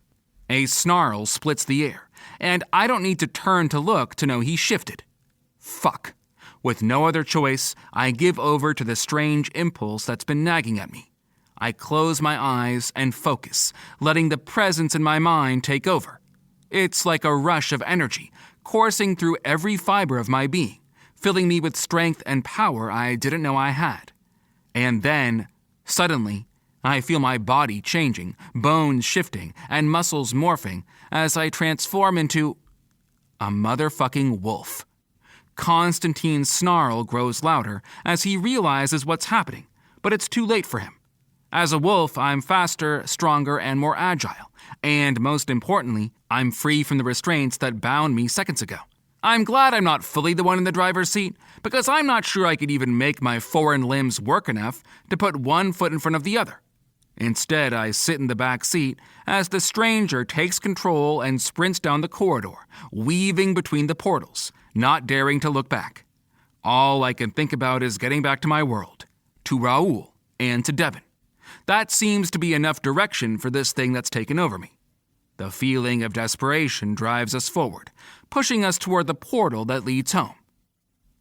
A snarl splits the air, and I don't need to turn to look to know he's shifted. Fuck. With no other choice, I give over to the strange impulse that's been nagging at me. I close my eyes and focus, letting the presence in my mind take over. It's like a rush of energy, coursing through every fiber of my being, filling me with strength and power I didn't know I had. And then, suddenly, I feel my body changing, bones shifting, and muscles morphing as I transform into a motherfucking wolf. Constantine's snarl grows louder as he realizes what's happening, but it's too late for him. As a wolf, I'm faster, stronger, and more agile, and most importantly, I'm free from the restraints that bound me seconds ago. I'm glad I'm not fully the one in the driver's seat, because I'm not sure I could even make my foreign limbs work enough to put one foot in front of the other. Instead, I sit in the back seat as the stranger takes control and sprints down the corridor, weaving between the portals, not daring to look back. All I can think about is getting back to my world, to Raoul, and to Devin. That seems to be enough direction for this thing that's taken over me. The feeling of desperation drives us forward, pushing us toward the portal that leads home.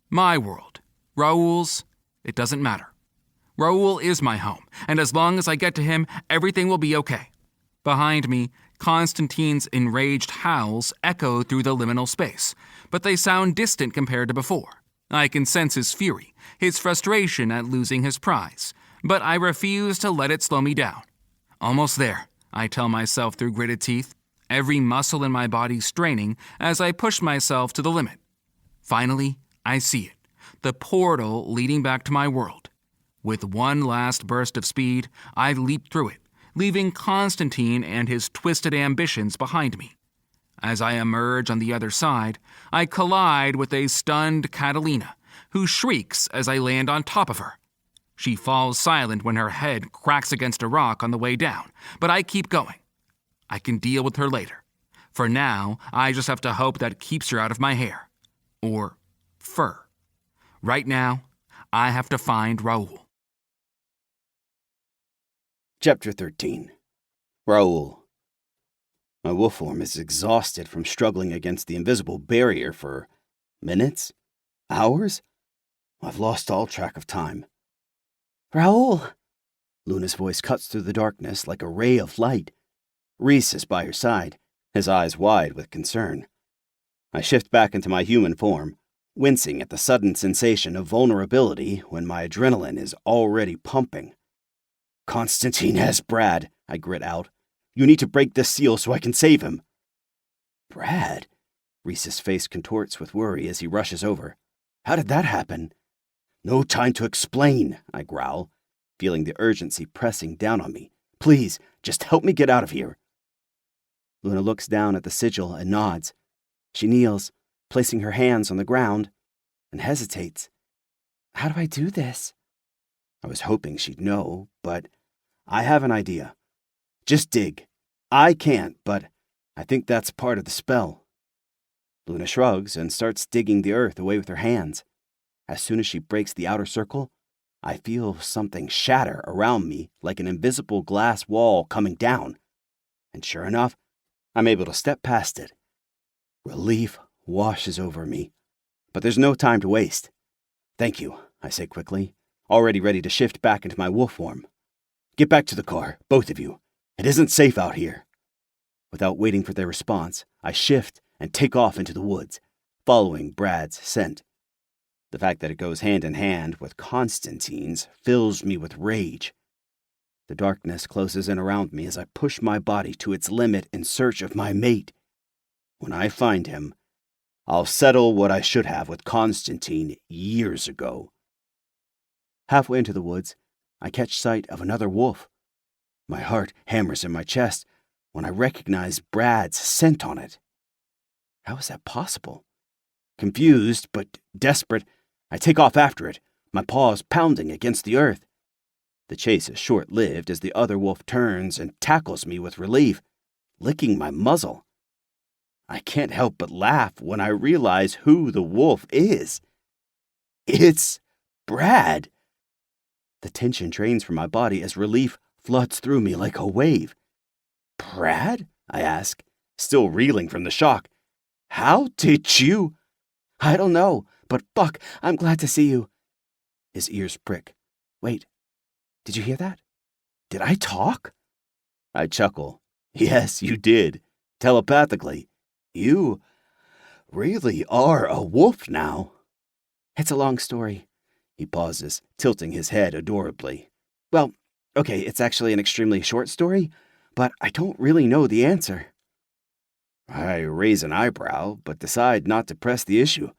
My world. Raoul's, it doesn't matter. Raoul is my home, and as long as I get to him, everything will be okay. Behind me, Constantine's enraged howls echo through the liminal space, but they sound distant compared to before. I can sense his fury, his frustration at losing his prize, but I refuse to let it slow me down. Almost there, I tell myself through gritted teeth, every muscle in my body straining as I push myself to the limit. Finally, I see it, the portal leading back to my world. With one last burst of speed, I leap through it, leaving Constantine and his twisted ambitions behind me. As I emerge on the other side, I collide with a stunned Catalina, who shrieks as I land on top of her. She falls silent when her head cracks against a rock on the way down, but I keep going. I can deal with her later. For now, I just have to hope that keeps her out of my hair. Or fur. Right now, I have to find Raoul. Chapter 13. Raoul. My wolf form is exhausted from struggling against the invisible barrier for minutes? Hours? I've lost all track of time. Raoul! Luna's voice cuts through the darkness like a ray of light. Reese is by her side, his eyes wide with concern. I shift back into my human form, wincing at the sudden sensation of vulnerability when my adrenaline is already pumping. "Constantine has Brad," I grit out. "You need to break this seal so I can save him." "Brad?" Reese's face contorts with worry as he rushes over. "How did that happen?" "No time to explain," I growl, feeling the urgency pressing down on me. "Please, just help me get out of here." Luna looks down at the sigil and nods. She kneels, placing her hands on the ground, and hesitates. "How do I do this?" I was hoping she'd know, but I have an idea. "Just dig. I can't, but I think that's part of the spell." Luna shrugs and starts digging the earth away with her hands. As soon as she breaks the outer circle, I feel something shatter around me like an invisible glass wall coming down. And sure enough, I'm able to step past it. Relief washes over me, but there's no time to waste. "Thank you," I say quickly, already ready to shift back into my wolf form. "Get back to the car, both of you. It isn't safe out here." Without waiting for their response, I shift and take off into the woods, following Brad's scent. The fact that it goes hand in hand with Constantine's fills me with rage. The darkness closes in around me as I push my body to its limit in search of my mate. When I find him, I'll settle what I should have with Constantine years ago. Halfway into the woods, I catch sight of another wolf. My heart hammers in my chest when I recognize Brad's scent on it. How is that possible? Confused but desperate, I take off after it, my paws pounding against the earth. The chase is short-lived as the other wolf turns and tackles me with relief, licking my muzzle. I can't help but laugh when I realize who the wolf is. It's Brad. The tension drains from my body as relief floods through me like a wave. "Brad?" I ask, still reeling from the shock. "How did you—" "I don't know, but fuck, I'm glad to see you." His ears prick. "Wait, did you hear that? Did I talk?" I chuckle. "Yes, you did. Telepathically. You really are a wolf now." "It's a long story." He pauses, tilting his head adorably. "Well, okay, it's actually an extremely short story, but I don't really know the answer." I raise an eyebrow, but decide not to press the issue.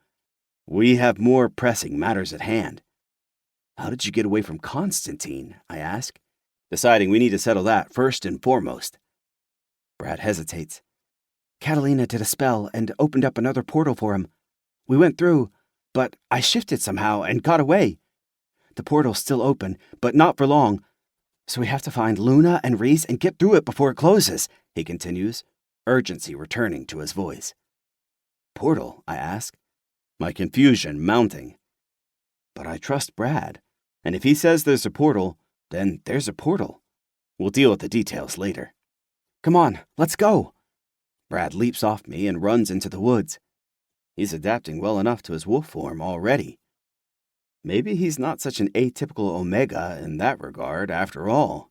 We have more pressing matters at hand. "How did you get away from Constantine?" I ask, deciding we need to settle that first and foremost. Brad hesitates. "Catalina did a spell and opened up another portal for him. We went through, but I shifted somehow and got away. The portal's still open, but not for long, so we have to find Luna and Reese and get through it before it closes," he continues, urgency returning to his voice. "Portal?" I ask, my confusion mounting. But I trust Brad, and if he says there's a portal, then there's a portal. We'll deal with the details later. "Come on, let's go." Brad leaps off me and runs into the woods. He's adapting well enough to his wolf form already. Maybe he's not such an atypical Omega in that regard after all.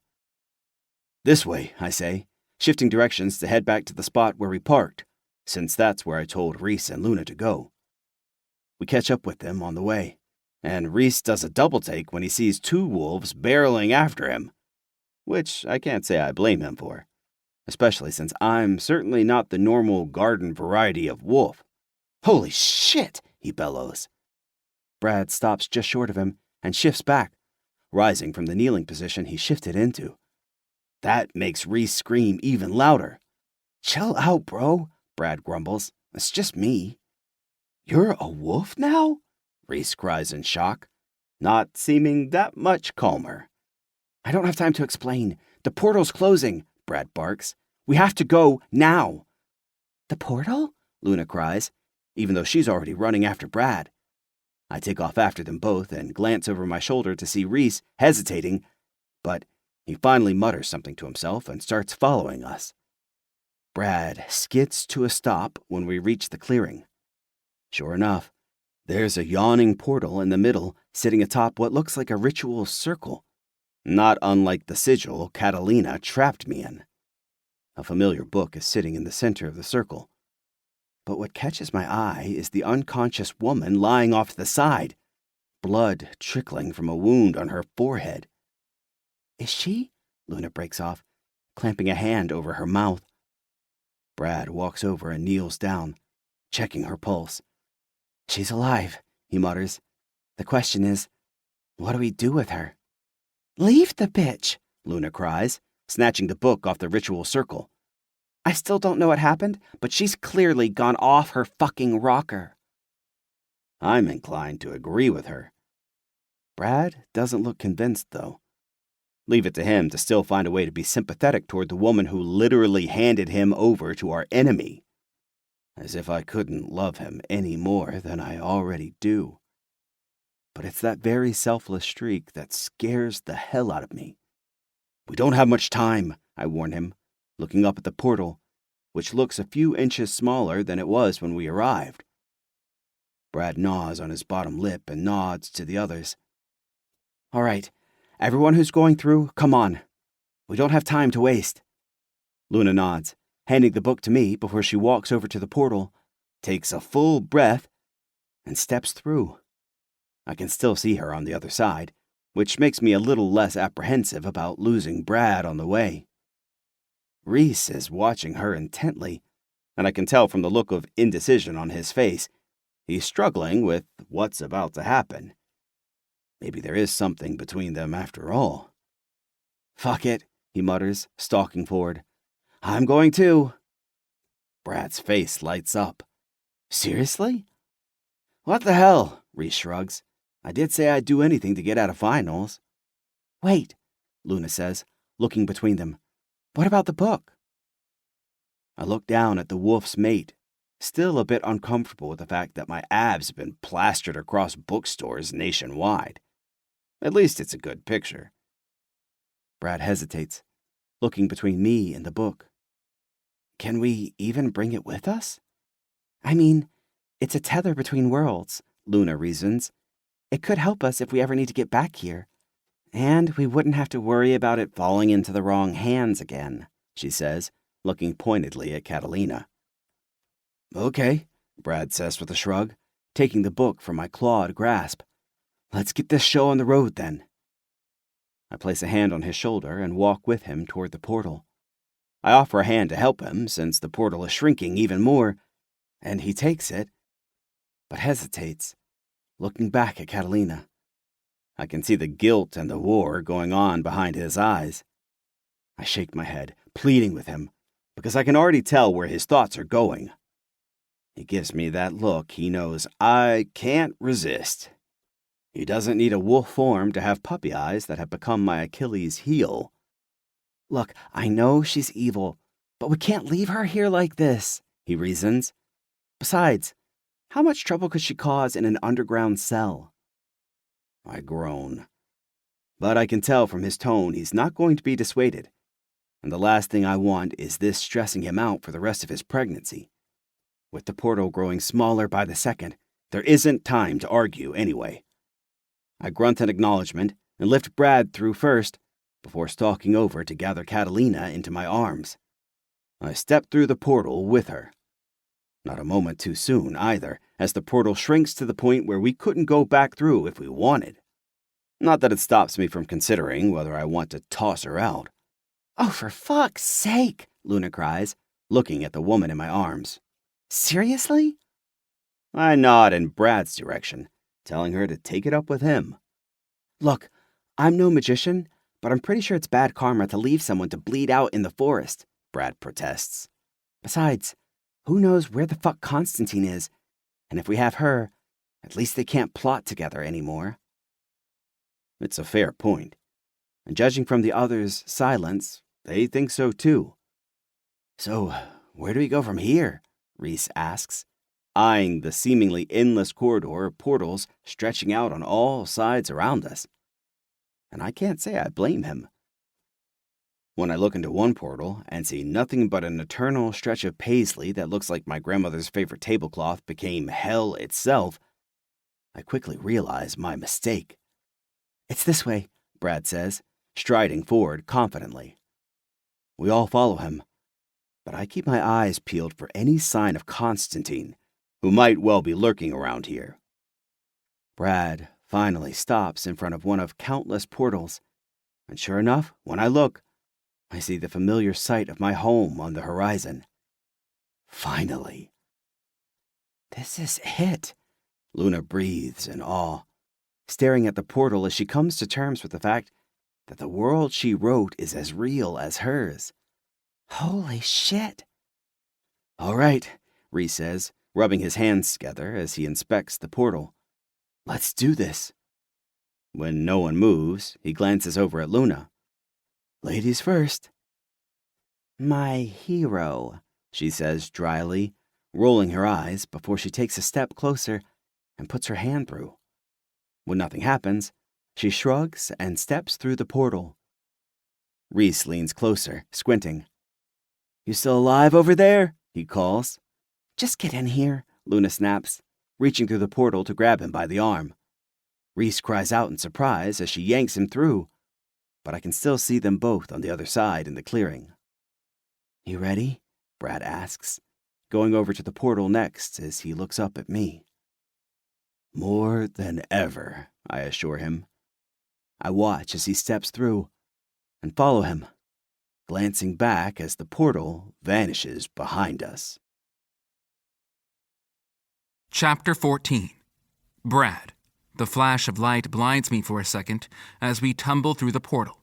"This way," I say, shifting directions to head back to the spot where we parked, since that's where I told Reese and Luna to go. We catch up with them on the way, and Reese does a double take when he sees two wolves barreling after him, which I can't say I blame him for, especially since I'm certainly not the normal garden variety of wolf. "Holy shit!" he bellows. Brad stops just short of him and shifts back, rising from the kneeling position he shifted into. That makes Reese scream even louder. "Chill out, bro," Brad grumbles. "It's just me." "You're a wolf now?" Reese cries in shock, not seeming that much calmer. "I don't have time to explain. The portal's closing," Brad barks. "We have to go now." "The portal?" Luna cries, even though she's already running after Brad. I take off after them both and glance over my shoulder to see Reese hesitating, but he finally mutters something to himself and starts following us. Brad skids to a stop when we reach the clearing. Sure enough, there's a yawning portal in the middle sitting atop what looks like a ritual circle, not unlike the sigil Catalina trapped me in. A familiar book is sitting in the center of the circle. But what catches my eye is the unconscious woman lying off to the side, blood trickling from a wound on her forehead. Is she? Luna breaks off, clamping a hand over her mouth. Brad walks over and kneels down, checking her pulse. She's alive, he mutters. The question is, what do we do with her? Leave the bitch, Luna cries, snatching the book off the ritual circle. I still don't know what happened, but she's clearly gone off her fucking rocker. I'm inclined to agree with her. Brad doesn't look convinced, though. Leave it to him to still find a way to be sympathetic toward the woman who literally handed him over to our enemy. As if I couldn't love him any more than I already do. But it's that very selfless streak that scares the hell out of me. We don't have much time, I warn him, looking up at the portal, which looks a few inches smaller than it was when we arrived. Brad gnaws on his bottom lip and nods to the others. All right, everyone who's going through, come on. We don't have time to waste. Luna nods, handing the book to me before she walks over to the portal, takes a full breath, and steps through. I can still see her on the other side, which makes me a little less apprehensive about losing Brad on the way. Reese is watching her intently, and I can tell from the look of indecision on his face, he's struggling with what's about to happen. Maybe there is something between them after all. Fuck it, he mutters, stalking forward. I'm going too. Brad's face lights up. Seriously? What the hell? Reese shrugs. I did say I'd do anything to get out of finals. Wait, Luna says, looking between them. What about the book? I look down at the wolf's mate, still a bit uncomfortable with the fact that my abs have been plastered across bookstores nationwide. At least it's a good picture. Brad hesitates, looking between me and the book. Can we even bring it with us? I mean, it's a tether between worlds, Luna reasons. It could help us if we ever need to get back here. And we wouldn't have to worry about it falling into the wrong hands again, she says, looking pointedly at Catalina. Okay, Brad says with a shrug, taking the book from my clawed grasp. Let's get this show on the road then. I place a hand on his shoulder and walk with him toward the portal. I offer a hand to help him since the portal is shrinking even more, and he takes it, but hesitates, looking back at Catalina. I can see the guilt and the war going on behind his eyes. I shake my head, pleading with him, because I can already tell where his thoughts are going. He gives me that look he knows I can't resist. He doesn't need a wolf form to have puppy eyes that have become my Achilles heel. Look, I know she's evil, but we can't leave her here like this, he reasons. Besides, how much trouble could she cause in an underground cell? I groan. But I can tell from his tone he's not going to be dissuaded, and the last thing I want is this stressing him out for the rest of his pregnancy. With the portal growing smaller by the second, there isn't time to argue anyway. I grunt an acknowledgement and lift Brad through first, before stalking over to gather Catalina into my arms. I step through the portal with her. Not a moment too soon, either, as the portal shrinks to the point where we couldn't go back through if we wanted. Not that it stops me from considering whether I want to toss her out. Oh, for fuck's sake, Luna cries, looking at the woman in my arms. Seriously? I nod in Brad's direction, telling her to take it up with him. Look, I'm no magician, but I'm pretty sure it's bad karma to leave someone to bleed out in the forest, Brad protests. Besides, who knows where the fuck Constantine is? And if we have her, at least they can't plot together anymore. It's a fair point. And judging from the others' silence, they think so too. So, where do we go from here? Reese asks, eyeing the seemingly endless corridor of portals stretching out on all sides around us. And I can't say I blame him. When I look into one portal and see nothing but an eternal stretch of paisley that looks like my grandmother's favorite tablecloth became hell itself, I quickly realize my mistake. It's this way, Brad says, striding forward confidently. We all follow him, but I keep my eyes peeled for any sign of Constantine, who might well be lurking around here. Brad finally stops in front of one of countless portals, and sure enough, when I look, I see the familiar sight of my home on the horizon. Finally. This is it, Luna breathes in awe, staring at the portal as she comes to terms with the fact that the world she wrote is as real as hers. Holy shit. All right, Reese says, rubbing his hands together as he inspects the portal. Let's do this. When no one moves, he glances over at Luna. Ladies first. My hero, she says dryly, rolling her eyes before she takes a step closer and puts her hand through. When nothing happens, she shrugs and steps through the portal. Reese leans closer, squinting. You still alive over there? He calls. Just get in here, Luna snaps, reaching through the portal to grab him by the arm. Reese cries out in surprise as she yanks him through, but I can still see them both on the other side in the clearing. You ready? Brad asks, going over to the portal next as he looks up at me. More than ever, I assure him. I watch as he steps through and follow him, glancing back as the portal vanishes behind us. Chapter 14. Brad. The flash of light blinds me for a second as we tumble through the portal.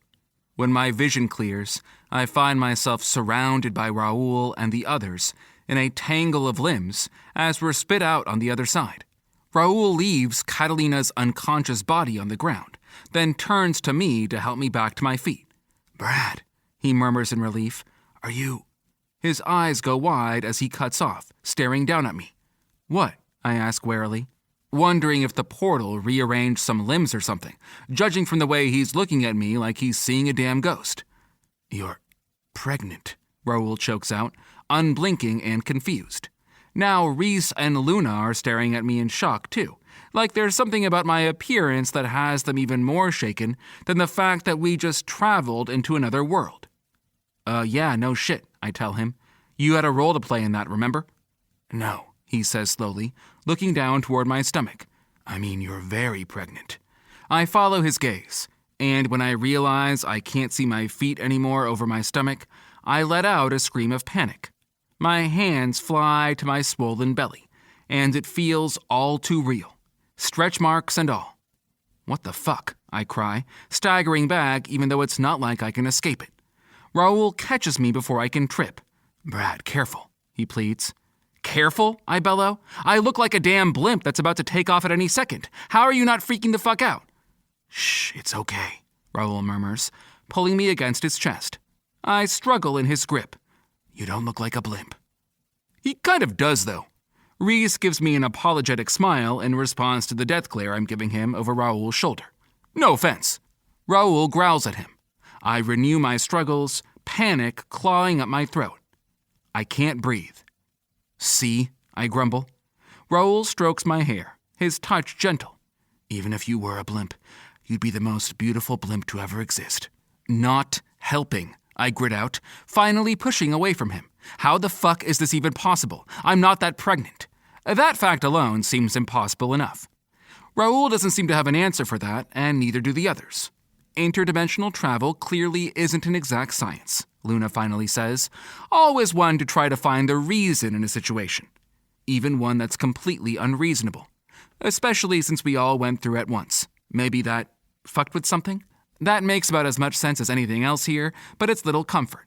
When my vision clears, I find myself surrounded by Raoul and the others in a tangle of limbs as we're spit out on the other side. Raoul leaves Catalina's unconscious body on the ground, then turns to me to help me back to my feet. Brad, he murmurs in relief, are you... His eyes go wide as he cuts off, staring down at me. What? I ask warily, wondering if the portal rearranged some limbs or something, judging from the way he's looking at me like he's seeing a damn ghost. You're pregnant, Raoul chokes out, unblinking and confused. Now Reese and Luna are staring at me in shock too, like there's something about my appearance that has them even more shaken than the fact that we just traveled into another world. Yeah, no shit, I tell him. You had a role to play in that, remember? No, he says slowly, looking down toward my stomach. I mean, you're very pregnant. I follow his gaze, and when I realize I can't see my feet anymore over my stomach, I let out a scream of panic. My hands fly to my swollen belly, and it feels all too real. Stretch marks and all. What the fuck? I cry, staggering back even though it's not like I can escape it. Raoul catches me before I can trip. Brad, careful, he pleads. Careful? I bellow. I look like a damn blimp that's about to take off at any second. How are you not freaking the fuck out? Shh, it's okay, Raoul murmurs, pulling me against his chest. I struggle in his grip. You don't look like a blimp. He kind of does, though. Reese gives me an apologetic smile in response to the death glare I'm giving him over Raoul's shoulder. No offense. Raoul growls at him. I renew my struggles, panic clawing up my throat. I can't breathe. See, I grumble. Raoul strokes my hair, his touch gentle. Even if you were a blimp, you'd be the most beautiful blimp to ever exist. Not helping, I grit out, finally pushing away from him. How the fuck is this even possible? I'm not that pregnant. That fact alone seems impossible enough. Raoul doesn't seem to have an answer for that, and neither do the others. Interdimensional travel clearly isn't an exact science, Luna finally says, always one to try to find the reason in a situation, even one that's completely unreasonable, especially since we all went through at once. Maybe that fucked with something? That makes about as much sense as anything else here, but it's little comfort.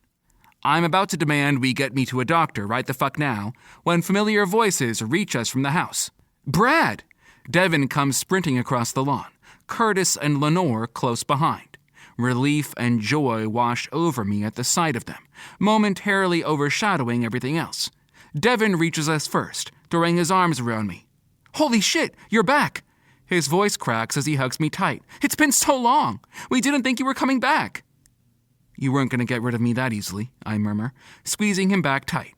I'm about to demand we get me to a doctor right the fuck now when familiar voices reach us from the house. Brad! Devin comes sprinting across the lawn, Curtis and Lenore close behind. Relief and joy wash over me at the sight of them, momentarily overshadowing everything else. Devin reaches us first, throwing his arms around me. Holy shit, you're back! His voice cracks as he hugs me tight. It's been so long! We didn't think you were coming back! You weren't going to get rid of me that easily, I murmur, squeezing him back tight.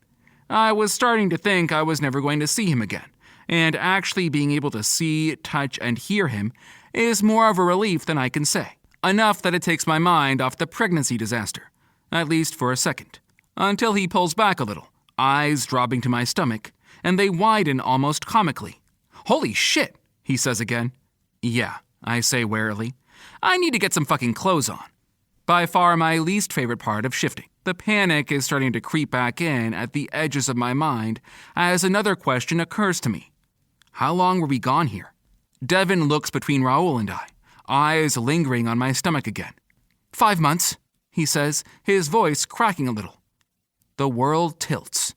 I was starting to think I was never going to see him again, and actually being able to see, touch, and hear him is more of a relief than I can say. Enough that it takes my mind off the pregnancy disaster, at least for a second. until he pulls back a little, eyes dropping to my stomach, and they widen almost comically. "Holy shit," he says again. "Yeah," I say warily. I need to get some fucking clothes on. By far my least favorite part of shifting. The panic is starting to creep back in at the edges of my mind as another question occurs to me. How long were we gone here? Devin looks between Raoul and I, eyes lingering on my stomach again. 5 months, he says, his voice cracking a little. The world tilts.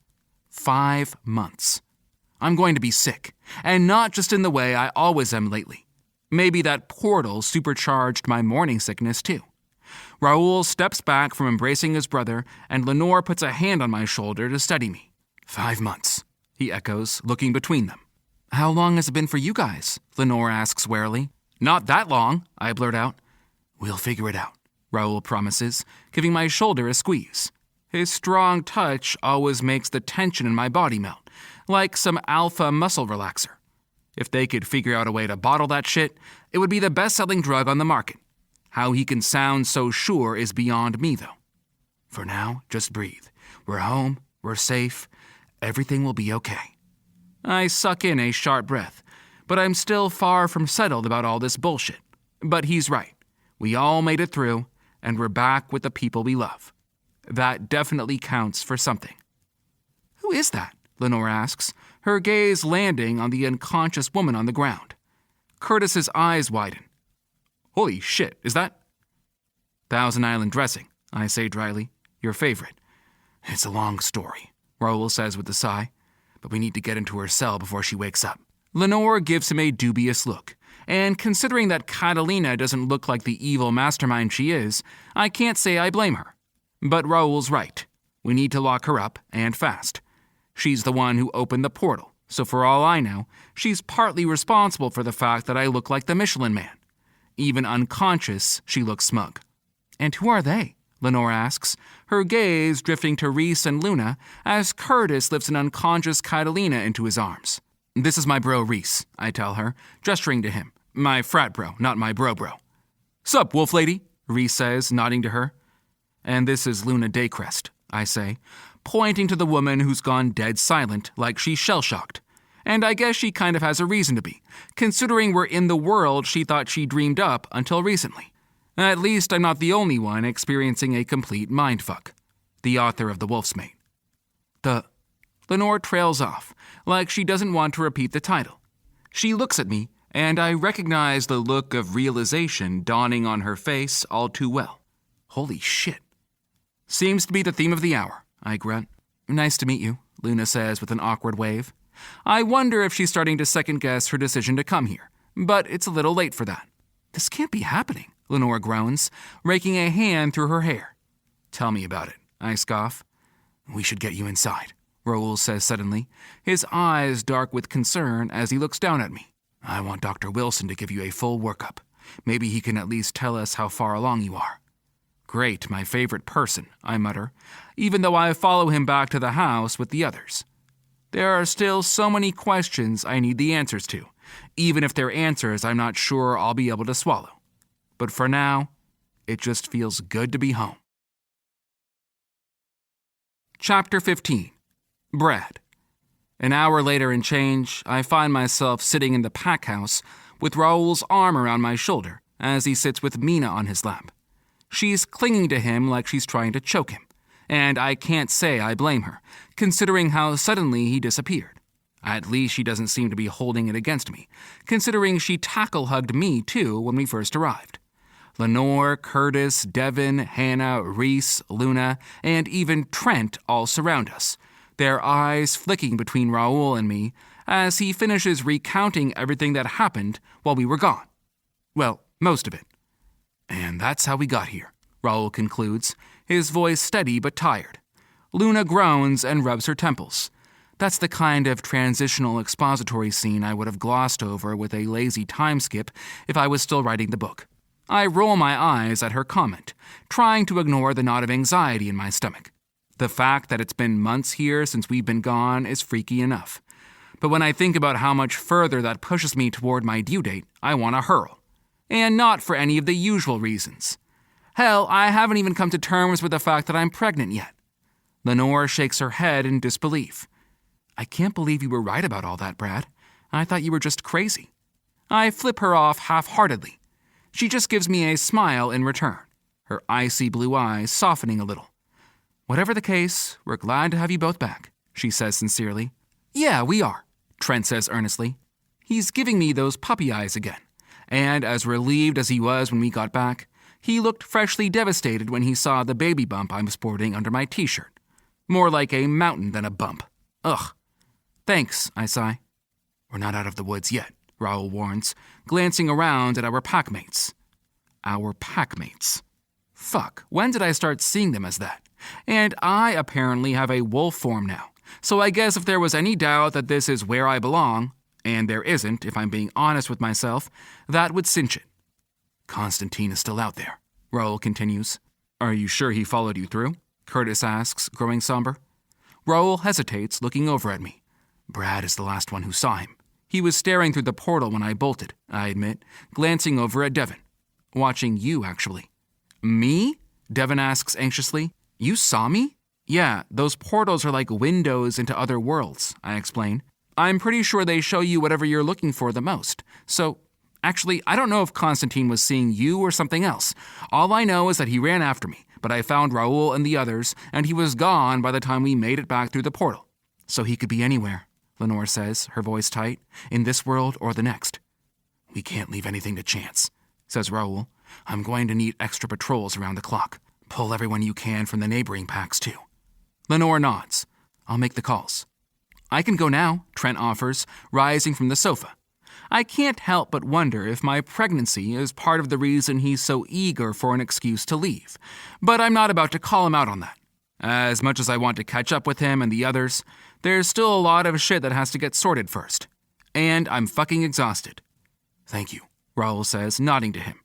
5 months. I'm going to be sick, and not just in the way I always am lately. Maybe that portal supercharged my morning sickness too. Raoul steps back from embracing his brother, and Lenore puts a hand on my shoulder to steady me. 5 months, he echoes, looking between them. How long has it been for you guys? Lenore asks warily. Not that long, I blurt out. We'll figure it out, Raoul promises, giving my shoulder a squeeze. His strong touch always makes the tension in my body melt, like some alpha muscle relaxer. If they could figure out a way to bottle that shit, it would be the best-selling drug on the market. How he can sound so sure is beyond me, though. For now, just breathe. We're home, we're safe, everything will be okay. I suck in a sharp breath, but I'm still far from settled about all this bullshit. But he's right. We all made it through, and we're back with the people we love. That definitely counts for something. Who is that? Lenore asks, her gaze landing on the unconscious woman on the ground. Curtis's eyes widen. Holy shit, is that? Thousand Island dressing, I say dryly. Your favorite. It's a long story, Raoul says with a sigh, but we need to get into her cell before she wakes up. Lenore gives him a dubious look, and considering that Catalina doesn't look like the evil mastermind she is, I can't say I blame her. But Raoul's right. We need to lock her up, and fast. She's the one who opened the portal, so for all I know, she's partly responsible for the fact that I look like the Michelin Man. Even unconscious, she looks smug. And who are they? Lenore asks, her gaze drifting to Reese and Luna as Curtis lifts an unconscious Catalina into his arms. This is my bro Reese, I tell her, gesturing to him. My frat bro, not my bro. Sup, wolf lady? Reese says, nodding to her. And this is Luna Daycrest, I say, pointing to the woman who's gone dead silent like she's shell-shocked. And I guess she kind of has a reason to be, considering we're in the world she thought she dreamed up until recently. At least I'm not the only one experiencing a complete mindfuck. The author of The Wolf's Mate. Lenore trails off, like she doesn't want to repeat the title. She looks at me, and I recognize the look of realization dawning on her face all too well. Holy shit. Seems to be the theme of the hour, I grunt. Nice to meet you, Luna says with an awkward wave. I wonder if she's starting to second-guess her decision to come here, but it's a little late for that. This can't be happening, Lenore groans, raking a hand through her hair. Tell me about it, I scoff. We should get you inside, Raoul says suddenly, his eyes dark with concern as he looks down at me. I want Dr. Wilson to give you a full workup. Maybe he can at least tell us how far along you are. Great, my favorite person, I mutter, even though I follow him back to the house with the others. There are still so many questions I need the answers to, even if they're answers I'm not sure I'll be able to swallow. But for now, it just feels good to be home. Chapter 15. Brad. An hour later and change, I find myself sitting in the pack house with Raoul's arm around my shoulder as he sits with Mina on his lap. She's clinging to him like she's trying to choke him, and I can't say I blame her, considering how suddenly he disappeared. At least she doesn't seem to be holding it against me, considering she tackle-hugged me too when we first arrived. Lenore, Curtis, Devin, Hannah, Reese, Luna, and even Trent all surround us, their eyes flicking between Raoul and me as he finishes recounting everything that happened while we were gone. Well, most of it. And that's how we got here, Raoul concludes, his voice steady but tired. Luna groans and rubs her temples. That's the kind of transitional expository scene I would have glossed over with a lazy time skip if I was still writing the book. I roll my eyes at her comment, trying to ignore the knot of anxiety in my stomach. The fact that it's been months here since we've been gone is freaky enough. But when I think about how much further that pushes me toward my due date, I want to hurl. And not for any of the usual reasons. Hell, I haven't even come to terms with the fact that I'm pregnant yet. Lenore shakes her head in disbelief. I can't believe you were right about all that, Brad. I thought you were just crazy. I flip her off half-heartedly. She just gives me a smile in return, her icy blue eyes softening a little. Whatever the case, we're glad to have you both back, she says sincerely. Yeah, we are, Trent says earnestly. He's giving me those puppy eyes again, and as relieved as he was when we got back, he looked freshly devastated when he saw the baby bump I'm sporting under my t-shirt. More like a mountain than a bump. Ugh. Thanks, I sigh. We're not out of the woods yet, Raoul warns, glancing around at our packmates. Our packmates. Fuck, when did I start seeing them as that? And I apparently have a wolf form now, so I guess if there was any doubt that this is where I belong, and there isn't, if I'm being honest with myself, that would cinch it. Constantine is still out there, Raoul continues. Are you sure he followed you through? Curtis asks, growing somber. Raoul hesitates, looking over at me. Brad is the last one who saw him. He was staring through the portal when I bolted, I admit, glancing over at Devon. Watching you, actually. Me? Devon asks anxiously. You saw me? Yeah, those portals are like windows into other worlds, I explain. I'm pretty sure they show you whatever you're looking for the most. So, actually, I don't know if Constantine was seeing you or something else. All I know is that he ran after me, but I found Raoul and the others, and he was gone by the time we made it back through the portal. So he could be anywhere, Lenore says, her voice tight, in this world or the next. We can't leave anything to chance, says Raoul. I'm going to need extra patrols around the clock. Pull everyone you can from the neighboring packs, too. Lenore nods. I'll make the calls. I can go now, Trent offers, rising from the sofa. I can't help but wonder if my pregnancy is part of the reason he's so eager for an excuse to leave. But I'm not about to call him out on that. As much as I want to catch up with him and the others, there's still a lot of shit that has to get sorted first. And I'm fucking exhausted. Thank you, Raoul says, nodding to him.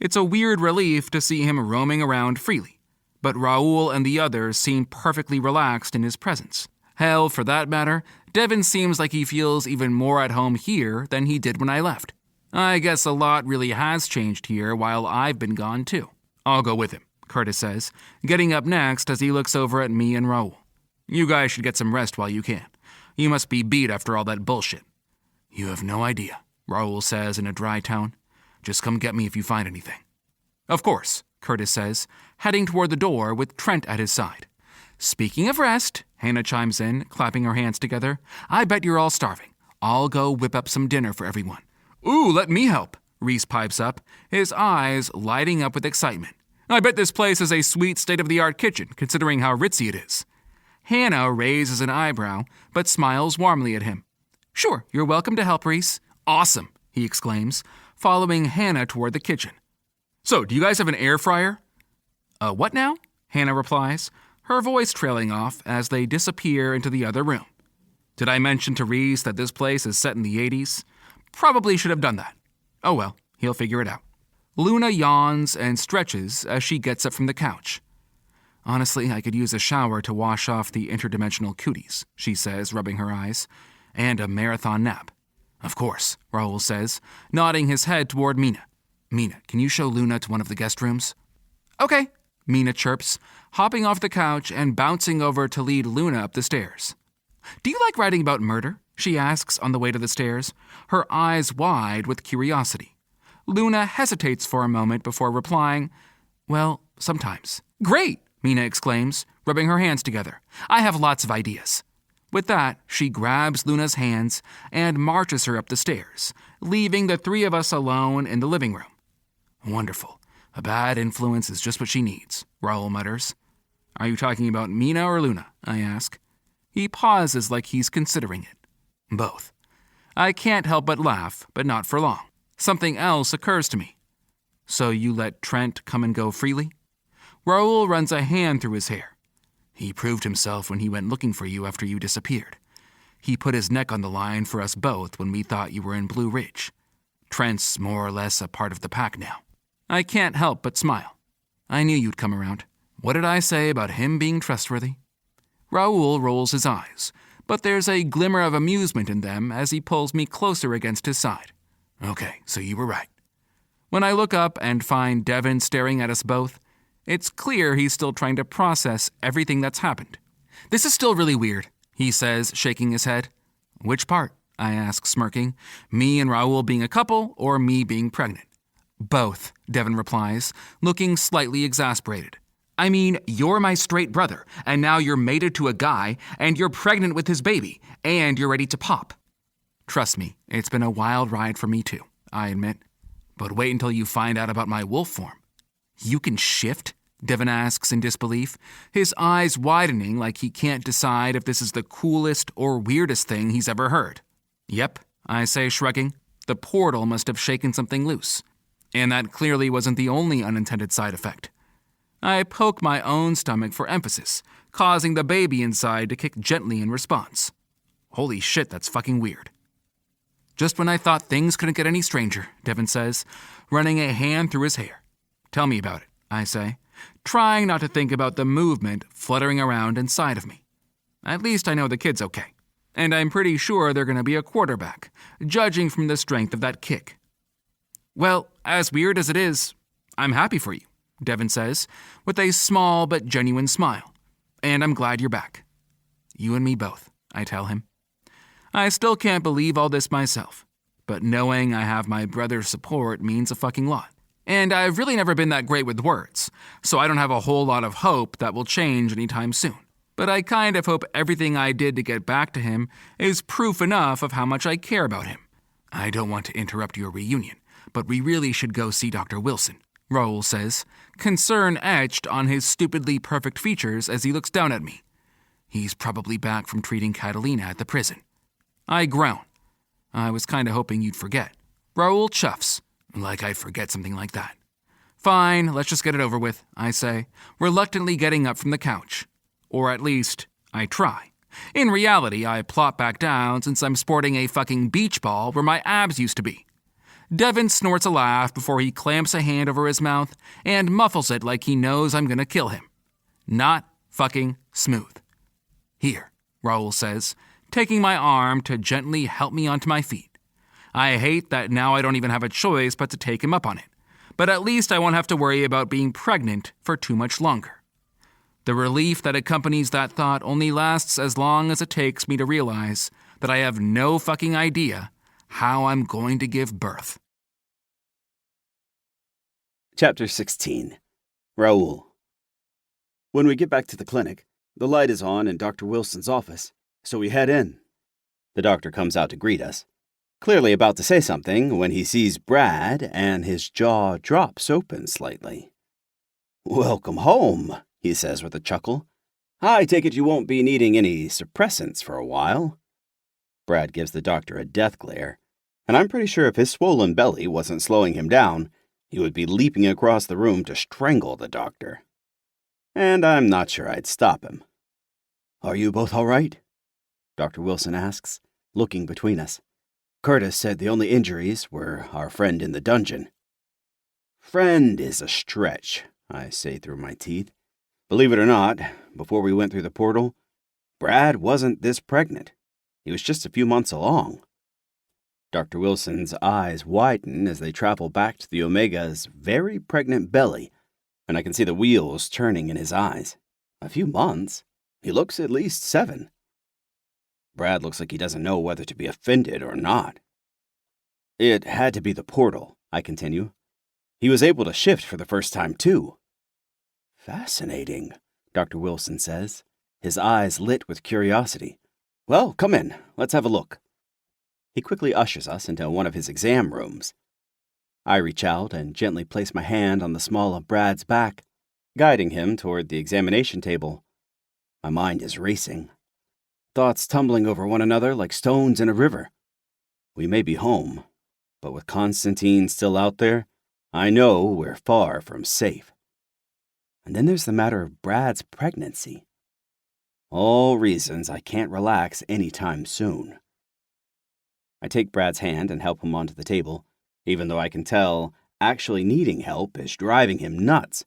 It's a weird relief to see him roaming around freely, but Raoul and the others seem perfectly relaxed in his presence. Hell, for that matter, Devon seems like he feels even more at home here than he did when I left. I guess a lot really has changed here while I've been gone too. I'll go with him, Curtis says, getting up next as he looks over at me and Raoul. You guys should get some rest while you can. You must be beat after all that bullshit. You have no idea, Raoul says in a dry tone. Just come get me if you find anything. Of course, Curtis says, heading toward the door with Trent at his side. Speaking of rest, Hannah chimes in, clapping her hands together. I bet you're all starving. I'll go whip up some dinner for everyone. Ooh, let me help, Reese pipes up, his eyes lighting up with excitement. I bet this place is a sweet state-of-the-art kitchen, considering how ritzy it is. Hannah raises an eyebrow, but smiles warmly at him. Sure, you're welcome to help, Reese. Awesome, he exclaims, following Hannah toward the kitchen. So, do you guys have an air fryer? What now? Hannah replies, her voice trailing off as they disappear into the other room. Did I mention to Reese that this place is set in the 80s? Probably should have done that. Oh well, he'll figure it out. Luna yawns and stretches as she gets up from the couch. Honestly, I could use a shower to wash off the interdimensional cooties, she says, rubbing her eyes, and a marathon nap. Of course, Raoul says, nodding his head toward Mina. Mina, can you show Luna to one of the guest rooms? Okay, Mina chirps, hopping off the couch and bouncing over to lead Luna up the stairs. Do you like writing about murder? She asks on the way to the stairs, her eyes wide with curiosity. Luna hesitates for a moment before replying, Well, sometimes. Great, Mina exclaims, rubbing her hands together. I have lots of ideas. With that, she grabs Luna's hands and marches her up the stairs, leaving the three of us alone in the living room. Wonderful. A bad influence is just what she needs, Raoul mutters. Are you talking about Mina or Luna? I ask. He pauses like he's considering it. Both. I can't help but laugh, but not for long. Something else occurs to me. So you let Trent come and go freely? Raoul runs a hand through his hair. He proved himself when he went looking for you after you disappeared. He put his neck on the line for us both when we thought you were in Blue Ridge. Trent's more or less a part of the pack now. I can't help but smile. I knew you'd come around. What did I say about him being trustworthy? Raoul rolls his eyes, but there's a glimmer of amusement in them as he pulls me closer against his side. Okay, so you were right. When I look up and find Devon staring at us both, it's clear he's still trying to process everything that's happened. This is still really weird, he says, shaking his head. Which part? I ask, smirking. Me and Raoul being a couple, or me being pregnant? Both, Devin replies, looking slightly exasperated. I mean, you're my straight brother, and now you're mated to a guy, and you're pregnant with his baby, and you're ready to pop. Trust me, it's been a wild ride for me too, I admit. But wait until you find out about my wolf form. You can shift? Devin asks in disbelief, his eyes widening like he can't decide if this is the coolest or weirdest thing he's ever heard. Yep, I say, shrugging. The portal must have shaken something loose. And that clearly wasn't the only unintended side effect. I poke my own stomach for emphasis, causing the baby inside to kick gently in response. Holy shit, that's fucking weird. Just when I thought things couldn't get any stranger, Devin says, running a hand through his hair. Tell me about it, I say, trying not to think about the movement fluttering around inside of me. At least I know the kid's okay, and I'm pretty sure they're going to be a quarterback, judging from the strength of that kick. Well, as weird as it is, I'm happy for you, Devin says, with a small but genuine smile, and I'm glad you're back. You and me both, I tell him. I still can't believe all this myself, but knowing I have my brother's support means a fucking lot. And I've really never been that great with words, so I don't have a whole lot of hope that will change anytime soon. But I kind of hope everything I did to get back to him is proof enough of how much I care about him. I don't want to interrupt your reunion, but we really should go see Dr. Wilson, Raoul says, concern etched on his stupidly perfect features as he looks down at me. He's probably back from treating Catalina at the prison. I groan. I was kind of hoping you'd forget. Raoul chuffs. Like I'd forget something like that. Fine, let's just get it over with, I say, reluctantly getting up from the couch. Or at least, I try. In reality, I plop back down since I'm sporting a fucking beach ball where my abs used to be. Devin snorts a laugh before he clamps a hand over his mouth and muffles it like he knows I'm gonna kill him. Not fucking smooth. Here, Raoul says, taking my arm to gently help me onto my feet. I hate that now I don't even have a choice but to take him up on it, but at least I won't have to worry about being pregnant for too much longer. The relief that accompanies that thought only lasts as long as it takes me to realize that I have no fucking idea how I'm going to give birth. Chapter 16. Raoul. When we get back to the clinic, the light is on in Dr. Wilson's office, so we head in. The doctor comes out to greet us, clearly about to say something when he sees Brad and his jaw drops open slightly. "Welcome home," he says with a chuckle. "I take it you won't be needing any suppressants for a while." Brad gives the doctor a death glare, and I'm pretty sure if his swollen belly wasn't slowing him down, he would be leaping across the room to strangle the doctor. And I'm not sure I'd stop him. "Are you both all right?" Dr. Wilson asks, looking between us. Curtis said the only injuries were our friend in the dungeon. "Friend is a stretch," I say through my teeth. "Believe it or not, before we went through the portal, Brad wasn't this pregnant. He was just a few months along." Dr. Wilson's eyes widen as they travel back to the Omega's very pregnant belly, and I can see the wheels turning in his eyes. A few months? He looks at least 7. Brad looks like he doesn't know whether to be offended or not. "It had to be the portal," I continue. "He was able to shift for the first time, too." "Fascinating," Dr. Wilson says, his eyes lit with curiosity. "Well, come in. Let's have a look." He quickly ushers us into one of his exam rooms. I reach out and gently place my hand on the small of Brad's back, guiding him toward the examination table. My mind is racing, thoughts tumbling over one another like stones in a river. We may be home, but with Constantine still out there, I know we're far from safe. And then there's the matter of Brad's pregnancy. All reasons I can't relax anytime soon. I take Brad's hand and help him onto the table, even though I can tell actually needing help is driving him nuts.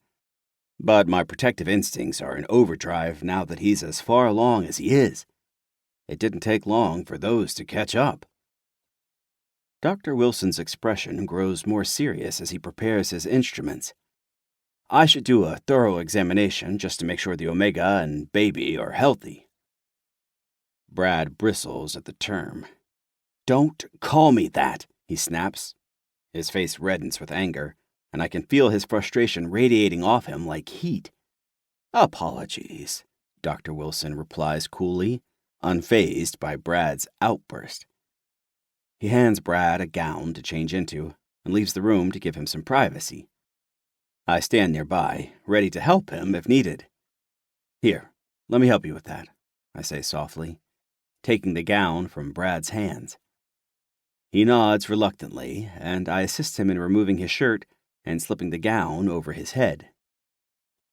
But my protective instincts are in overdrive now that he's as far along as he is. It didn't take long for those to catch up. Dr. Wilson's expression grows more serious as he prepares his instruments. I should do a thorough examination just to make sure the Omega and baby are healthy. Brad bristles at the term. Don't call me that, he snaps. His face reddens with anger, and I can feel his frustration radiating off him like heat. Apologies, Dr. Wilson replies coolly, unfazed by Brad's outburst. He hands Brad a gown to change into and leaves the room to give him some privacy. I stand nearby, ready to help him if needed. Here, let me help you with that, I say softly, taking the gown from Brad's hands. He nods reluctantly, and I assist him in removing his shirt and slipping the gown over his head.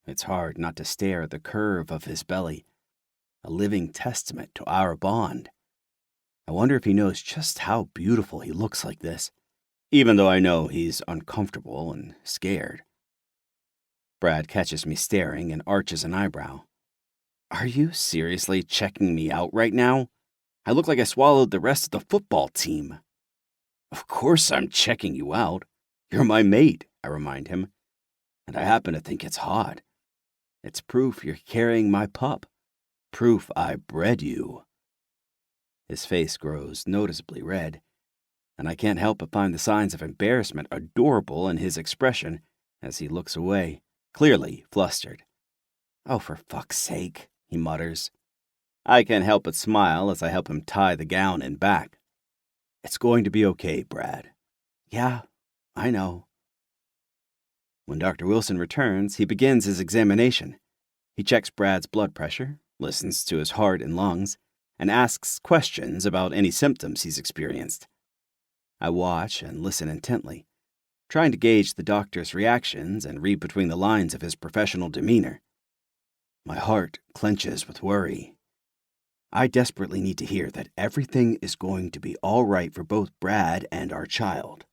It's hard not to stare at the curve of his belly, a living testament to our bond. I wonder if he knows just how beautiful he looks like this, even though I know he's uncomfortable and scared. Brad catches me staring and arches an eyebrow. Are you seriously checking me out right now? I look like I swallowed the rest of the football team. Of course I'm checking you out. You're my mate, I remind him. And I happen to think it's hot. It's proof you're carrying my pup. Proof I bred you. His face grows noticeably red, and I can't help but find the signs of embarrassment adorable in his expression as he looks away, clearly flustered. Oh, for fuck's sake, he mutters. I can't help but smile as I help him tie the gown in back. It's going to be okay, Brad. Yeah, I know. When Dr. Wilson returns, he begins his examination. He checks Brad's blood pressure, listens to his heart and lungs, and asks questions about any symptoms he's experienced. I watch and listen intently, trying to gauge the doctor's reactions and read between the lines of his professional demeanor. My heart clenches with worry. I desperately need to hear that everything is going to be all right for both Brad and our child.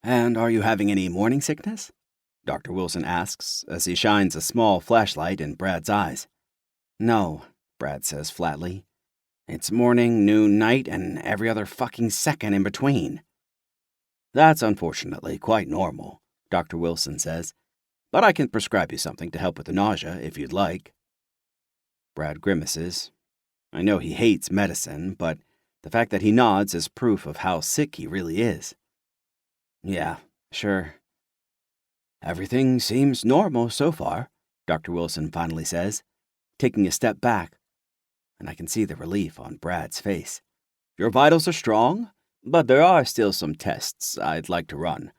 And are you having any morning sickness? Dr. Wilson asks as he shines a small flashlight in Brad's eyes. No, Brad says flatly. It's morning, noon, night, and every other fucking second in between. That's unfortunately quite normal, Dr. Wilson says, but I can prescribe you something to help with the nausea if you'd like. Brad grimaces. I know he hates medicine, but the fact that he nods is proof of how sick he really is. Yeah, sure. Everything seems normal so far, Dr. Wilson finally says, taking a step back, and I can see the relief on Brad's face. Your vitals are strong, but there are still some tests I'd like to run.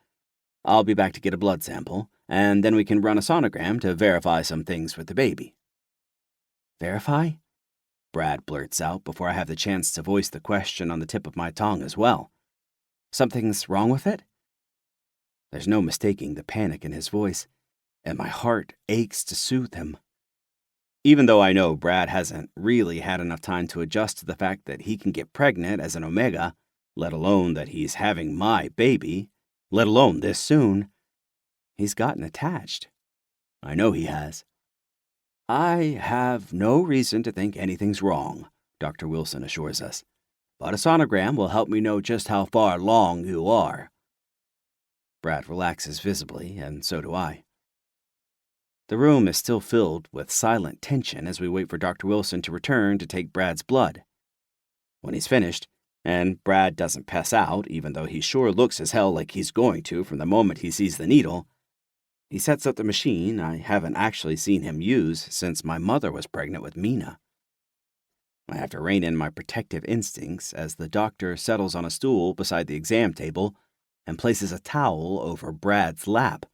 I'll be back to get a blood sample, and then we can run a sonogram to verify some things with the baby. Verify? Brad blurts out before I have the chance to voice the question on the tip of my tongue as well. Something's wrong with it? There's no mistaking the panic in his voice, and my heart aches to soothe him. Even though I know Brad hasn't really had enough time to adjust to the fact that he can get pregnant as an Omega, let alone that he's having my baby, let alone this soon, he's gotten attached. I know he has. I have no reason to think anything's wrong, Dr. Wilson assures us, but a sonogram will help me know just how far along you are. Brad relaxes visibly, and so do I. The room is still filled with silent tension as we wait for Dr. Wilson to return to take Brad's blood. When he's finished, and Brad doesn't pass out, even though he sure looks as hell like he's going to from the moment he sees the needle, he sets up the machine I haven't actually seen him use since my mother was pregnant with Mina. I have to rein in my protective instincts as the doctor settles on a stool beside the exam table and places a towel over Brad's lap.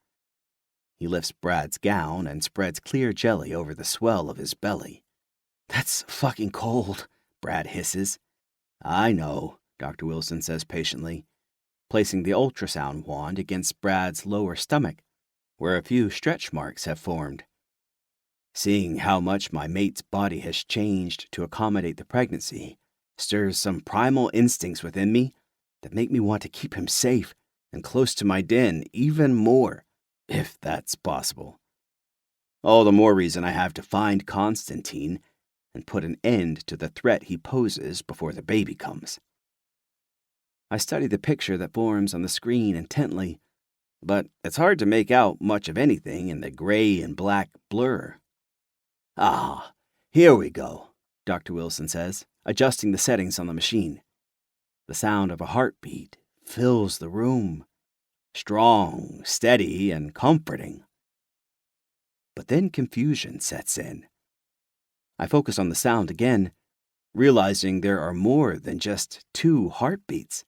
He lifts Brad's gown and spreads clear jelly over the swell of his belly. That's fucking cold, Brad hisses. I know, Dr. Wilson says patiently, placing the ultrasound wand against Brad's lower stomach, where a few stretch marks have formed. Seeing how much my mate's body has changed to accommodate the pregnancy stirs some primal instincts within me that make me want to keep him safe and close to my den even more, if that's possible. All the more reason I have to find Constantine and put an end to the threat he poses before the baby comes. I study the picture that forms on the screen intently, but it's hard to make out much of anything in the gray and black blur. Ah, here we go, Dr. Wilson says, adjusting the settings on the machine. The sound of a heartbeat fills the room, strong, steady, and comforting. But then confusion sets in. I focus on the sound again, realizing there are more than just 2 heartbeats,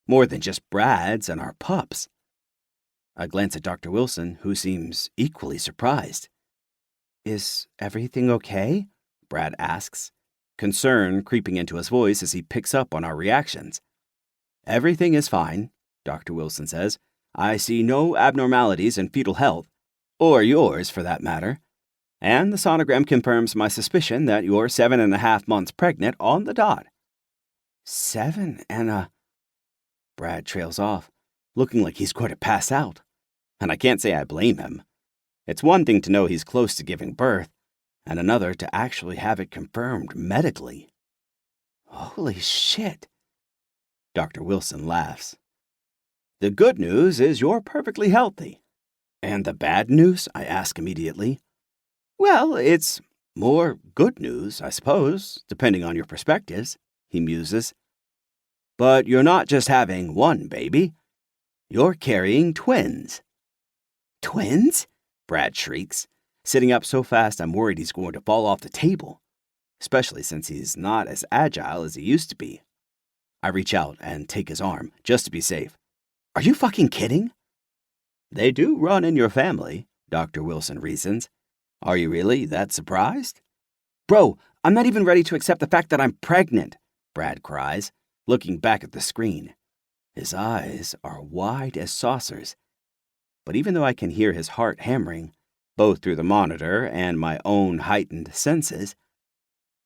more than just Brad's and our pups. I glance at Dr. Wilson, who seems equally surprised. "Is everything okay?" Brad asks, concern creeping into his voice as he picks up on our reactions. "Everything is fine," Dr. Wilson says. "I see no abnormalities in fetal health, or yours for that matter. And the sonogram confirms my suspicion that you're 7.5 months pregnant on the dot." 7 and a... Brad trails off, looking like he's going to pass out. And I can't say I blame him. It's one thing to know he's close to giving birth, and another to actually have it confirmed medically. "Holy shit." Dr. Wilson laughs. "The good news is you're perfectly healthy." "And the bad news?" I ask immediately. "Well, it's more good news, I suppose, depending on your perspectives," he muses. "But you're not just having one baby. You're carrying twins." "Twins?" Brad shrieks, sitting up so fast I'm worried he's going to fall off the table, especially since he's not as agile as he used to be. I reach out and take his arm, just to be safe. "Are you fucking kidding?" "They do run in your family," Dr. Wilson reasons. "Are you really that surprised?" "Bro, I'm not even ready to accept the fact that I'm pregnant," Brad cries, looking back at the screen. His eyes are wide as saucers. But even though I can hear his heart hammering, both through the monitor and my own heightened senses,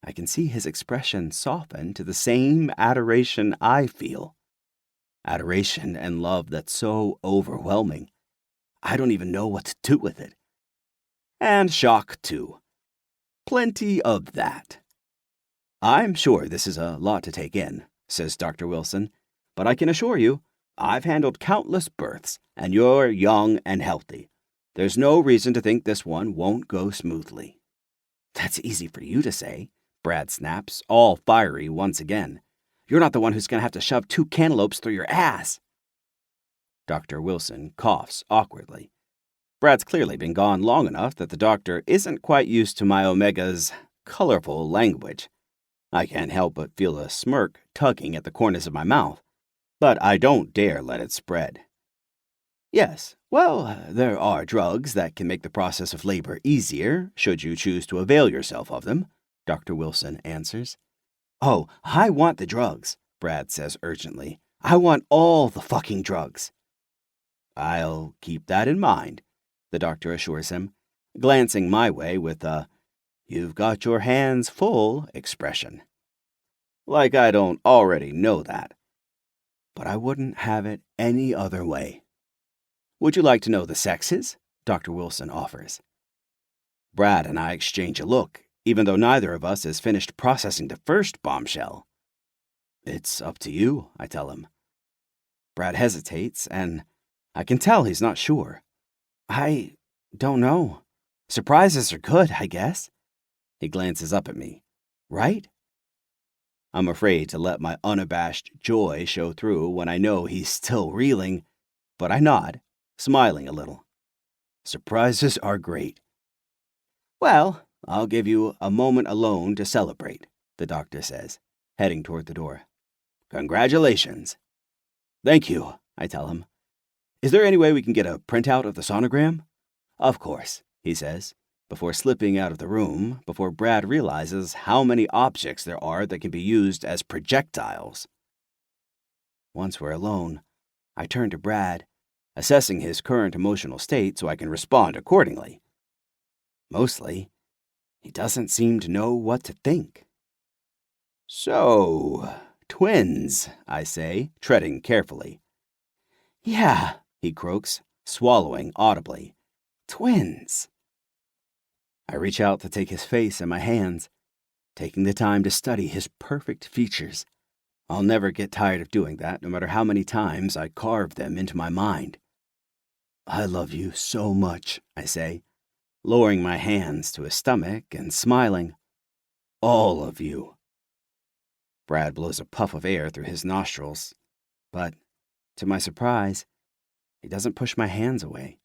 I can see his expression soften to the same adoration I feel. Adoration and love that's so overwhelming, I don't even know what to do with it. And shock, too. Plenty of that. "I'm sure this is a lot to take in," says Dr. Wilson, "but I can assure you, I've handled countless births, and you're young and healthy. There's no reason to think this one won't go smoothly." "That's easy for you to say," Brad snaps, all fiery once again. "You're not the one who's going to have to shove 2 cantaloupes through your ass." Dr. Wilson coughs awkwardly. Brad's clearly been gone long enough that the doctor isn't quite used to my Omega's colorful language. I can't help but feel a smirk tugging at the corners of my mouth, but I don't dare let it spread. "Yes, well, there are drugs that can make the process of labor easier, should you choose to avail yourself of them," Dr. Wilson answers. "Oh, I want the drugs," Brad says urgently. "I want all the fucking drugs." "I'll keep that in mind," the doctor assures him, glancing my way with a "you've got your hands full" expression. Like I don't already know that. But I wouldn't have it any other way. "Would you like to know the sexes?" Dr. Wilson offers. Brad and I exchange a look, even though neither of us has finished processing the first bombshell. "It's up to you," I tell him. Brad hesitates, and I can tell he's not sure. "I don't know. Surprises are good, I guess." He glances up at me. "Right?" I'm afraid to let my unabashed joy show through when I know he's still reeling, but I nod, smiling a little. "Surprises are great." "Well, I'll give you a moment alone to celebrate," the doctor says, heading toward the door. "Congratulations." "Thank you," I tell him. "Is there any way we can get a printout of the sonogram?" "Of course," he says, before slipping out of the room, before Brad realizes how many objects there are that can be used as projectiles. Once we're alone, I turn to Brad, assessing his current emotional state so I can respond accordingly. Mostly, he doesn't seem to know what to think. "So, twins," I say, treading carefully. "Yeah," he croaks, swallowing audibly. "Twins." I reach out to take his face in my hands, taking the time to study his perfect features. I'll never get tired of doing that, no matter how many times I carve them into my mind. I love you so much, I say, lowering my hands to his stomach and smiling. All of you. Brad blows a puff of air through his nostrils, but, to my surprise, he doesn't push my hands away.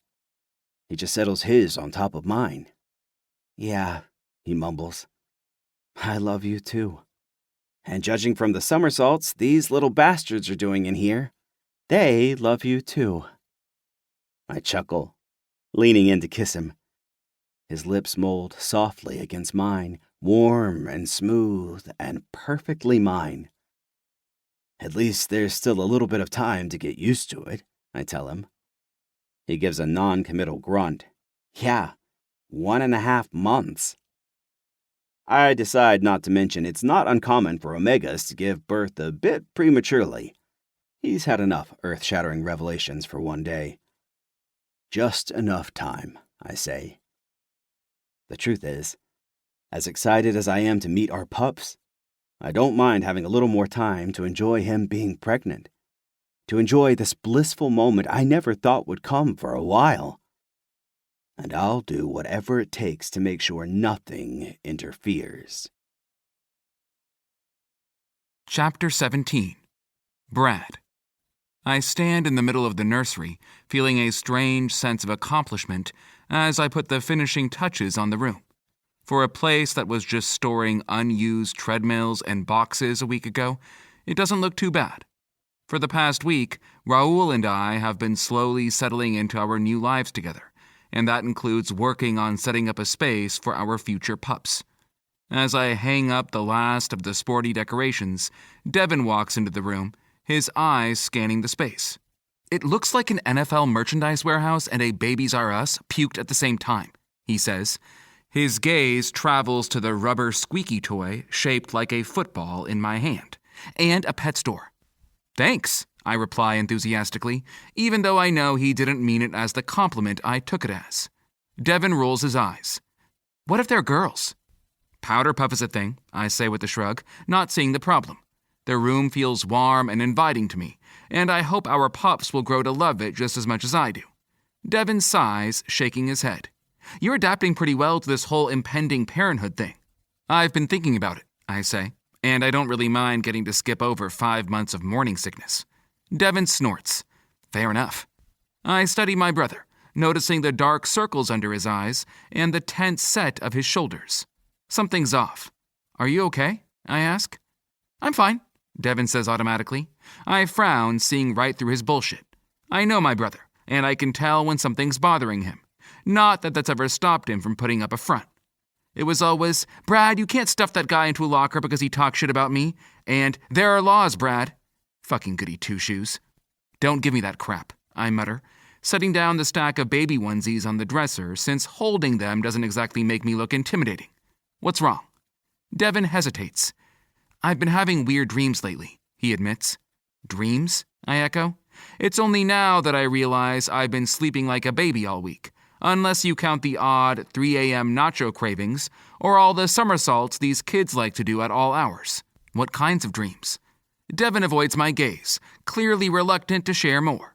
He just settles his on top of mine. Yeah, he mumbles. I love you too. And judging from the somersaults these little bastards are doing in here, they love you too. I chuckle, leaning in to kiss him. His lips mold softly against mine, warm and smooth and perfectly mine. At least there's still a little bit of time to get used to it, I tell him. He gives a non-committal grunt. Yeah, 1.5 months. I decide not to mention it's not uncommon for Omegas to give birth a bit prematurely. He's had enough earth-shattering revelations for one day. Just enough time, I say. The truth is, as excited as I am to meet our pups, I don't mind having a little more time to enjoy him being pregnant, to enjoy this blissful moment I never thought would come for a while. And I'll do whatever it takes to make sure nothing interferes. Chapter 17. Brad. I stand in the middle of the nursery, feeling a strange sense of accomplishment as I put the finishing touches on the room. For a place that was just storing unused treadmills and boxes a week ago, it doesn't look too bad. For the past week, Raul and I have been slowly settling into our new lives together, and that includes working on setting up a space for our future pups. As I hang up the last of the sporty decorations, Devin walks into the room, his eyes scanning the space. It looks like an NFL merchandise warehouse and a Babies R Us puked at the same time, he says. His gaze travels to the rubber squeaky toy shaped like a football in my hand, and a pet store. Thanks, I reply enthusiastically, even though I know he didn't mean it as the compliment I took it as. Devin rolls his eyes. What if they're girls? Powder puff is a thing, I say with a shrug, not seeing the problem. The room feels warm and inviting to me, and I hope our pups will grow to love it just as much as I do. Devin sighs, shaking his head. You're adapting pretty well to this whole impending parenthood thing. I've been thinking about it, I say, and I don't really mind getting to skip over 5 months of morning sickness. Devin snorts. Fair enough. I study my brother, noticing the dark circles under his eyes and the tense set of his shoulders. Something's off. Are you okay? I ask. I'm fine, Devin says automatically. I frown, seeing right through his bullshit. I know my brother, and I can tell when something's bothering him. Not that that's ever stopped him from putting up a front. It was always, Brad, you can't stuff that guy into a locker because he talks shit about me, and there are laws, Brad. Fucking goody two-shoes. Don't give me that crap, I mutter, setting down the stack of baby onesies on the dresser since holding them doesn't exactly make me look intimidating. What's wrong? Devin hesitates. I've been having weird dreams lately, he admits. Dreams? I echo. It's only now that I realize I've been sleeping like a baby all week, unless you count the odd 3 a.m. nacho cravings or all the somersaults these kids like to do at all hours. What kinds of dreams? Devin avoids my gaze, clearly reluctant to share more.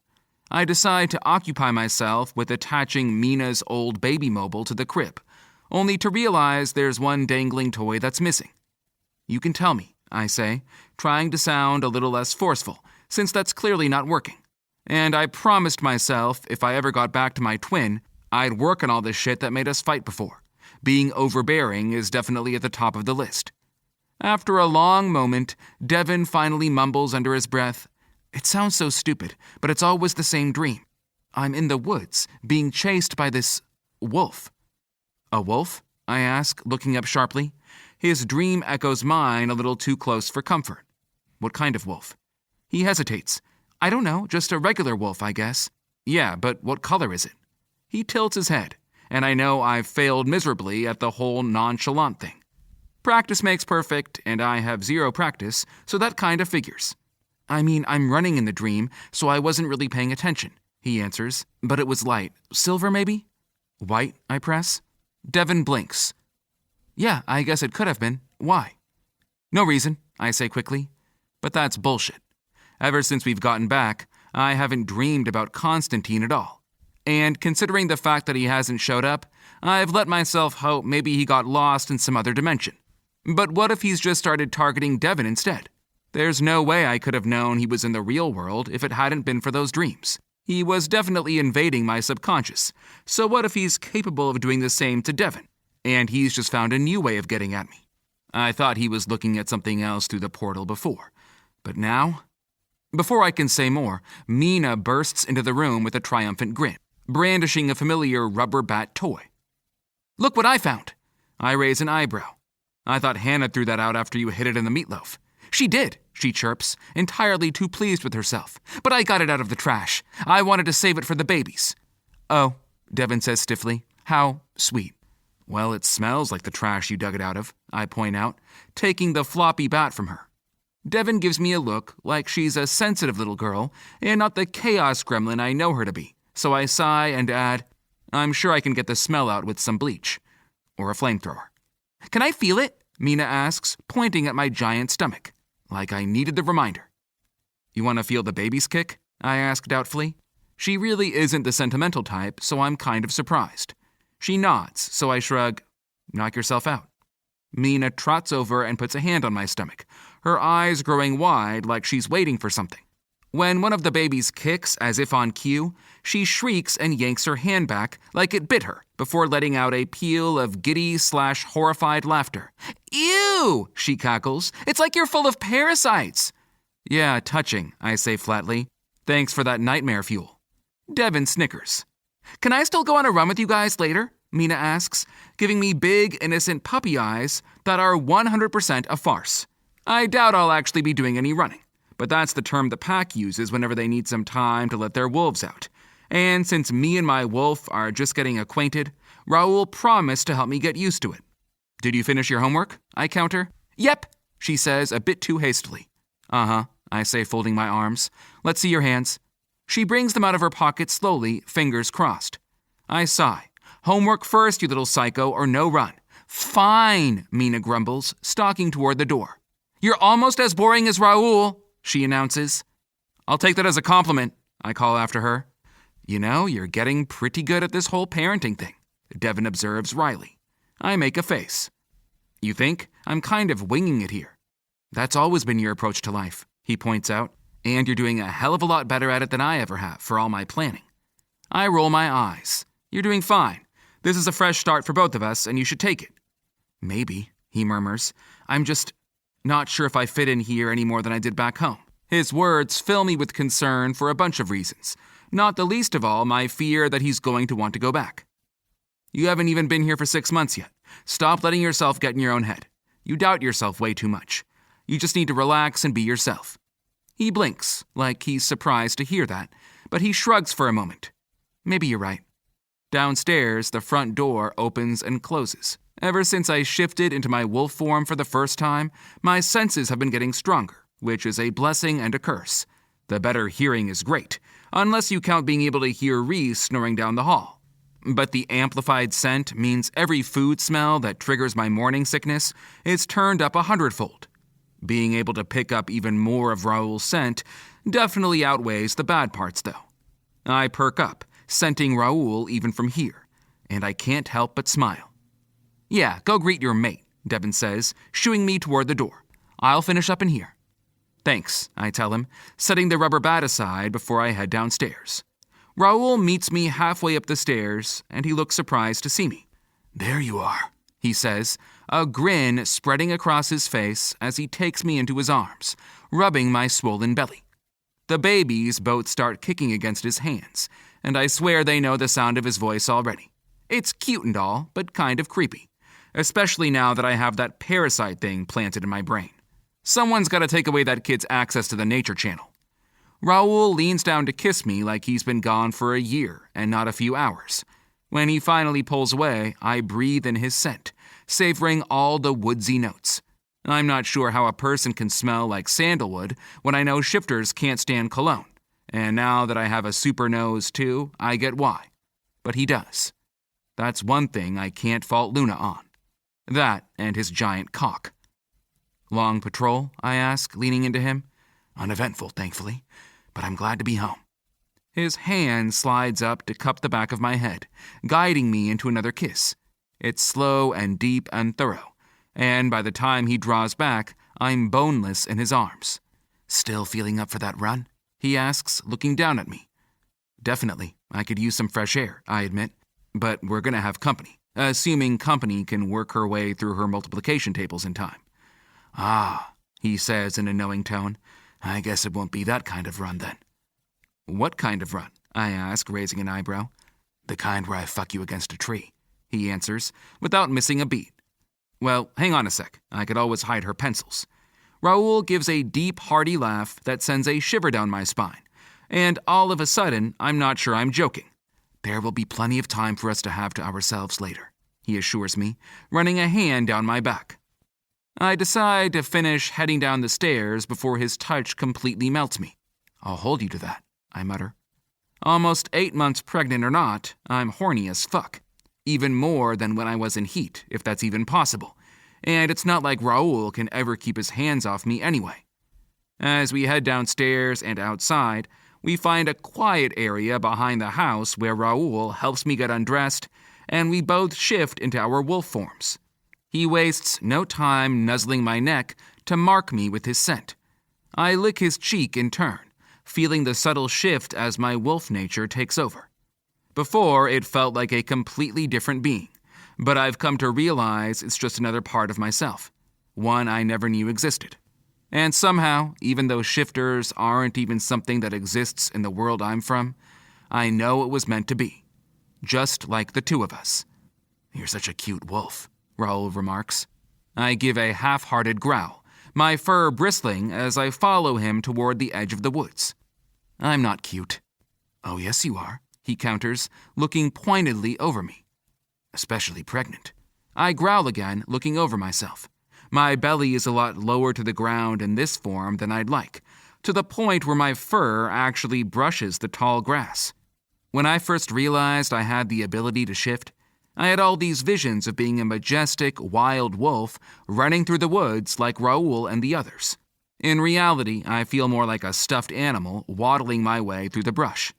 I decide to occupy myself with attaching Mina's old baby mobile to the crib, only to realize there's one dangling toy that's missing. You can tell me, I say, trying to sound a little less forceful, since that's clearly not working. And I promised myself if I ever got back to my twin, I'd work on all this shit that made us fight before. Being overbearing is definitely at the top of the list. After a long moment, Devin finally mumbles under his breath, It sounds so stupid, but it's always the same dream. I'm in the woods, being chased by this wolf. A wolf? I ask, looking up sharply. His dream echoes mine a little too close for comfort. What kind of wolf? He hesitates. I don't know, just a regular wolf, I guess. Yeah, but what color is it? He tilts his head, and I know I've failed miserably at the whole nonchalant thing. Practice makes perfect, and I have zero practice, so that kind of figures. I mean, I'm running in the dream, so I wasn't really paying attention, he answers, but it was light. Silver, maybe? White, I press. Devin blinks. Yeah, I guess it could have been. Why? No reason, I say quickly. But that's bullshit. Ever since we've gotten back, I haven't dreamed about Constantine at all. And considering the fact that he hasn't showed up, I've let myself hope maybe he got lost in some other dimension. But what if he's just started targeting Devin instead? There's no way I could have known he was in the real world if it hadn't been for those dreams. He was definitely invading my subconscious, so what if he's capable of doing the same to Devin, and he's just found a new way of getting at me? I thought he was looking at something else through the portal before, but now? Before I can say more, Mina bursts into the room with a triumphant grin, brandishing a familiar rubber bat toy. Look what I found! I raise an eyebrow. I thought Hannah threw that out after you hid it in the meatloaf. She did, she chirps, entirely too pleased with herself. But I got it out of the trash. I wanted to save it for the babies. Oh, Devin says stiffly. How sweet. Well, it smells like the trash you dug it out of, I point out, taking the floppy bat from her. Devin gives me a look like she's a sensitive little girl and not the chaos gremlin I know her to be. So I sigh and add, I'm sure I can get the smell out with some bleach. Or a flamethrower. Can I feel it? Mina asks, pointing at my giant stomach. Like I needed the reminder. You want to feel the baby's kick? I ask doubtfully. She really isn't the sentimental type, so I'm kind of surprised. She nods, so I shrug. Knock yourself out. Mina trots over and puts a hand on my stomach, her eyes growing wide like she's waiting for something. When one of the babies kicks, as if on cue, she shrieks and yanks her hand back like it bit her before letting out a peal of giddy/horrified laughter. Ew, she cackles. It's like you're full of parasites. Yeah, touching, I say flatly. Thanks for that nightmare fuel. Devin snickers. Can I still go on a run with you guys later? Mina asks, giving me big, innocent puppy eyes that are 100% a farce. I doubt I'll actually be doing any running. But that's the term the pack uses whenever they need some time to let their wolves out. And since me and my wolf are just getting acquainted, Raoul promised to help me get used to it. Did you finish your homework? I counter. Yep, she says a bit too hastily. Uh-huh, I say, folding my arms. Let's see your hands. She brings them out of her pocket slowly, fingers crossed. I sigh. Homework first, you little psycho, or no run. Fine, Mina grumbles, stalking toward the door. You're almost as boring as Raoul, she announces. I'll take that as a compliment, I call after her. You know, you're getting pretty good at this whole parenting thing, Devin observes wryly. I make a face. You think? I'm kind of winging it here. That's always been your approach to life, he points out, and you're doing a hell of a lot better at it than I ever have for all my planning. I roll my eyes. You're doing fine. This is a fresh start for both of us, and you should take it. Maybe, he murmurs. I'm just not sure if I fit in here any more than I did back home. His words fill me with concern for a bunch of reasons, not the least of all my fear that he's going to want to go back. You haven't even been here for 6 months yet. Stop letting yourself get in your own head. You doubt yourself way too much. You just need to relax and be yourself. He blinks, like he's surprised to hear that, but he shrugs for a moment. Maybe you're right. Downstairs, the front door opens and closes. Ever since I shifted into my wolf form for the first time, my senses have been getting stronger, which is a blessing and a curse. The better hearing is great, unless you count being able to hear Reese snoring down the hall. But the amplified scent means every food smell that triggers my morning sickness is turned up 100-fold. Being able to pick up even more of Raoul's scent definitely outweighs the bad parts, though. I perk up, scenting Raoul even from here, and I can't help but smile. Yeah, go greet your mate, Devin says, shooing me toward the door. I'll finish up in here. Thanks, I tell him, setting the rubber bat aside before I head downstairs. Raoul meets me halfway up the stairs, and he looks surprised to see me. There you are, he says, a grin spreading across his face as he takes me into his arms, rubbing my swollen belly. The babies both start kicking against his hands, and I swear they know the sound of his voice already. It's cute and all, but kind of creepy, especially now that I have that parasite thing planted in my brain. Someone's got to take away that kid's access to the Nature Channel. Raoul leans down to kiss me like he's been gone for a year and not a few hours. When he finally pulls away, I breathe in his scent, savoring all the woodsy notes. I'm not sure how a person can smell like sandalwood when I know shifters can't stand cologne. And now that I have a super nose too, I get why. But he does. That's one thing I can't fault Luna on. That and his giant cock. Long patrol? I ask, leaning into him. Uneventful, thankfully, but I'm glad to be home. His hand slides up to cup the back of my head, guiding me into another kiss. It's slow and deep and thorough, and by the time he draws back, I'm boneless in his arms. "Still feeling up for that run?" he asks, looking down at me. "Definitely. I could use some fresh air," I admit. "But we're gonna have company, assuming company can work her way through her multiplication tables in time." "Ah," he says in a knowing tone. "I guess it won't be that kind of run then." "What kind of run?" I ask, raising an eyebrow. "The kind where I fuck you against a tree," he answers, without missing a beat. "Well, hang on a sec. I could always hide her pencils." Raoul gives a deep, hearty laugh that sends a shiver down my spine, and all of a sudden, I'm not sure I'm joking. "There will be plenty of time for us to have to ourselves later," he assures me, running a hand down my back. I decide to finish heading down the stairs before his touch completely melts me. "I'll hold you to that," I mutter. Almost 8 months pregnant or not, I'm horny as fuck. Even more than when I was in heat, if that's even possible. And it's not like Raoul can ever keep his hands off me anyway. As we head downstairs and outside, we find a quiet area behind the house where Raoul helps me get undressed, and we both shift into our wolf forms. He wastes no time nuzzling my neck to mark me with his scent. I lick his cheek in turn, feeling the subtle shift as my wolf nature takes over. Before, it felt like a completely different being, but I've come to realize it's just another part of myself, one I never knew existed. And somehow, even though shifters aren't even something that exists in the world I'm from, I know it was meant to be. Just like the two of us. "You're such a cute wolf," Raoul remarks. I give a half-hearted growl, my fur bristling as I follow him toward the edge of the woods. "I'm not cute." "Oh, yes you are," he counters, looking pointedly over me. "Especially pregnant." I growl again, looking over myself. My belly is a lot lower to the ground in this form than I'd like, to the point where my fur actually brushes the tall grass. When I first realized I had the ability to shift, I had all these visions of being a majestic, wild wolf running through the woods like Raoul and the others. In reality, I feel more like a stuffed animal waddling my way through the brush.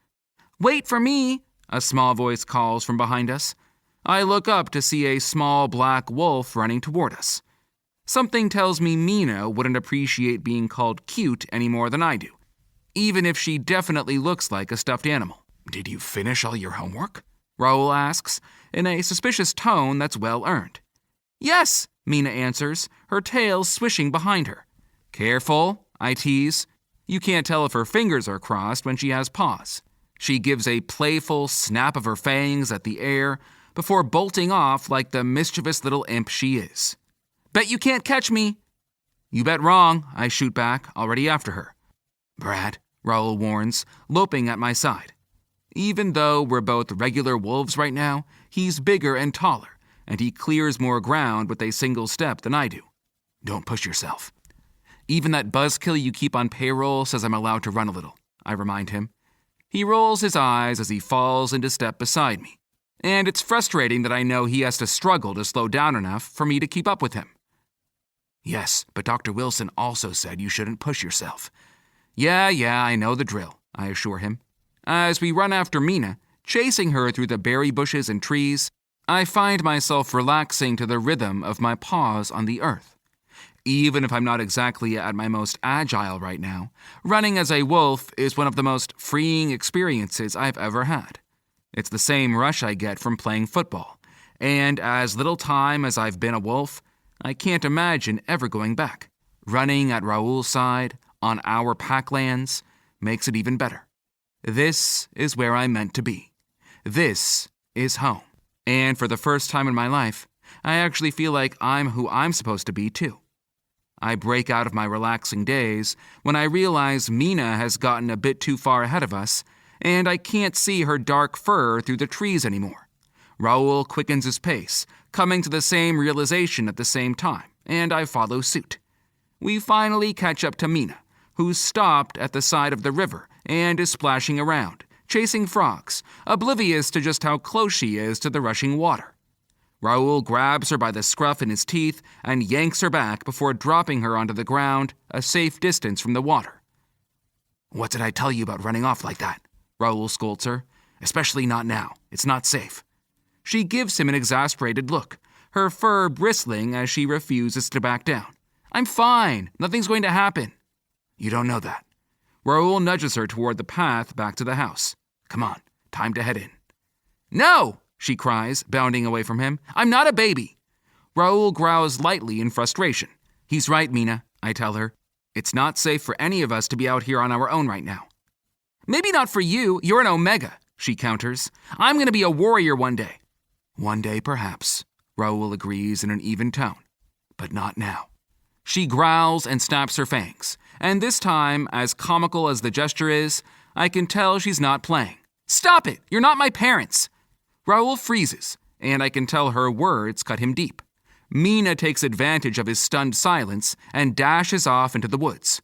"Wait for me," a small voice calls from behind us. I look up to see a small black wolf running toward us. Something tells me Mina wouldn't appreciate being called cute any more than I do, even if she definitely looks like a stuffed animal. "Did you finish all your homework?" Raoul asks, in a suspicious tone that's well earned. "Yes," Mina answers, her tail swishing behind her. "Careful," I tease. You can't tell if her fingers are crossed when she has paws. She gives a playful snap of her fangs at the air before bolting off like the mischievous little imp she is. "Bet you can't catch me." "You bet wrong," I shoot back, already after her. "Brad," Raoul warns, loping at my side. Even though we're both regular wolves right now, he's bigger and taller, and he clears more ground with a single step than I do. "Don't push yourself." "Even that buzzkill you keep on payroll says I'm allowed to run a little," I remind him. He rolls his eyes as he falls into step beside me, and it's frustrating that I know he has to struggle to slow down enough for me to keep up with him. "Yes, but Dr. Wilson also said you shouldn't push yourself." Yeah, I know the drill," I assure him. As we run after Mina, chasing her through the berry bushes and trees, I find myself relaxing to the rhythm of my paws on the earth. Even if I'm not exactly at my most agile right now, running as a wolf is one of the most freeing experiences I've ever had. It's the same rush I get from playing football, and as little time as I've been a wolf, I can't imagine ever going back. Running at Raoul's side, on our packlands, makes it even better. This is where I'm meant to be. This is home. And for the first time in my life, I actually feel like I'm who I'm supposed to be too. I break out of my relaxing daze when I realize Mina has gotten a bit too far ahead of us, and I can't see her dark fur through the trees anymore. Raoul quickens his pace, coming to the same realization at the same time, and I follow suit. We finally catch up to Mina, who's stopped at the side of the river and is splashing around, chasing frogs, oblivious to just how close she is to the rushing water. Raoul grabs her by the scruff in his teeth and yanks her back before dropping her onto the ground, a safe distance from the water. "What did I tell you about running off like that?" Raoul scolds her. Especially not now. It's not safe. She gives him an exasperated look, her fur bristling as she refuses to back down. I'm fine. Nothing's going to happen. You don't know that. Raoul nudges her toward the path back to the house. Come on, time to head in. No, she cries, bounding away from him. I'm not a baby. Raoul growls lightly in frustration. He's right, Mina, I tell her. It's not safe for any of us to be out here on our own right now. Maybe not for you. You're an Omega, she counters. I'm going to be a warrior one day. One day, perhaps, Raoul agrees in an even tone. But not now. She growls and snaps her fangs, and this time, as comical as the gesture is, I can tell she's not playing. Stop it! You're not my parents! Raoul freezes, and I can tell her words cut him deep. Mina takes advantage of his stunned silence and dashes off into the woods.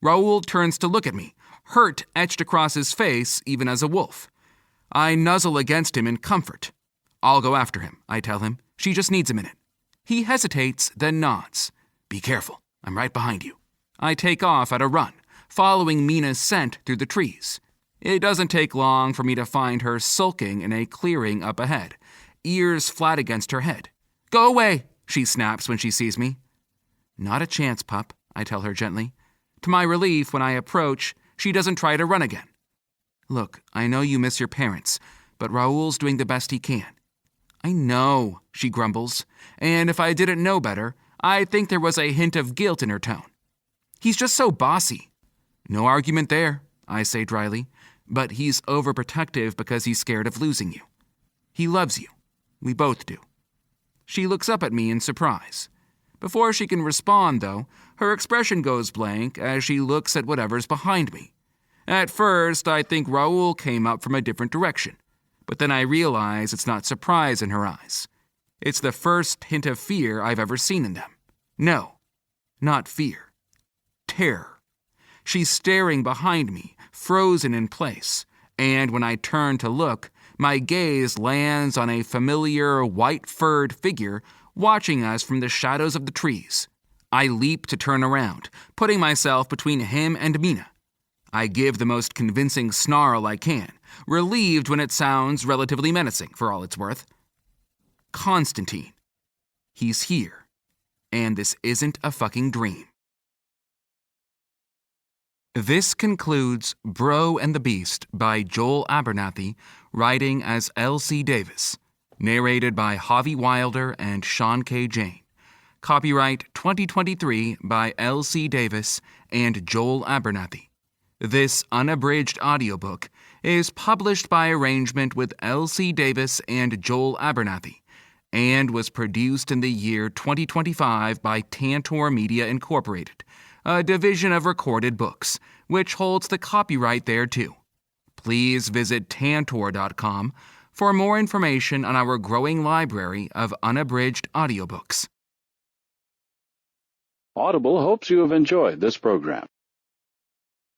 Raoul turns to look at me, hurt etched across his face even as a wolf. I nuzzle against him in comfort. I'll go after him, I tell him. She just needs a minute. He hesitates, then nods. Be careful. I'm right behind you. I take off at a run, following Mina's scent through the trees. It doesn't take long for me to find her sulking in a clearing up ahead, ears flat against her head. Go away, she snaps when she sees me. Not a chance, pup, I tell her gently. To my relief, when I approach, she doesn't try to run again. Look, I know you miss your parents, but Raoul's doing the best he can. I know, she grumbles, and if I didn't know better, I think there was a hint of guilt in her tone. He's just so bossy. No argument there, I say dryly, but he's overprotective because he's scared of losing you. He loves you. We both do. She looks up at me in surprise. Before she can respond, though, her expression goes blank as she looks at whatever's behind me. At first, I think Raoul came up from a different direction, but then I realize it's not surprise in her eyes. It's the first hint of fear I've ever seen in them. No, not fear. Terror. She's staring behind me, frozen in place, and when I turn to look, my gaze lands on a familiar white-furred figure watching us from the shadows of the trees. I leap to turn around, putting myself between him and Mina. I give the most convincing snarl I can, relieved when it sounds relatively menacing, for all it's worth. Constantine. He's here. And this isn't a fucking dream. This concludes Bro and the Beast by Joel Abernathy, writing as L.C. Davis. Narrated by Javi Wilder and Sean K. Jane. Copyright 2023 by L.C. Davis and Joel Abernathy. This unabridged audiobook is published by arrangement with L.C. Davis and Joel Abernathy and was produced in the year 2025 by Tantor Media Incorporated, a division of Recorded Books, which holds the copyright thereto. Please visit tantor.com for more information on our growing library of unabridged audiobooks. Audible hopes you have enjoyed this program.